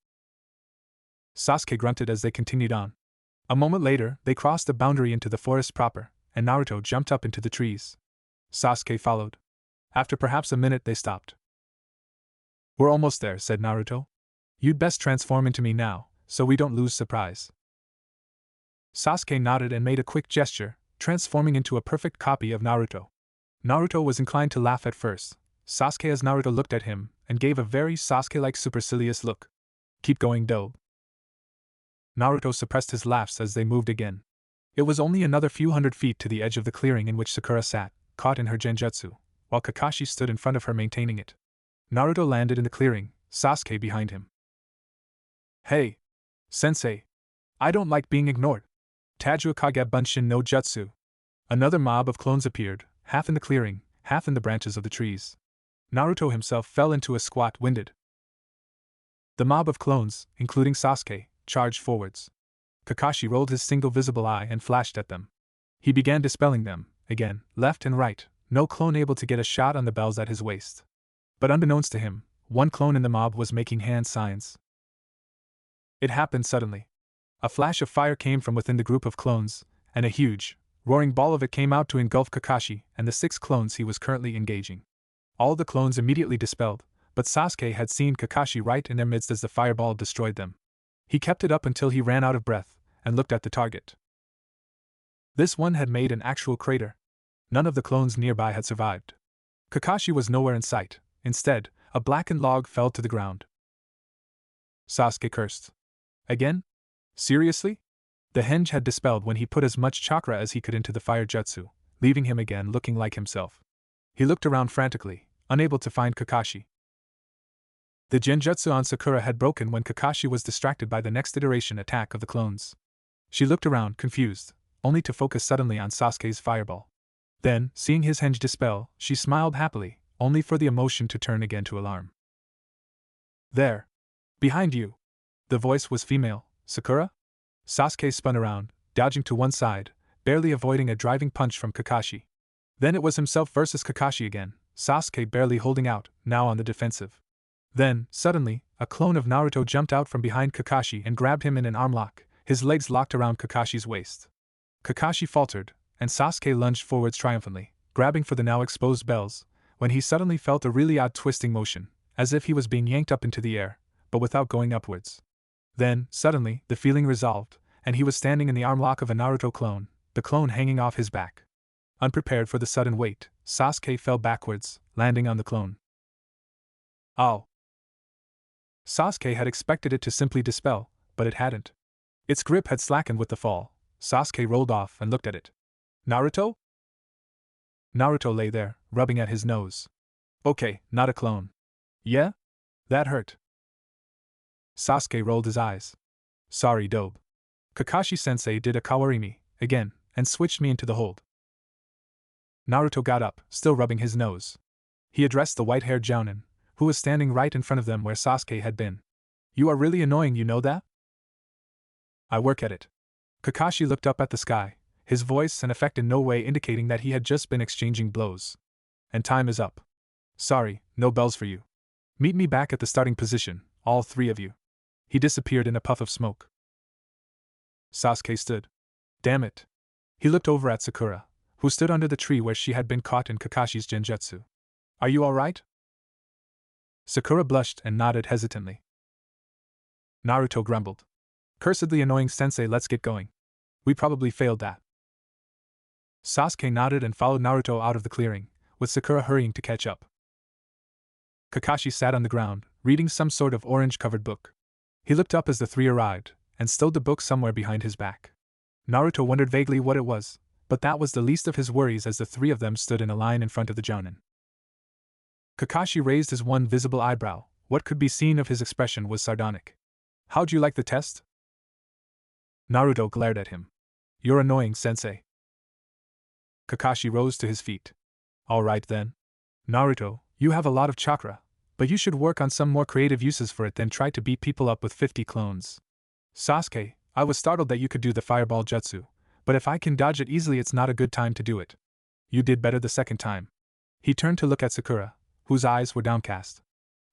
S1: Sasuke grunted as they continued on. A moment later, they crossed the boundary into the forest proper, and Naruto jumped up into the trees. Sasuke followed. After perhaps a minute they stopped. "We're almost there," said Naruto. "You'd best transform into me now, so we don't lose surprise." Sasuke nodded and made a quick gesture, transforming into a perfect copy of Naruto. Naruto was inclined to laugh at first, Sasuke as Naruto looked at him and gave a very Sasuke-like supercilious look. "Keep going, Dobe." Naruto suppressed his laughs as they moved again. It was only another few hundred feet to the edge of the clearing in which Sakura sat, caught in her genjutsu, while Kakashi stood in front of her maintaining it. Naruto landed in the clearing, Sasuke behind him. "Hey! Sensei! I don't like being ignored." Tajua Kage Bunshin no Jutsu. Another mob of clones appeared, half in the clearing, half in the branches of the trees. Naruto himself fell into a squat, winded. The mob of clones, including Sasuke, charged forwards. Kakashi rolled his single visible eye and flashed at them. He began dispelling them, again, left and right, no clone able to get a shot on the bells at his waist. But unbeknownst to him, one clone in the mob was making hand signs. It happened suddenly. A flash of fire came from within the group of clones, and a huge, roaring ball of it came out to engulf Kakashi and the 6 clones he was currently engaging. All the clones immediately dispelled, but Sasuke had seen Kakashi right in their midst as the fireball destroyed them. He kept it up until he ran out of breath, and looked at the target. This one had made an actual crater. None of the clones nearby had survived. Kakashi was nowhere in sight. Instead, a blackened log fell to the ground. Sasuke cursed. Again? Seriously? The henge had dispelled when he put as much chakra as he could into the fire jutsu, leaving him again looking like himself. He looked around frantically, unable to find Kakashi. The genjutsu on Sakura had broken when Kakashi was distracted by the next iteration attack of the clones. She looked around, confused, only to focus suddenly on Sasuke's fireball. Then, seeing his henge dispel, she smiled happily, only for the emotion to turn again to alarm. There! Behind you! The voice was female. Sakura? Sasuke spun around, dodging to one side, barely avoiding a driving punch from Kakashi. Then it was himself versus Kakashi again, Sasuke barely holding out, now on the defensive. Then, suddenly, a clone of Naruto jumped out from behind Kakashi and grabbed him in an arm lock, his legs locked around Kakashi's waist. Kakashi faltered, and Sasuke lunged forwards triumphantly, grabbing for the now exposed bells, when he suddenly felt a really odd twisting motion, as if he was being yanked up into the air, but without going upwards. Then, suddenly, the feeling resolved, and he was standing in the arm lock of a Naruto clone, the clone hanging off his back. Unprepared for the sudden weight, Sasuke fell backwards, landing on the clone. Ow! Sasuke had expected it to simply dispel, but it hadn't. Its grip had slackened with the fall. Sasuke rolled off and looked at it. Naruto? Naruto lay there, rubbing at his nose. Okay, not a clone. Yeah? That hurt. Sasuke rolled his eyes. Sorry, Dobe. Kakashi-sensei did a kawarimi, again, and switched me into the hold. Naruto got up, still rubbing his nose. He addressed the white-haired Jounin, who was standing right in front of them where Sasuke had been. You are really annoying, you know that? I work at it. Kakashi looked up at the sky, his voice and effect in no way indicating that he had just been exchanging blows. And time is up. Sorry, no bells for you. Meet me back at the starting position, all 3 of you. He disappeared in a puff of smoke. Sasuke stood. Damn it. He looked over at Sakura, who stood under the tree where she had been caught in Kakashi's genjutsu. Are you alright? Sakura blushed and nodded hesitantly. Naruto grumbled. Cursedly annoying sensei, let's get going. We probably failed that. Sasuke nodded and followed Naruto out of the clearing, with Sakura hurrying to catch up. Kakashi sat on the ground, reading some sort of orange-covered book. He looked up as the 3 arrived, and stowed the book somewhere behind his back. Naruto wondered vaguely what it was, but that was the least of his worries as the 3 of them stood in a line in front of the Jounin. Kakashi raised his one visible eyebrow. What could be seen of his expression was sardonic. How'd you like the test? Naruto glared at him. You're annoying, sensei. Kakashi rose to his feet. Alright then. Naruto, you have a lot of chakra, but you should work on some more creative uses for it than try to beat people up with 50 clones. Sasuke, I was startled that you could do the fireball jutsu, but if I can dodge it easily, it's not a good time to do it. You did better the second time. He turned to look at Sakura, whose eyes were downcast.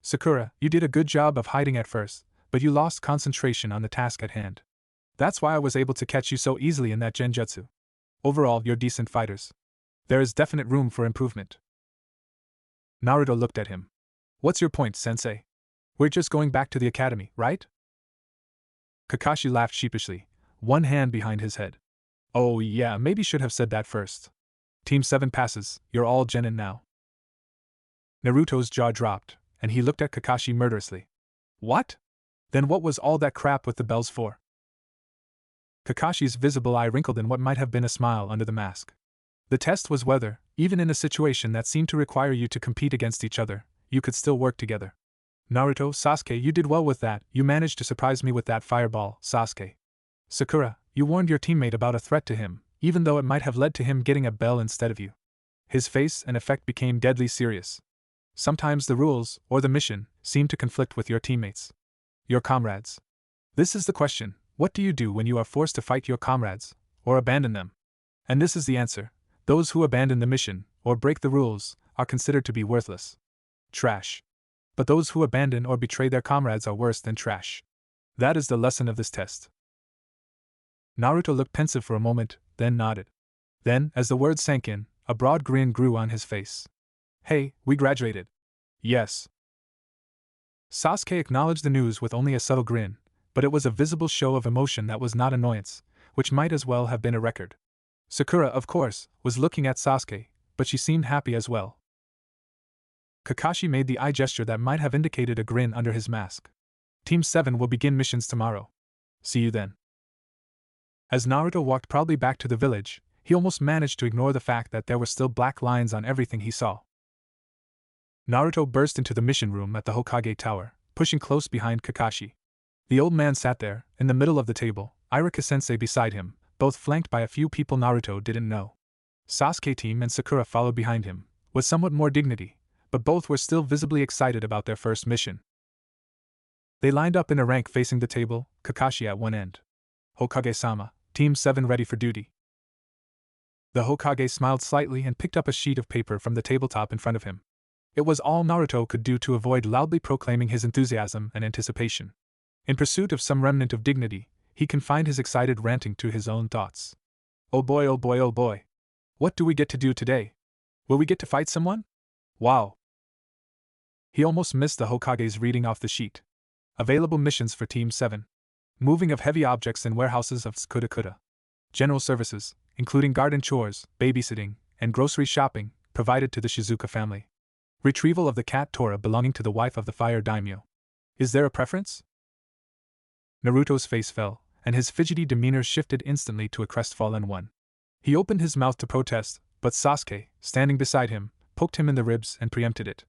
S1: Sakura, you did a good job of hiding at first, but you lost concentration on the task at hand. That's why I was able to catch you so easily in that genjutsu. Overall, you're decent fighters. There is definite room for improvement. Naruto looked at him. What's your point, sensei? We're just going back to the academy, right? Kakashi laughed sheepishly, one hand behind his head. Oh yeah, maybe should have said that first. Team 7 passes, you're all genin now. Naruto's jaw dropped, and he looked at Kakashi murderously. What? Then what was all that crap with the bells for? Kakashi's visible eye wrinkled in what might have been a smile under the mask. The test was whether, even in a situation that seemed to require you to compete against each other, you could still work together. Naruto, Sasuke, you did well with that. You managed to surprise me with that fireball, Sasuke. Sakura, you warned your teammate about a threat to him, even though it might have led to him getting a bell instead of you. His face and effect became deadly serious. Sometimes the rules, or the mission, seem to conflict with your teammates. Your comrades. This is the question, what do you do when you are forced to fight your comrades, or abandon them? And this is the answer, those who abandon the mission, or break the rules, are considered to be worthless. Trash. But those who abandon or betray their comrades are worse than trash. That is the lesson of this test. Naruto looked pensive for a moment, then nodded. Then, as the words sank in, a broad grin grew on his face. Hey, we graduated. Yes. Sasuke acknowledged the news with only a subtle grin, but it was a visible show of emotion that was not annoyance, which might as well have been a record. Sakura, of course, was looking at Sasuke, but she seemed happy as well. Kakashi made the eye gesture that might have indicated a grin under his mask. Team 7 will begin missions tomorrow. See you then. As Naruto walked proudly back to the village, he almost managed to ignore the fact that there were still black lines on everything he saw. Naruto burst into the mission room at the Hokage Tower, pushing close behind Kakashi. The old man sat there, in the middle of the table, Iruka-sensei beside him, both flanked by a few people Naruto didn't know. Sasuke team and Sakura followed behind him, with somewhat more dignity, but both were still visibly excited about their first mission. They lined up in a rank facing the table, Kakashi at one end. Hokage-sama, Team 7 ready for duty. The Hokage smiled slightly and picked up a sheet of paper from the tabletop in front of him. It was all Naruto could do to avoid loudly proclaiming his enthusiasm and anticipation. In pursuit of some remnant of dignity, he confined his excited ranting to his own thoughts. Oh boy, oh boy, oh boy. What do we get to do today? Will we get to fight someone? Wow. He almost missed the Hokage's reading off the sheet. Available missions for Team 7. Moving of heavy objects in warehouses of Tsukuda. General services, including garden chores, babysitting, and grocery shopping, provided to the Shizuka family. Retrieval of the cat Tora belonging to the wife of the fire daimyo. Is there a preference? Naruto's face fell, and his fidgety demeanor shifted instantly to a crestfallen one. He opened his mouth to protest, but Sasuke, standing beside him, poked him in the ribs and preempted it.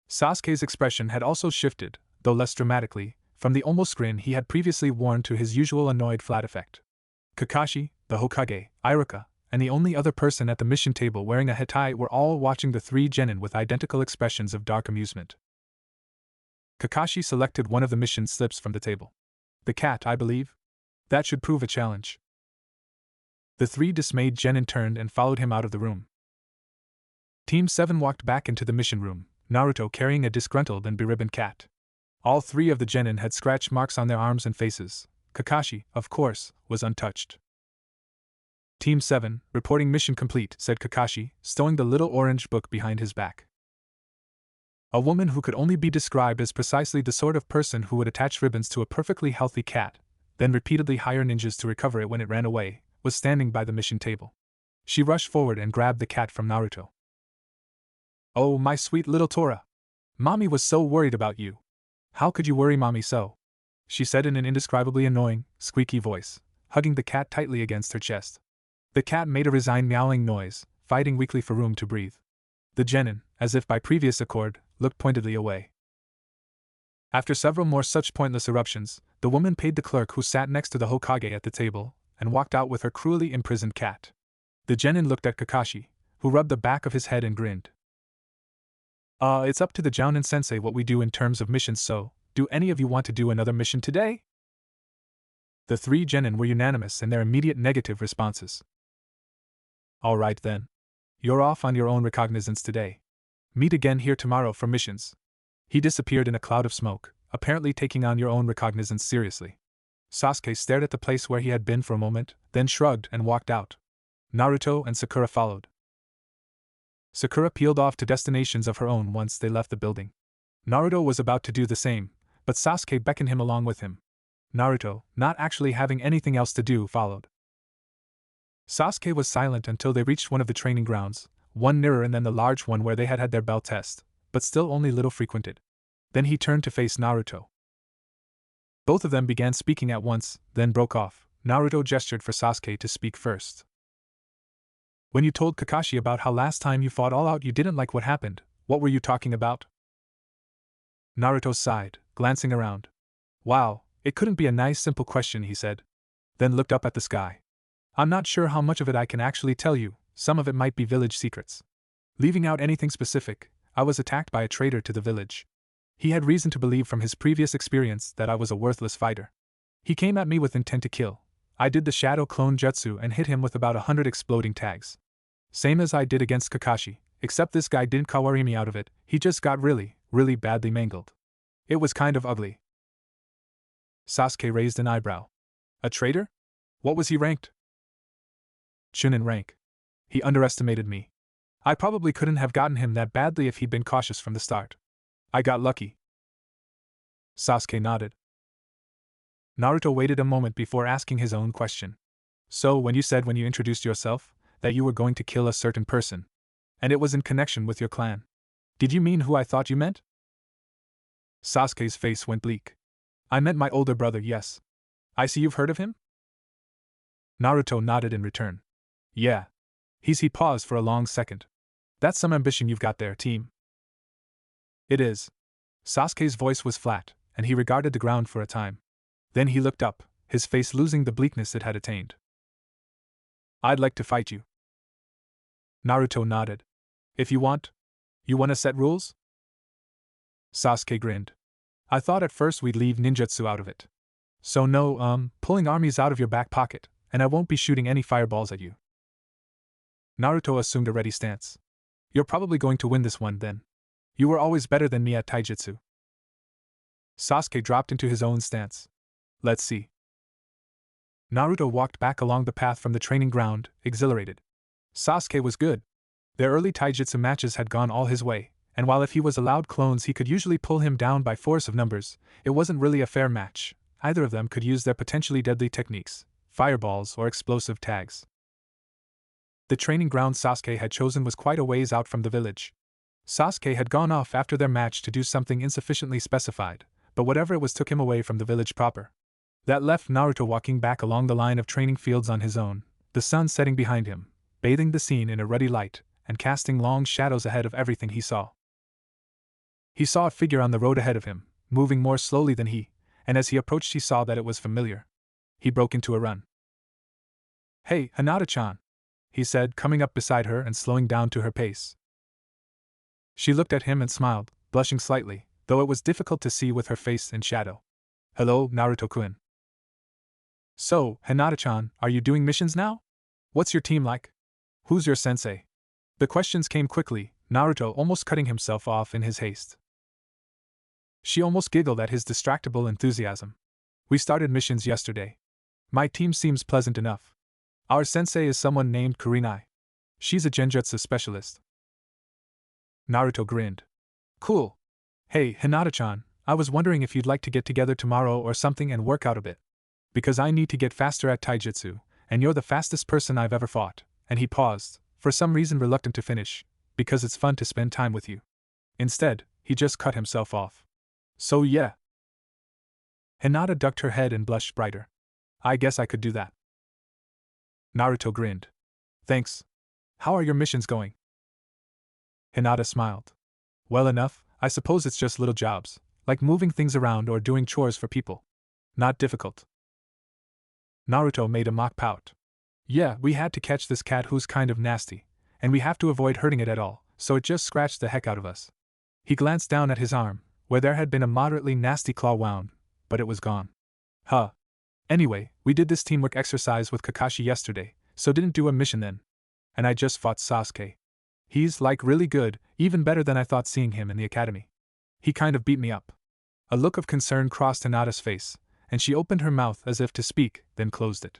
S1: Sasuke's expression had also shifted, though less dramatically, from the almost grin he had previously worn to his usual annoyed flat effect. Kakashi, the Hokage, Iruka, and the only other person at the mission table wearing a hetai were all watching the three genin with identical expressions of dark amusement. Kakashi selected one of the mission slips from the table. The cat, I believe? That should prove a challenge. The three dismayed genin turned and followed him out of the room. Team 7 walked back into the mission room, Naruto carrying a disgruntled and beribboned cat. All three of the genin had scratch marks on their arms and faces. Kakashi, of course, was untouched. Team 7, reporting mission complete, said Kakashi, stowing the little orange book behind his back. A woman who could only be described as precisely the sort of person who would attach ribbons to a perfectly healthy cat, then repeatedly hire ninjas to recover it when it ran away, was standing by the mission table. She rushed forward and grabbed the cat from Naruto. Oh, my sweet little Tora! Mommy was so worried about you. How could you worry Mommy so? She said in an indescribably annoying, squeaky voice, hugging the cat tightly against her chest. The cat made a resigned meowing noise, fighting weakly for room to breathe. The genin, as if by previous accord, looked pointedly away. After several more such pointless eruptions, the woman paid the clerk who sat next to the Hokage at the table, and walked out with her cruelly imprisoned cat. The genin looked at Kakashi, who rubbed the back of his head and grinned. It's up to the Jounin sensei what we do in terms of missions, so, do any of you want to do another mission today? The three genin were unanimous in their immediate negative responses. Alright then. You're off on your own recognizance today. Meet again here tomorrow for missions. He disappeared in a cloud of smoke, apparently taking on your own recognizance seriously. Sasuke stared at the place where he had been for a moment, then shrugged and walked out. Naruto and Sakura followed. Sakura peeled off to destinations of her own once they left the building. Naruto was about to do the same, but Sasuke beckoned him along with him. Naruto, not actually having anything else to do, followed. Sasuke was silent until they reached one of the training grounds, one nearer and then the large one where they had had their bell test, but still only little frequented. Then he turned to face Naruto. Both of them began speaking at once, then broke off. Naruto gestured for Sasuke to speak first. When you told Kakashi about how last time you fought all out you didn't like what happened, what were you talking about? Naruto sighed, glancing around. Wow, it couldn't be a nice simple question, he said. Then looked up at the sky. I'm not sure how much of it I can actually tell you, some of it might be village secrets. Leaving out anything specific, I was attacked by a traitor to the village. He had reason to believe from his previous experience that I was a worthless fighter. He came at me with intent to kill. I did the shadow clone jutsu and hit him with about 100 exploding tags. Same as I did against Kakashi, except this guy didn't kawari me out of it, he just got really badly mangled. It was kind of ugly. Sasuke raised an eyebrow. A traitor? What was he ranked? Chunin rank. He underestimated me. I probably couldn't have gotten him that badly if he'd been cautious from the start. I got lucky. Sasuke nodded. Naruto waited a moment before asking his own question. So, when you introduced yourself, that you were going to kill a certain person, and it was in connection with your clan, did you mean who I thought you meant? Sasuke's face went bleak. I meant my older brother, yes. I see you've heard of him? Naruto nodded in return. Yeah. He paused for a long second. That's some ambition you've got there, team. It is. Sasuke's voice was flat, and he regarded the ground for a time. Then he looked up, his face losing the bleakness it had attained. I'd like to fight you. Naruto nodded. If you want. You want to set rules? Sasuke grinned. I thought at first we'd leave ninjutsu out of it. So no, pulling armies out of your back pocket, and I won't be shooting any fireballs at you. Naruto assumed a ready stance. You're probably going to win this one, then. You were always better than me at taijutsu. Sasuke dropped into his own stance. Let's see. Naruto walked back along the path from the training ground, exhilarated. Sasuke was good. Their early taijutsu matches had gone all his way, and while if he was allowed clones he could usually pull him down by force of numbers, it wasn't really a fair match. Either of them could use their potentially deadly techniques, fireballs or explosive tags. The training ground Sasuke had chosen was quite a ways out from the village. Sasuke had gone off after their match to do something insufficiently specified, but whatever it was took him away from the village proper. That left Naruto walking back along the line of training fields on his own, the sun setting behind him, bathing the scene in a ruddy light, and casting long shadows ahead of everything he saw. He saw a figure on the road ahead of him, moving more slowly than he, and as he approached he saw that it was familiar. He broke into a run. Hey, Hinata-chan, he said, coming up beside her and slowing down to her pace. She looked at him and smiled, blushing slightly, though it was difficult to see with her face in shadow. Hello, Naruto-kun. So, Hinata-chan, are you doing missions now? What's your team like? Who's your sensei? The questions came quickly, Naruto almost cutting himself off in his haste. She almost giggled at his distractible enthusiasm. We started missions yesterday. My team seems pleasant enough. Our sensei is someone named Kurinai. She's a genjutsu specialist. Naruto grinned. Cool. Hey, Hinata-chan, I was wondering if you'd like to get together tomorrow or something and work out a bit. Because I need to get faster at taijutsu, and you're the fastest person I've ever fought. And he paused, for some reason reluctant to finish, because it's fun to spend time with you. Instead, he just cut himself off. So yeah. Hinata ducked her head and blushed brighter. I guess I could do that. Naruto grinned. Thanks. How are your missions going? Hinata smiled. Well enough, I suppose it's just little jobs, like moving things around or doing chores for people. Not difficult. Naruto made a mock pout. Yeah, we had to catch this cat who's kind of nasty, and we have to avoid hurting it at all, so it just scratched the heck out of us. He glanced down at his arm, where there had been a moderately nasty claw wound, but it was gone. Huh. Anyway, we did this teamwork exercise with Kakashi yesterday, so didn't do a mission then. And I just fought Sasuke. He's, like, really good, even better than I thought seeing him in the academy. He kind of beat me up. A look of concern crossed Hinata's face, and she opened her mouth as if to speak, then closed it.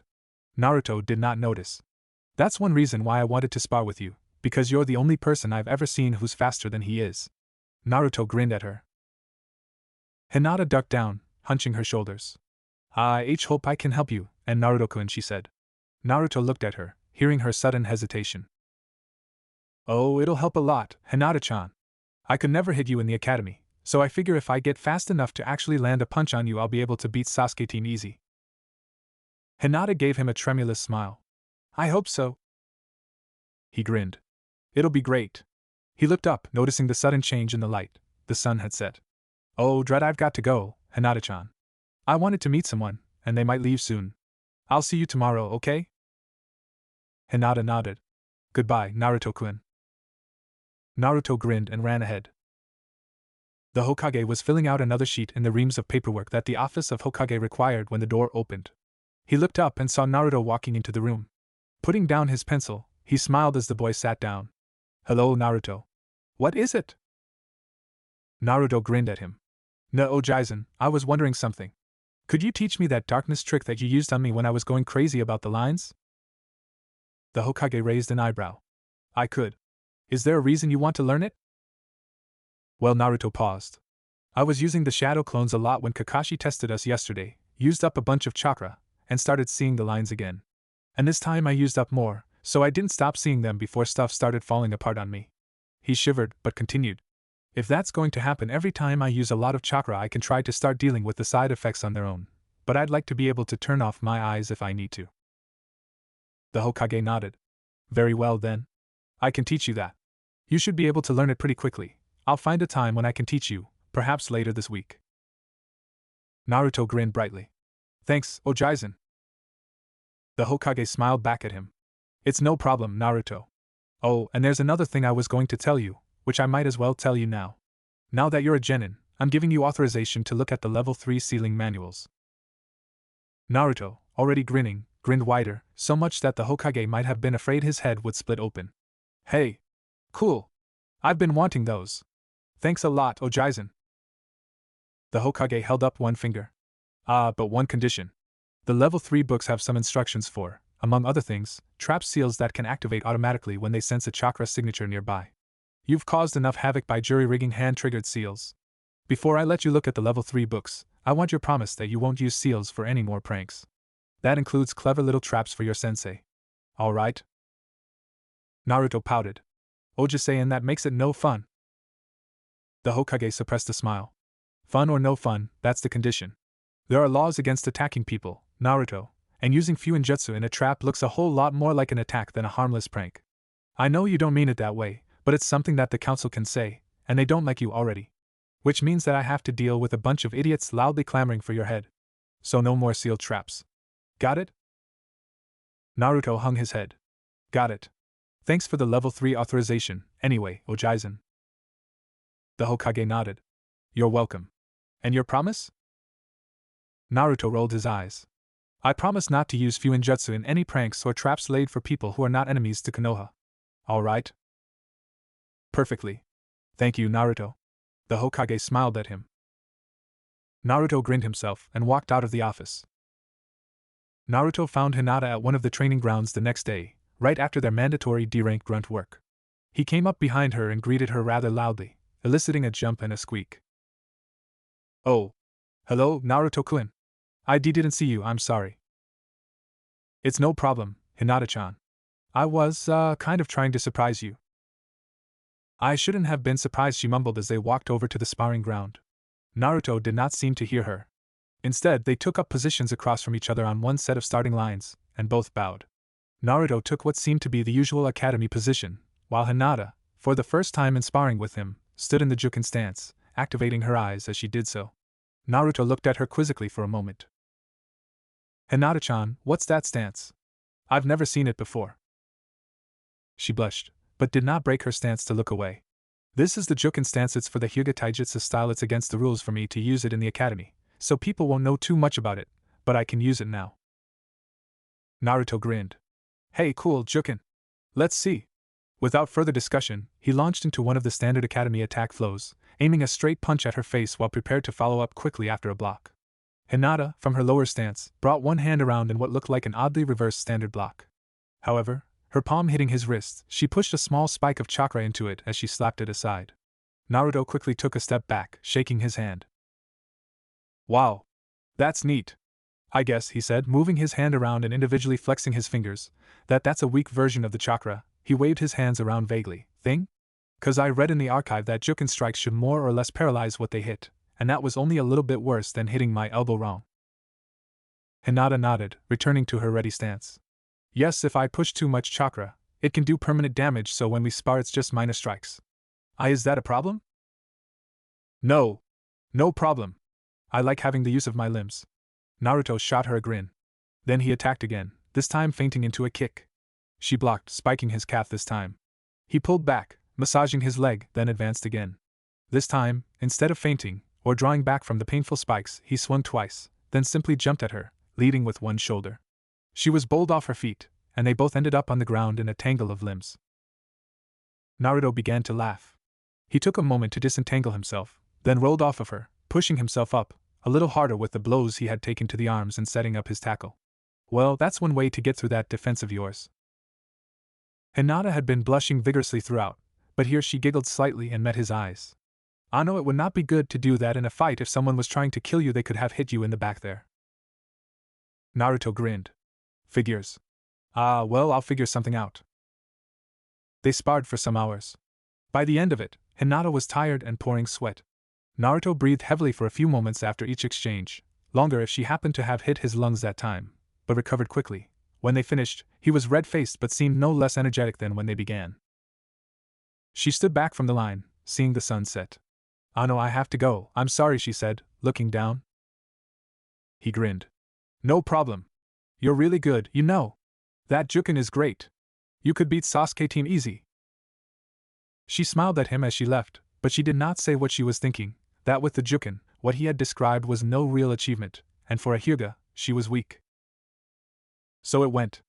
S1: Naruto did not notice. That's one reason why I wanted to spar with you, because you're the only person I've ever seen who's faster than he is. Naruto grinned at her. Hinata ducked down, hunching her shoulders. I hope I can help you, and Naruto-kun, she said. Naruto looked at her, hearing her sudden hesitation. Oh, it'll help a lot, Hinata-chan. I could never hit you in the academy, so I figure if I get fast enough to actually land a punch on you I'll be able to beat Sasuke team easy. Hinata gave him a tremulous smile. I hope so. He grinned. It'll be great. He looked up, noticing the sudden change in the light. The sun had set. Oh, dread, I've got to go, Hinata-chan. I wanted to meet someone, and they might leave soon. I'll see you tomorrow, okay? Hinata nodded. Goodbye, Naruto-kun. Naruto grinned and ran ahead. The Hokage was filling out another sheet in the reams of paperwork that the office of Hokage required when the door opened. He looked up and saw Naruto walking into the room. Putting down his pencil, he smiled as the boy sat down. Hello, Naruto. What is it? Naruto grinned at him. No, Jizen, I was wondering something. Could you teach me that darkness trick that you used on me when I was going crazy about the lines? The Hokage raised an eyebrow. I could. Is there a reason you want to learn it? Well, Naruto paused. I was using the shadow clones a lot when Kakashi tested us yesterday, used up a bunch of chakra, and started seeing the lines again. And this time I used up more, so I didn't stop seeing them before stuff started falling apart on me. He shivered, but continued. If that's going to happen every time I use a lot of chakra, I can try to start dealing with the side effects on their own, but I'd like to be able to turn off my eyes if I need to. The Hokage nodded. Very well then. I can teach you that. You should be able to learn it pretty quickly. I'll find a time when I can teach you, perhaps later this week. Naruto grinned brightly. Thanks, Ojaizen. The Hokage smiled back at him. It's no problem, Naruto. Oh, and there's another thing I was going to tell you, which I might as well tell you now. Now that you're a genin, I'm giving you authorization to look at the level 3 sealing manuals. Naruto, already grinning, grinned wider, so much that the Hokage might have been afraid his head would split open. Hey! Cool! I've been wanting those. Thanks a lot, Ojaizen. The Hokage held up one finger. But one condition. The level 3 books have some instructions for, among other things, trap seals that can activate automatically when they sense a chakra signature nearby. You've caused enough havoc by jury-rigging hand-triggered seals. Before I let you look at the level 3 books, I want your promise that you won't use seals for any more pranks. That includes clever little traps for your sensei. All right? Naruto pouted. Oja-san, that makes it no fun. The Hokage suppressed a smile. Fun or no fun, that's the condition. There are laws against attacking people, Naruto, and using Fuinjutsu in a trap looks a whole lot more like an attack than a harmless prank. I know you don't mean it that way, but it's something that the council can say, and they don't like you already. Which means that I have to deal with a bunch of idiots loudly clamoring for your head. So no more sealed traps. Got it? Naruto hung his head. Got it. Thanks for the level 3 authorization, anyway, Ojaizen. The Hokage nodded. You're welcome. And your promise? Naruto rolled his eyes. I promise not to use Fuinjutsu in any pranks or traps laid for people who are not enemies to Konoha. All right? Perfectly. Thank you, Naruto. The Hokage smiled at him. Naruto grinned himself and walked out of the office. Naruto found Hinata at one of the training grounds the next day, right after their mandatory D-rank grunt work. He came up behind her and greeted her rather loudly, eliciting a jump and a squeak. Oh. Hello, Naruto-kun. I didn't see you, I'm sorry. It's no problem, Hinata-chan. I was, kind of trying to surprise you. I shouldn't have been surprised, she mumbled as they walked over to the sparring ground. Naruto did not seem to hear her. Instead, they took up positions across from each other on one set of starting lines, and both bowed. Naruto took what seemed to be the usual academy position, while Hinata, for the first time in sparring with him, stood in the Jukin stance, activating her eyes as she did so. Naruto looked at her quizzically for a moment. Hinata-chan, what's that stance? I've never seen it before. She blushed, but did not break her stance to look away. This is the Jukin stance, it's for the Hyuga Taijutsu style, it's against the rules for me to use it in the academy, so people won't know too much about it, but I can use it now. Naruto grinned. Hey, cool, Jukin. Let's see. Without further discussion, he launched into one of the standard academy attack flows, aiming a straight punch at her face while prepared to follow up quickly after a block. Hinata, from her lower stance, brought one hand around in what looked like an oddly reversed standard block. However, her palm hitting his wrist, she pushed a small spike of chakra into it as she slapped it aside. Naruto quickly took a step back, shaking his hand. Wow. That's neat. I guess, he said, moving his hand around and individually flexing his fingers, that's a weak version of the chakra. He waved his hands around vaguely. Thing? 'Cause I read in the archive that Jukin strikes should more or less paralyze what they hit, and that was only a little bit worse than hitting my elbow wrong. Hinata nodded, returning to her ready stance. Yes, if I push too much chakra, it can do permanent damage, so when we spar it's just minor strikes. Is that a problem? No. No problem. I like having the use of my limbs. Naruto shot her a grin. Then he attacked again, this time feinting into a kick. She blocked, spiking his calf this time. He pulled back, massaging his leg, then advanced again. This time, instead of feinting, or drawing back from the painful spikes, he swung twice, then simply jumped at her, leading with one shoulder. She was bowled off her feet, and they both ended up on the ground in a tangle of limbs. Naruto began to laugh. He took a moment to disentangle himself, then rolled off of her, pushing himself up, a little harder with the blows he had taken to the arms and setting up his tackle. Well, that's one way to get through that defense of yours. Hinata had been blushing vigorously throughout, but here she giggled slightly and met his eyes. Ano, it would not be good to do that in a fight. If someone was trying to kill you, they could have hit you in the back there. Naruto grinned. Figures. Ah, well, I'll figure something out. They sparred for some hours. By the end of it, Hinata was tired and pouring sweat. Naruto breathed heavily for a few moments after each exchange, longer if she happened to have hit his lungs that time, but recovered quickly. When they finished, he was red-faced but seemed no less energetic than when they began. She stood back from the line, seeing the sun set. Ano, I have to go. I'm sorry, she said, looking down. He grinned. No problem. You're really good, you know. That Juken is great. You could beat Sasuke team easy. She smiled at him as she left, but she did not say what she was thinking, that with the Juken, what he had described was no real achievement, and for a Hyuga, she was weak. So it went.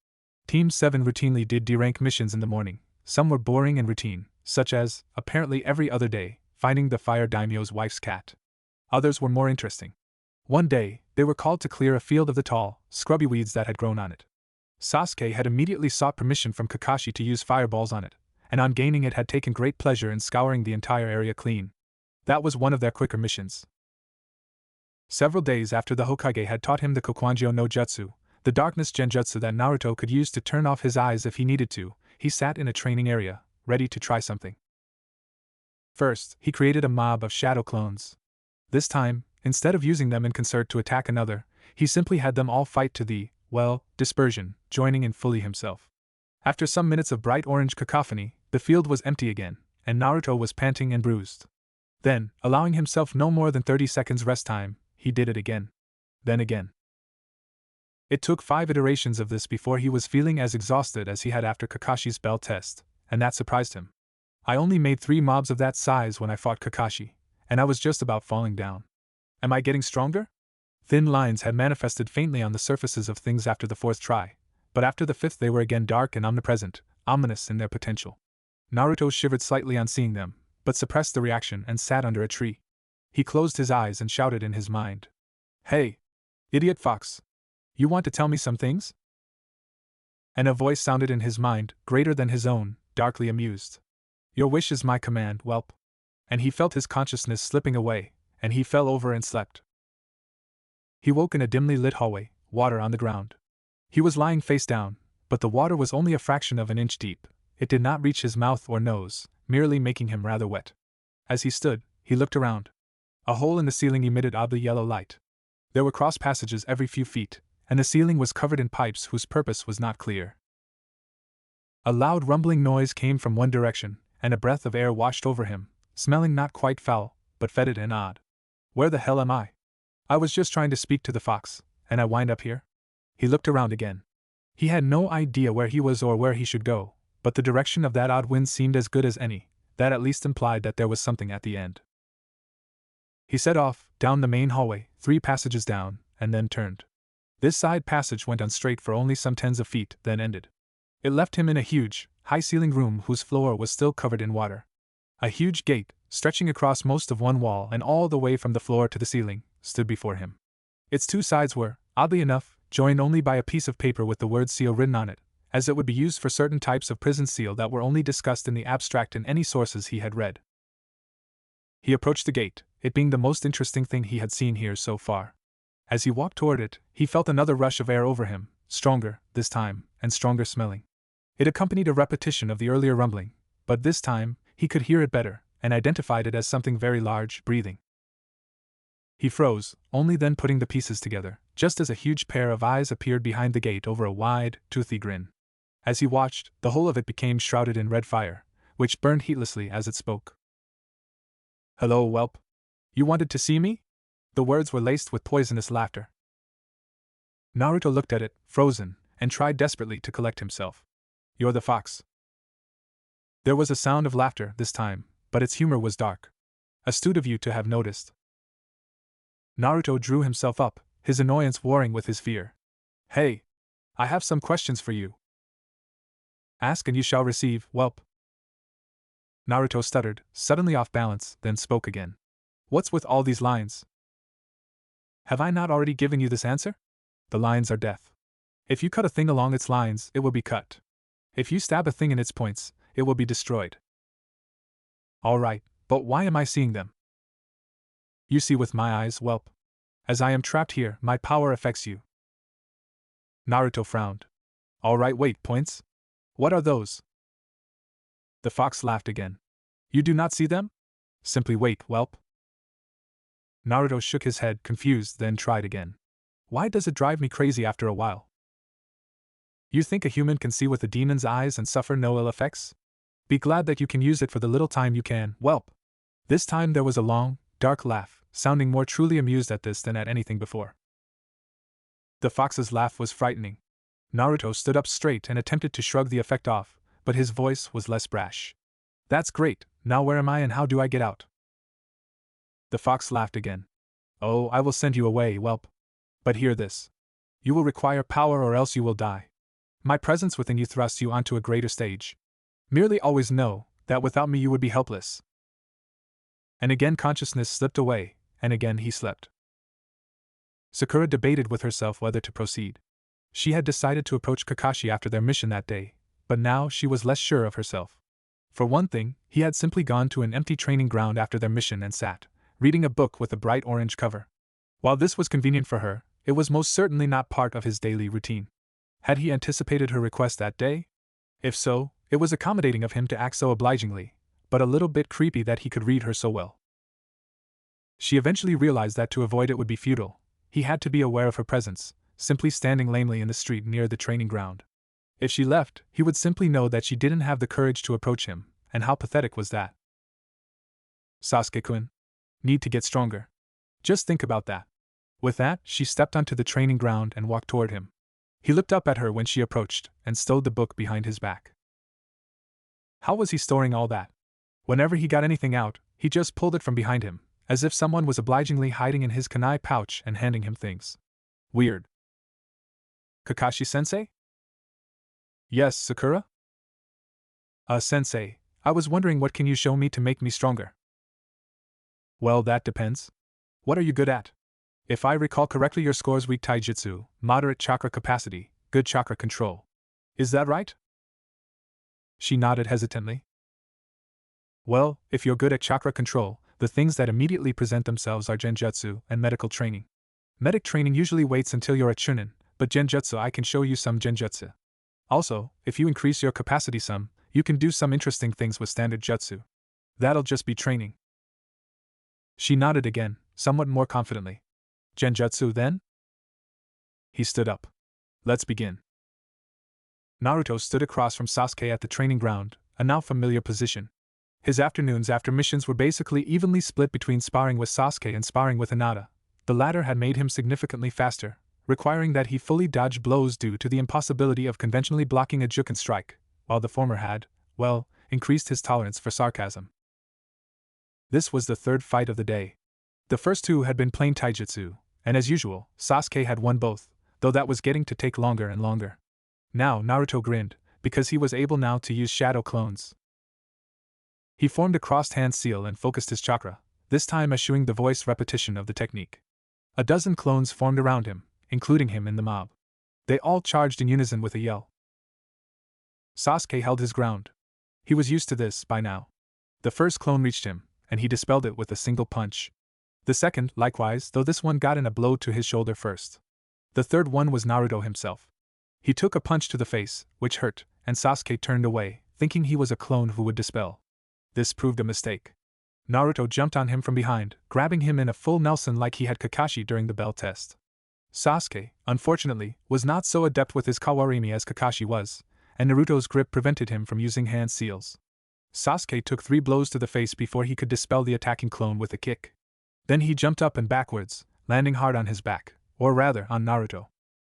S1: Team 7 routinely did D-rank missions in the morning. Some were boring and routine, such as, apparently every other day, finding the fire daimyo's wife's cat. Others were more interesting. One day, they were called to clear a field of the tall, scrubby weeds that had grown on it. Sasuke had immediately sought permission from Kakashi to use fireballs on it, and on gaining it had taken great pleasure in scouring the entire area clean. That was one of their quicker missions. Several days after the Hokage had taught him the Kokwanjo no Jutsu, the darkness genjutsu that Naruto could use to turn off his eyes if he needed to, he sat in a training area, ready to try something. First, he created a mob of shadow clones. This time, instead of using them in concert to attack another, he simply had them all fight to the, dispersion, joining in fully himself. After some minutes of bright orange cacophony, the field was empty again, and Naruto was panting and bruised. Then, allowing himself no more than 30 seconds rest time, he did it again. Then again. It took 5 iterations of this before he was feeling as exhausted as he had after Kakashi's bell test, and that surprised him. I only made 3 mobs of that size when I fought Kakashi, and I was just about falling down. Am I getting stronger? Thin lines had manifested faintly on the surfaces of things after the 4th try, but after the 5th they were again dark and omnipresent, ominous in their potential. Naruto shivered slightly on seeing them, but suppressed the reaction and sat under a tree. He closed his eyes and shouted in his mind. Hey! Idiot fox! You want to tell me some things? And a voice sounded in his mind, greater than his own, darkly amused. Your wish is my command, whelp. And he felt his consciousness slipping away, and he fell over and slept. He woke in a dimly lit hallway, water on the ground. He was lying face down, but the water was only a fraction of an inch deep. It did not reach his mouth or nose, merely making him rather wet. As he stood, he looked around. A hole in the ceiling emitted oddly yellow light. There were cross passages every few feet, and the ceiling was covered in pipes whose purpose was not clear. A loud rumbling noise came from one direction, and a breath of air washed over him, smelling not quite foul, but fetid and odd. Where the hell am I? I was just trying to speak to the fox, and I wind up here? He looked around again. He had no idea where he was or where he should go, but the direction of that odd wind seemed as good as any. That at least implied that there was something at the end. He set off, down the main hallway, 3 passages down, and then turned. This side passage went on straight for only some tens of feet, then ended. It left him in a huge, high-ceilinged room whose floor was still covered in water. A huge gate, stretching across most of one wall and all the way from the floor to the ceiling, stood before him. Its 2 sides were, oddly enough, joined only by a piece of paper with the word seal written on it, as it would be used for certain types of prison seal that were only discussed in the abstract in any sources he had read. He approached the gate, it being the most interesting thing he had seen here so far. As he walked toward it, he felt another rush of air over him, stronger, this time, and stronger smelling. It accompanied a repetition of the earlier rumbling, but this time, he could hear it better, and identified it as something very large, breathing. He froze, only then putting the pieces together, just as a huge pair of eyes appeared behind the gate over a wide, toothy grin. As he watched, the whole of it became shrouded in red fire, which burned heatlessly as it spoke. Hello, whelp. You wanted to see me? The words were laced with poisonous laughter. Naruto looked at it, frozen, and tried desperately to collect himself. You're the fox. There was a sound of laughter this time, but its humor was dark. Astute of you to have noticed. Naruto drew himself up, his annoyance warring with his fear. Hey! I have some questions for you. Ask and you shall receive, whelp. Naruto stuttered, suddenly off balance, then spoke again. What's with all these lines? Have I not already given you this answer? The lines are death. If you cut a thing along its lines, it will be cut. If you stab a thing in its points, it will be destroyed. Alright, but why am I seeing them? You see with my eyes, whelp. As I am trapped here, my power affects you. Naruto frowned. Alright, wait, points? What are those? The fox laughed again. You do not see them? Simply wait, whelp. Naruto shook his head, confused, then tried again. Why does it drive me crazy after a while? You think a human can see with a demon's eyes and suffer no ill effects? Be glad that you can use it for the little time you can, whelp. This time there was a long, dark laugh, sounding more truly amused at this than at anything before. The fox's laugh was frightening. Naruto stood up straight and attempted to shrug the effect off, but his voice was less brash. That's great, now where am I and how do I get out? The fox laughed again. Oh, I will send you away, whelp. But hear this. You will require power or else you will die. My presence within you thrusts you onto a greater stage. Merely always know that without me you would be helpless. And again consciousness slipped away, and again he slept. Sakura debated with herself whether to proceed. She had decided to approach Kakashi after their mission that day, but now she was less sure of herself. For one thing, he had simply gone to an empty training ground after their mission and sat, reading a book with a bright orange cover. While this was convenient for her, it was most certainly not part of his daily routine. Had he anticipated her request that day? If so, it was accommodating of him to act so obligingly, but a little bit creepy that he could read her so well. She eventually realized that to avoid it would be futile. He had to be aware of her presence, simply standing lamely in the street near the training ground. If she left, he would simply know that she didn't have the courage to approach him, and how pathetic was that? Sasuke-kun. Need to get stronger. Just think about that. With that, she stepped onto the training ground and walked toward him. He looked up at her when she approached, and stowed the book behind his back. How was he storing all that? Whenever he got anything out, he just pulled it from behind him, as if someone was obligingly hiding in his kunai pouch and handing him things. Weird. Kakashi-sensei? Yes, Sakura? Sensei, I was wondering what can you show me to make me stronger? Well, that depends. What are you good at? If I recall correctly, your scores weak taijutsu, moderate chakra capacity, good chakra control. Is that right? She nodded hesitantly. Well, if you're good at chakra control, the things that immediately present themselves are genjutsu and medical training. Medic training usually waits until you're at Chunin, but genjutsu I can show you some genjutsu. Also, if you increase your capacity some, you can do some interesting things with standard jutsu. That'll just be training. She nodded again, somewhat more confidently. Genjutsu then? He stood up. Let's begin. Naruto stood across from Sasuke at the training ground, a now familiar position. His afternoons after missions were basically evenly split between sparring with Sasuke and sparring with Hinata. The latter had made him significantly faster, requiring that he fully dodge blows due to the impossibility of conventionally blocking a juken strike, while the former had, well, increased his tolerance for sarcasm. This was the third fight of the day. The first two had been plain taijutsu, and as usual, Sasuke had won both, though that was getting to take longer and longer. Now Naruto grinned, because he was able now to use shadow clones. He formed a crossed hand seal and focused his chakra, this time eschewing the voice repetition of the technique. A dozen clones formed around him, including him in the mob. They all charged in unison with a yell. Sasuke held his ground. He was used to this by now. The first clone reached him, and he dispelled it with a single punch. The second, likewise, though this one got in a blow to his shoulder first. The third one was Naruto himself. He took a punch to the face, which hurt, and Sasuke turned away, thinking he was a clone who would dispel. This proved a mistake. Naruto jumped on him from behind, grabbing him in a full Nelson like he had Kakashi during the bell test. Sasuke, unfortunately, was not so adept with his Kawarimi as Kakashi was, and Naruto's grip prevented him from using hand seals. Sasuke took 3 blows to the face before he could dispel the attacking clone with a kick. Then he jumped up and backwards, landing hard on his back, or rather on Naruto.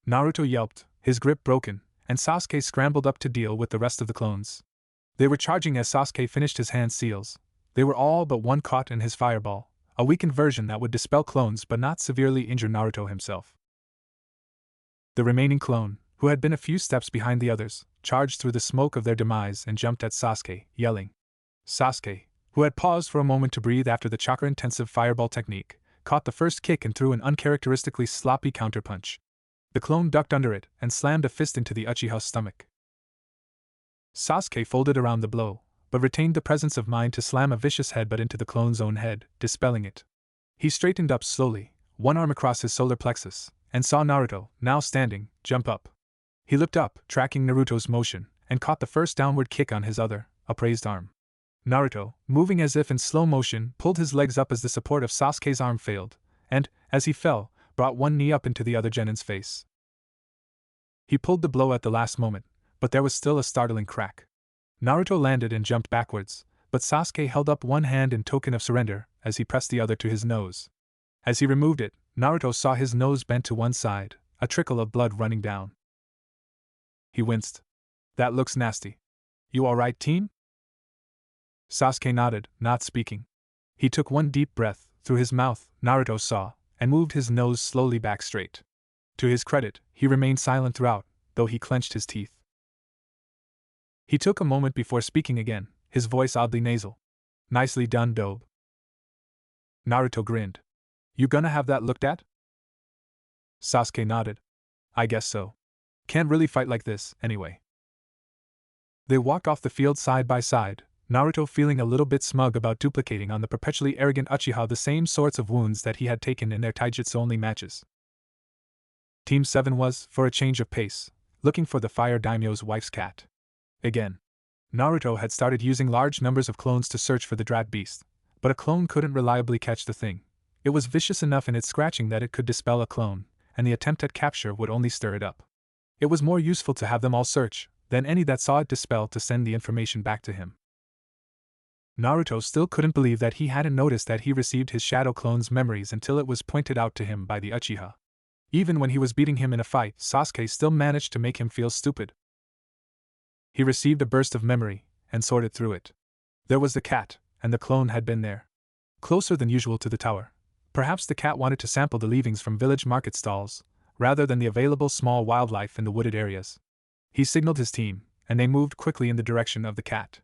S1: Naruto yelped, his grip broken, and Sasuke scrambled up to deal with the rest of the clones. They were charging as Sasuke finished his hand seals. They were all but one caught in his fireball, a weakened version that would dispel clones but not severely injure Naruto himself. The remaining clone, who had been a few steps behind the others, charged through the smoke of their demise and jumped at Sasuke, yelling. Sasuke, who had paused for a moment to breathe after the chakra-intensive fireball technique, caught the first kick and threw an uncharacteristically sloppy counterpunch. The clone ducked under it and slammed a fist into the Uchiha's stomach. Sasuke folded around the blow, but retained the presence of mind to slam a vicious headbutt into the clone's own head, dispelling it. He straightened up slowly, one arm across his solar plexus, and saw Naruto, now standing, jump up. He looked up, tracking Naruto's motion, and caught the first downward kick on his other, upraised arm. Naruto, moving as if in slow motion, pulled his legs up as the support of Sasuke's arm failed, and, as he fell, brought one knee up into the other genin's face. He pulled the blow at the last moment, but there was still a startling crack. Naruto landed and jumped backwards, but Sasuke held up one hand in token of surrender as he pressed the other to his nose. As he removed it, Naruto saw his nose bent to one side, a trickle of blood running down. He winced. That looks nasty. You alright, team? Sasuke nodded, not speaking. He took one deep breath, through his mouth, Naruto saw, and moved his nose slowly back straight. To his credit, he remained silent throughout, though he clenched his teeth. He took a moment before speaking again, his voice oddly nasal. Nicely done, Dobe. Naruto grinned. You gonna have that looked at? Sasuke nodded. I guess so. Can't really fight like this, anyway. They walked off the field side by side, Naruto feeling a little bit smug about duplicating on the perpetually arrogant Uchiha the same sorts of wounds that he had taken in their taijutsu-only matches. Team 7 was, for a change of pace, looking for the Fire Daimyo's wife's cat. Again. Naruto had started using large numbers of clones to search for the drat beast, but a clone couldn't reliably catch the thing. It was vicious enough in its scratching that it could dispel a clone, and the attempt at capture would only stir it up. It was more useful to have them all search than any that saw it dispel to send the information back to him. Naruto still couldn't believe that he hadn't noticed that he received his shadow clone's memories until it was pointed out to him by the Uchiha. Even when he was beating him in a fight, Sasuke still managed to make him feel stupid. He received a burst of memory, and sorted through it. There was the cat, and the clone had been there. Closer than usual to the tower. Perhaps the cat wanted to sample the leavings from village market stalls, rather than the available small wildlife in the wooded areas. He signaled his team, and they moved quickly in the direction of the cat.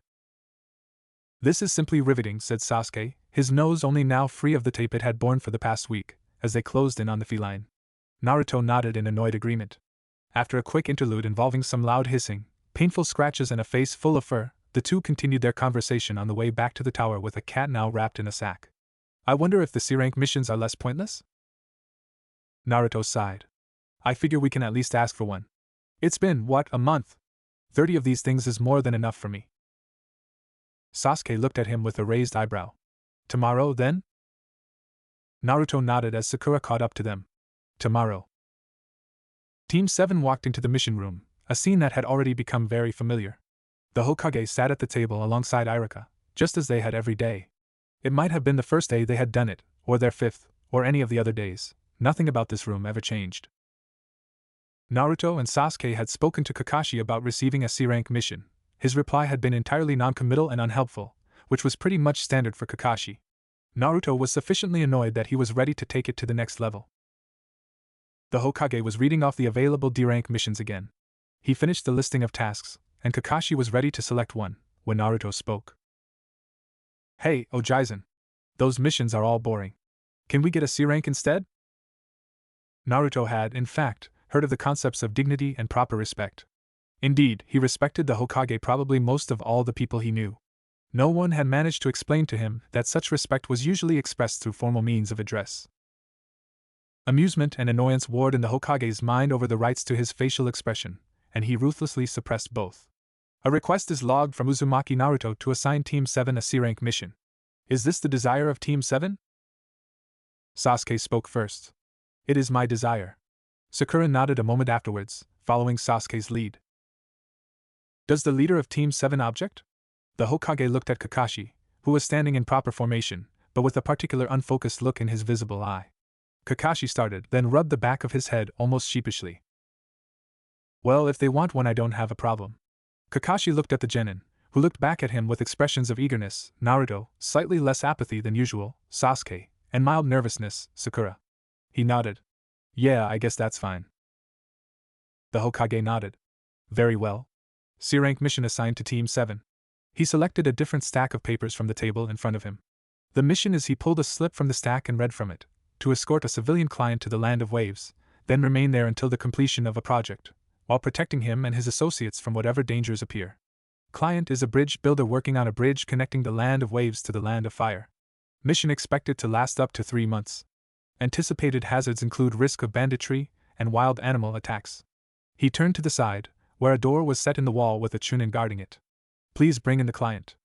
S1: This is simply riveting, said Sasuke, his nose only now free of the tape it had borne for the past week, as they closed in on the feline. Naruto nodded in annoyed agreement. After a quick interlude involving some loud hissing, painful scratches and a face full of fur, the two continued their conversation on the way back to the tower with a cat now wrapped in a sack. I wonder if the C-rank missions are less pointless? Naruto sighed. I figure we can at least ask for one. It's been, what, a month? 30 of these things is more than enough for me. Sasuke looked at him with a raised eyebrow. Tomorrow, then? Naruto nodded as Sakura caught up to them. Tomorrow. Team 7 walked into the mission room, a scene that had already become very familiar. The Hokage sat at the table alongside Iruka, just as they had every day. It might have been the first day they had done it, or their fifth, or any of the other days. Nothing about this room ever changed. Naruto and Sasuke had spoken to Kakashi about receiving a C-rank mission. His reply had been entirely non-committal and unhelpful, which was pretty much standard for Kakashi. Naruto was sufficiently annoyed that he was ready to take it to the next level. The Hokage was reading off the available D-rank missions again. He finished the listing of tasks, and Kakashi was ready to select one, when Naruto spoke. Hey, Ojaizen. Those missions are all boring. Can we get a C-rank instead? Naruto had, in fact, heard of the concepts of dignity and proper respect. Indeed, he respected the Hokage probably most of all the people he knew. No one had managed to explain to him that such respect was usually expressed through formal means of address. Amusement and annoyance warred in the Hokage's mind over the rights to his facial expression, and he ruthlessly suppressed both. A request is logged from Uzumaki Naruto to assign Team 7 a C-rank mission. Is this the desire of Team 7? Sasuke spoke first. It is my desire. Sakura nodded a moment afterwards, following Sasuke's lead. Does the leader of Team 7 object? The Hokage looked at Kakashi, who was standing in proper formation, but with a particular unfocused look in his visible eye. Kakashi started, then rubbed the back of his head almost sheepishly. Well, if they want one, I don't have a problem. Kakashi looked at the genin, who looked back at him with expressions of eagerness, Naruto, slightly less apathy than usual, Sasuke, and mild nervousness, Sakura. He nodded. Yeah, I guess that's fine. The Hokage nodded. Very well. C-rank mission assigned to Team 7. He selected a different stack of papers from the table in front of him. The mission is, he pulled a slip from the stack and read from it, to escort a civilian client to the Land of Waves, then remain there until the completion of a project, while protecting him and his associates from whatever dangers appear. Client is a bridge builder working on a bridge connecting the land of waves to the land of fire. Mission expected to last up to 3 months. Anticipated hazards include risk of banditry and wild animal attacks. He turned to the side, where a door was set in the wall with a chunin guarding it. Please bring in the client.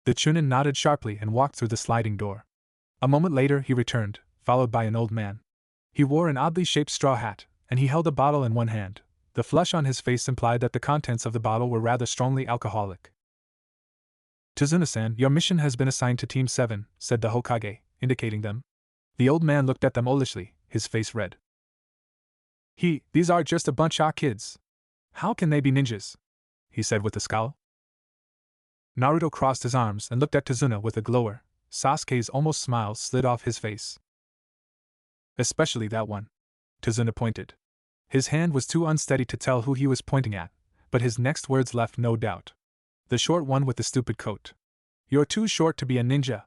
S1: The chunin nodded sharply and walked through the sliding door. A moment later he returned, followed by an old man. He wore an oddly shaped straw hat, and he held a bottle in one hand. The flush on his face implied that the contents of the bottle were rather strongly alcoholic. Tazuna-san, your mission has been assigned to Team 7, said the Hokage, indicating them. The old man looked at them olishly, his face red. These are just a bunch of kids. How can they be ninjas? He said with a scowl. Naruto crossed his arms and looked at Tazuna with a glower. Sasuke's almost smile slid off his face. Especially that one. Tazuna pointed. His hand was too unsteady to tell who he was pointing at, but his next words left no doubt. The short one with the stupid coat. You're too short to be a ninja.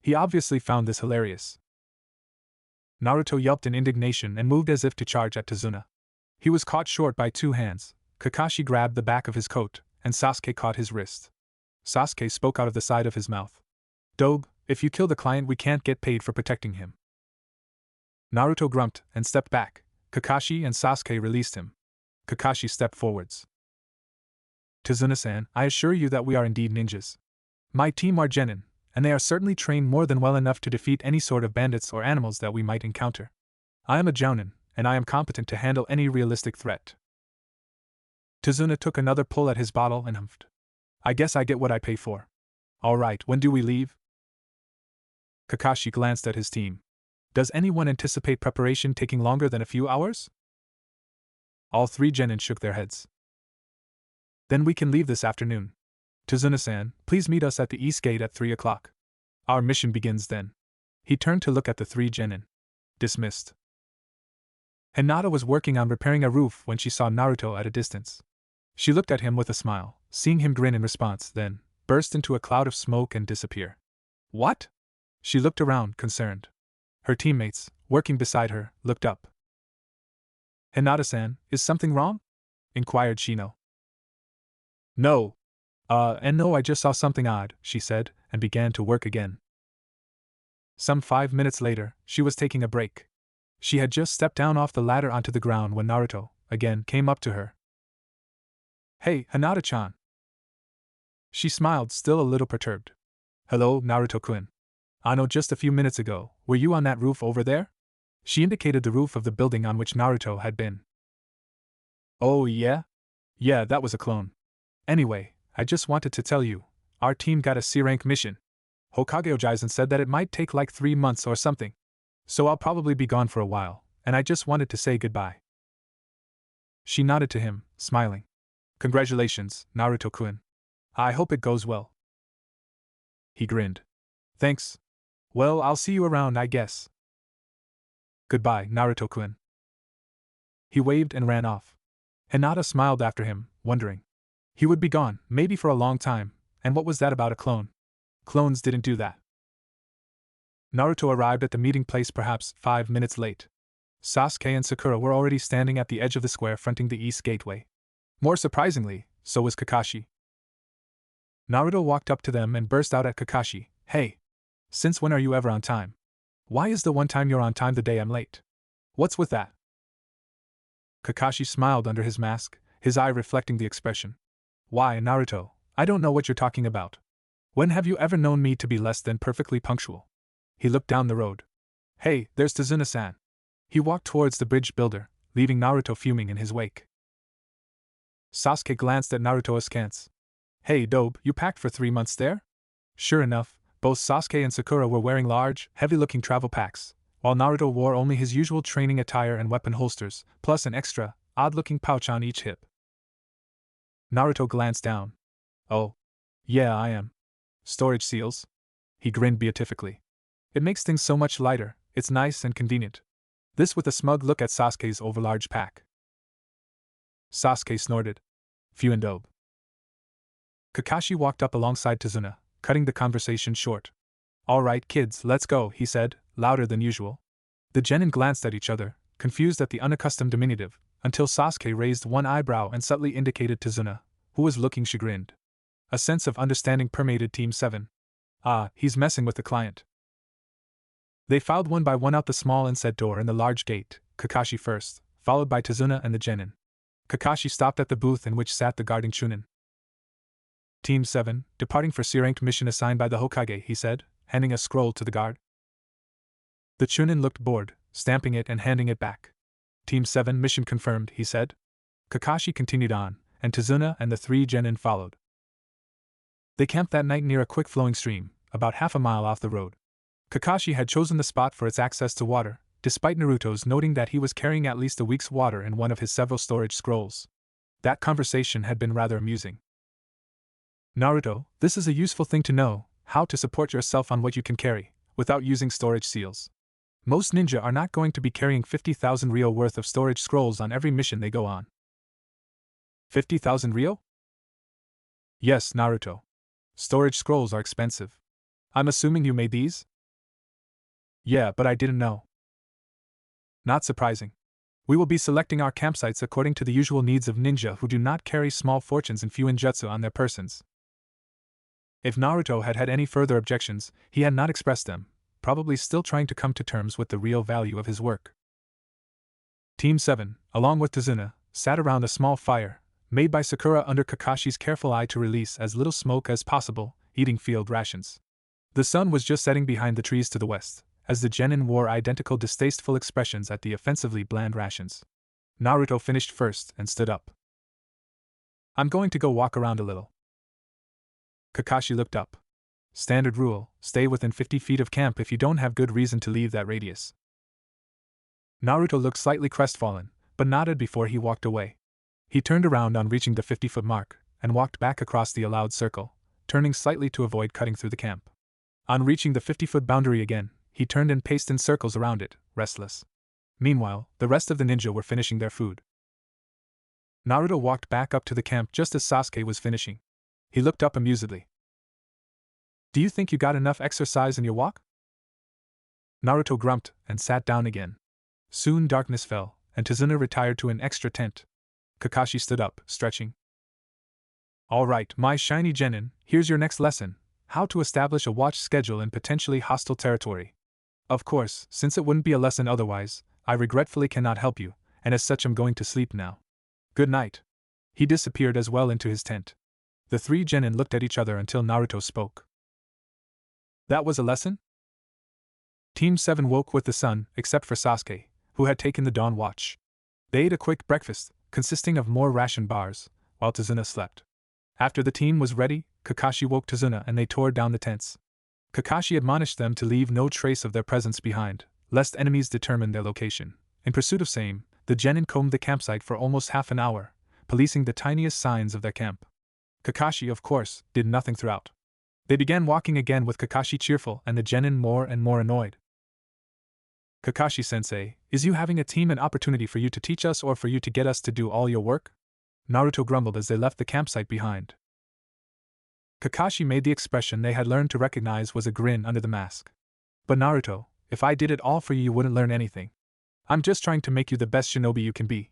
S1: He obviously found this hilarious. Naruto yelped in indignation and moved as if to charge at Tazuna. He was caught short by 2 hands. Kakashi grabbed the back of his coat, and Sasuke caught his wrist. Sasuke spoke out of the side of his mouth. Dobe, if you kill the client we can't get paid for protecting him. Naruto grumped and stepped back. Kakashi and Sasuke released him. Kakashi stepped forwards. Tazuna-san, I assure you that we are indeed ninjas. My team are genin, and they are certainly trained more than well enough to defeat any sort of bandits or animals that we might encounter. I am a jounin, and I am competent to handle any realistic threat. Tazuna took another pull at his bottle and humphed. I guess I get what I pay for. All right, when do we leave? Kakashi glanced at his team. Does anyone anticipate preparation taking longer than a few hours? All 3 genin shook their heads. Then we can leave this afternoon. Tazuna-san, please meet us at the east gate at 3 o'clock. Our mission begins then. He turned to look at the 3 genin. Dismissed. Hinata was working on repairing a roof when she saw Naruto at a distance. She looked at him with a smile, seeing him grin in response, then burst into a cloud of smoke and disappear. What? She looked around, concerned. Her teammates, working beside her, looked up. Hinata-san, is something wrong? Inquired Shino. No. No, I just saw something odd, she said, and began to work again. Some 5 minutes later, she was taking a break. She had just stepped down off the ladder onto the ground when Naruto, again, came up to her. Hey, Hinata-chan. She smiled, still a little perturbed. Hello, Naruto-kun. I know just a few minutes ago, were you on that roof over there? She indicated the roof of the building on which Naruto had been. Oh yeah? Yeah, that was a clone. Anyway, I just wanted to tell you, our team got a C-rank mission. Hokage Ojaizen said that it might take like 3 months or something. So I'll probably be gone for a while, and I just wanted to say goodbye. She nodded to him, smiling. Congratulations, Naruto-kun. I hope it goes well. He grinned. Thanks. Well, I'll see you around, I guess. Goodbye, Naruto-kun. He waved and ran off. Hinata smiled after him, wondering. He would be gone, maybe for a long time, and what was that about a clone? Clones didn't do that. Naruto arrived at the meeting place perhaps 5 minutes late. Sasuke and Sakura were already standing at the edge of the square fronting the east gateway. More surprisingly, so was Kakashi. Naruto walked up to them and burst out at Kakashi, Hey! Since when are you ever on time? Why is the one time you're on time the day I'm late? What's with that? Kakashi smiled under his mask, his eye reflecting the expression. Why, Naruto, I don't know what you're talking about. When have you ever known me to be less than perfectly punctual? He looked down the road. Hey, there's Tazuna-san. He walked towards the bridge builder, leaving Naruto fuming in his wake. Sasuke glanced at Naruto askance. Hey, Dobe, you packed for 3 months there? Sure enough, both Sasuke and Sakura were wearing large, heavy-looking travel packs, while Naruto wore only his usual training attire and weapon holsters, plus an extra, odd-looking pouch on each hip. Naruto glanced down. Oh. Yeah, I am. Storage seals? He grinned beatifically. It makes things so much lighter, it's nice and convenient. This with a smug look at Sasuke's overlarge pack. Sasuke snorted. Phew and Dobe. Kakashi walked up alongside Tazuna, cutting the conversation short. All right, kids, let's go, he said, louder than usual. The genin glanced at each other, confused at the unaccustomed diminutive, until Sasuke raised one eyebrow and subtly indicated Tazuna, who was looking chagrined. A sense of understanding permeated Team 7. Ah, he's messing with the client. They filed one by one out the small inset door and the large gate, Kakashi first, followed by Tazuna and the genin. Kakashi stopped at the booth in which sat the guarding Chunin. Team 7, departing for C-ranked mission assigned by the Hokage, he said, handing a scroll to the guard. The Chunin looked bored, stamping it and handing it back. Team 7 mission confirmed, he said. Kakashi continued on, and Tazuna and the 3 genin followed. They camped that night near a quick-flowing stream, about half a mile off the road. Kakashi had chosen the spot for its access to water, despite Naruto's noting that he was carrying at least a week's water in one of his several storage scrolls. That conversation had been rather amusing. Naruto, this is a useful thing to know, how to support yourself on what you can carry, without using storage seals. Most ninja are not going to be carrying 50,000 ryo worth of storage scrolls on every mission they go on. 50,000 ryo? Yes, Naruto. Storage scrolls are expensive. I'm assuming you made these? Yeah, but I didn't know. Not surprising. We will be selecting our campsites according to the usual needs of ninja who do not carry small fortunes and few ninjutsu on their persons. If Naruto had had any further objections, he had not expressed them, probably still trying to come to terms with the real value of his work. Team 7, along with Tazuna, sat around a small fire, made by Sakura under Kakashi's careful eye to release as little smoke as possible, eating field rations. The sun was just setting behind the trees to the west, as the genin wore identical distasteful expressions at the offensively bland rations. Naruto finished first and stood up. I'm going to go walk around a little. Kakashi looked up. Standard rule, stay within 50 feet of camp if you don't have good reason to leave that radius. Naruto looked slightly crestfallen, but nodded before he walked away. He turned around on reaching the 50-foot mark, and walked back across the allowed circle, turning slightly to avoid cutting through the camp. On reaching the 50-foot boundary again, he turned and paced in circles around it, restless. Meanwhile, the rest of the ninja were finishing their food. Naruto walked back up to the camp just as Sasuke was finishing. He looked up amusedly. Do you think you got enough exercise in your walk? Naruto grumped and sat down again. Soon darkness fell, and Tazuna retired to an extra tent. Kakashi stood up, stretching. All right, my shiny genin, here's your next lesson, how to establish a watch schedule in potentially hostile territory. Of course, since it wouldn't be a lesson otherwise, I regretfully cannot help you, and as such I'm going to sleep now. Good night. He disappeared as well into his tent. The 3 genin looked at each other until Naruto spoke. That was a lesson? Team 7 woke with the sun, except for Sasuke, who had taken the dawn watch. They ate a quick breakfast, consisting of more ration bars, while Tazuna slept. After the team was ready, Kakashi woke Tazuna and they tore down the tents. Kakashi admonished them to leave no trace of their presence behind, lest enemies determine their location. In pursuit of same, the genin combed the campsite for almost half an hour, policing the tiniest signs of their camp. Kakashi, of course, did nothing throughout. They began walking again with Kakashi cheerful and the genin more and more annoyed. Kakashi-sensei, is you having a team an opportunity for you to teach us or for you to get us to do all your work? Naruto grumbled as they left the campsite behind. Kakashi made the expression they had learned to recognize was a grin under the mask. But Naruto, if I did it all for you, you wouldn't learn anything. I'm just trying to make you the best shinobi you can be.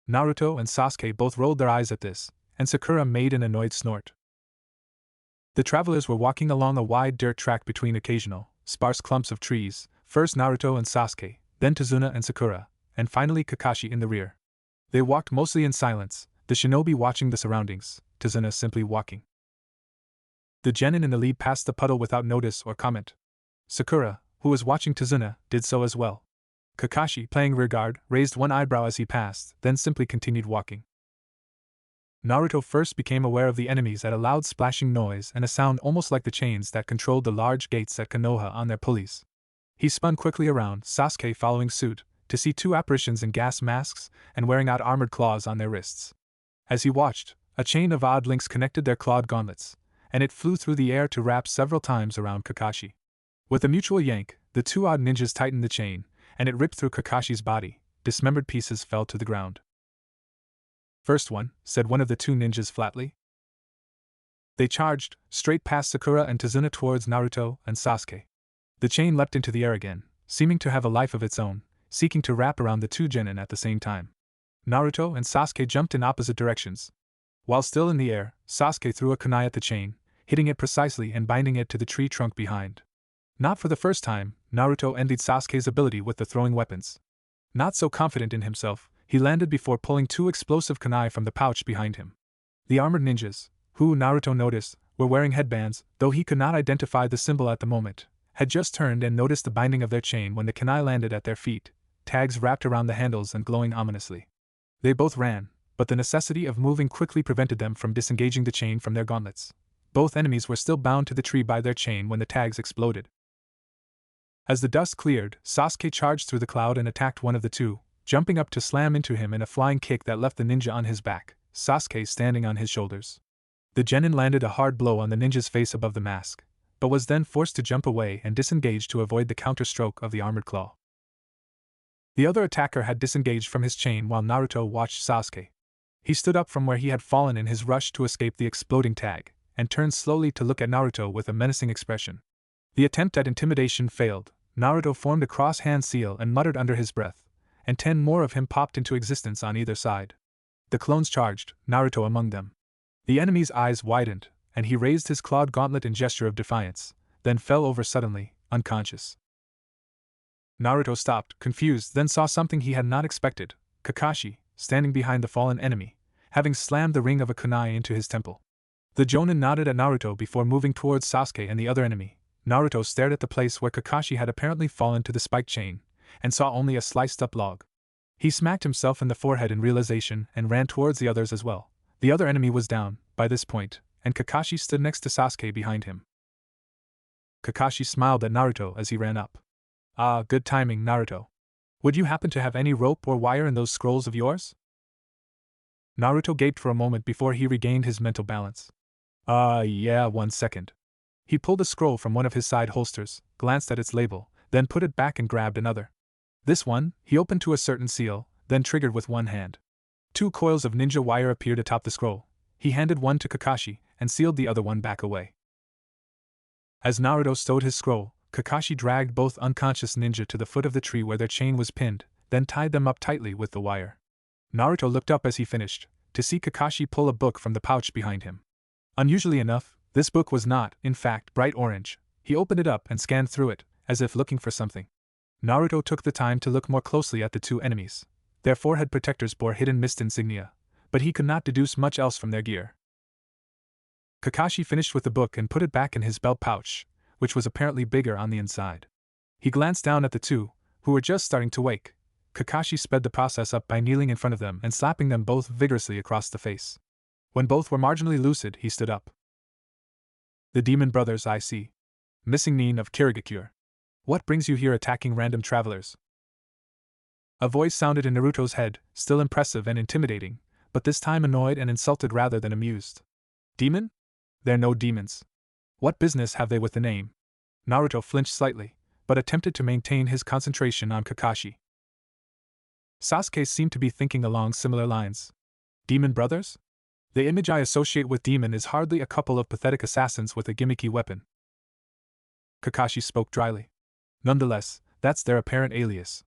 S1: Naruto and Sasuke both rolled their eyes at this, and Sakura made an annoyed snort. The travelers were walking along a wide dirt track between occasional, sparse clumps of trees, first Naruto and Sasuke, then Tazuna and Sakura, and finally Kakashi in the rear. They walked mostly in silence, the shinobi watching the surroundings, Tazuna simply walking. The genin in the lead passed the puddle without notice or comment. Sakura, who was watching Tazuna, did so as well. Kakashi, playing rearguard, raised one eyebrow as he passed, then simply continued walking. Naruto first became aware of the enemies at a loud splashing noise and a sound almost like the chains that controlled the large gates at Konoha on their pulleys. He spun quickly around, Sasuke following suit, to see 2 apparitions in gas masks and wearing out armored claws on their wrists. As he watched, a chain of odd links connected their clawed gauntlets, and it flew through the air to wrap several times around Kakashi. With a mutual yank, the 2 odd ninjas tightened the chain, and it ripped through Kakashi's body. Dismembered pieces fell to the ground. First one, said one of the 2 ninjas flatly. They charged, straight past Sakura and Tazuna towards Naruto and Sasuke. The chain leapt into the air again, seeming to have a life of its own, seeking to wrap around the 2 genin at the same time. Naruto and Sasuke jumped in opposite directions. While still in the air, Sasuke threw a kunai at the chain, hitting it precisely and binding it to the tree trunk behind. Not for the first time, Naruto envied Sasuke's ability with the throwing weapons. Not so confident in himself, he landed before pulling 2 explosive kunai from the pouch behind him. The armored ninjas, who Naruto noticed, were wearing headbands, though he could not identify the symbol at the moment, had just turned and noticed the binding of their chain when the kunai landed at their feet, tags wrapped around the handles and glowing ominously. They both ran, but the necessity of moving quickly prevented them from disengaging the chain from their gauntlets. Both enemies were still bound to the tree by their chain when the tags exploded. As the dust cleared, Sasuke charged through the cloud and attacked one of the two, jumping up to slam into him in a flying kick that left the ninja on his back, Sasuke standing on his shoulders. The genin landed a hard blow on the ninja's face above the mask, but was then forced to jump away and disengage to avoid the counterstroke of the armored claw. The other attacker had disengaged from his chain while Naruto watched Sasuke. He stood up from where he had fallen in his rush to escape the exploding tag, and turned slowly to look at Naruto with a menacing expression. The attempt at intimidation failed. Naruto formed a cross-hand seal and muttered under his breath, and 10 more of him popped into existence on either side. The clones charged, Naruto among them. The enemy's eyes widened, and he raised his clawed gauntlet in gesture of defiance, then fell over suddenly, unconscious. Naruto stopped, confused, then saw something he had not expected: Kakashi, standing behind the fallen enemy, having slammed the ring of a kunai into his temple. The Jonin nodded at Naruto before moving towards Sasuke and the other enemy. Naruto stared at the place where Kakashi had apparently fallen to the spike chain, and saw only a sliced-up log. He smacked himself in the forehead in realization and ran towards the others as well. The other enemy was down, by this point, and Kakashi stood next to Sasuke behind him. Kakashi smiled at Naruto as he ran up. "Ah, good timing, Naruto. Would you happen to have any rope or wire in those scrolls of yours?" Naruto gaped for a moment before he regained his mental balance. Yeah, 1 second. He pulled a scroll from one of his side holsters, glanced at its label, then put it back and grabbed another. This one, he opened to a certain seal, then triggered with one hand. 2 coils of ninja wire appeared atop the scroll. He handed one to Kakashi, and sealed the other one back away. As Naruto stowed his scroll, Kakashi dragged both unconscious ninja to the foot of the tree where their chain was pinned, then tied them up tightly with the wire. Naruto looked up as he finished, to see Kakashi pull a book from the pouch behind him. Unusually enough, this book was not, in fact, bright orange. He opened it up and scanned through it, as if looking for something. Naruto took the time to look more closely at the 2 enemies. Their forehead protectors bore hidden mist insignia, but he could not deduce much else from their gear. Kakashi finished with the book and put it back in his belt pouch, which was apparently bigger on the inside. He glanced down at the 2, who were just starting to wake. Kakashi sped the process up by kneeling in front of them and slapping them both vigorously across the face. When both were marginally lucid, he stood up. "The demon brothers, I see. Missing Nin of Kirigakure. What brings you here attacking random travelers?" A voice sounded in Naruto's head, still impressive and intimidating, but this time annoyed and insulted rather than amused. "Demon? They're no demons. What business have they with the name?" Naruto flinched slightly, but attempted to maintain his concentration on Kakashi. Sasuke seemed to be thinking along similar lines. "Demon brothers? The image I associate with demon is hardly a couple of pathetic assassins with a gimmicky weapon." Kakashi spoke dryly. "Nonetheless, that's their apparent alias.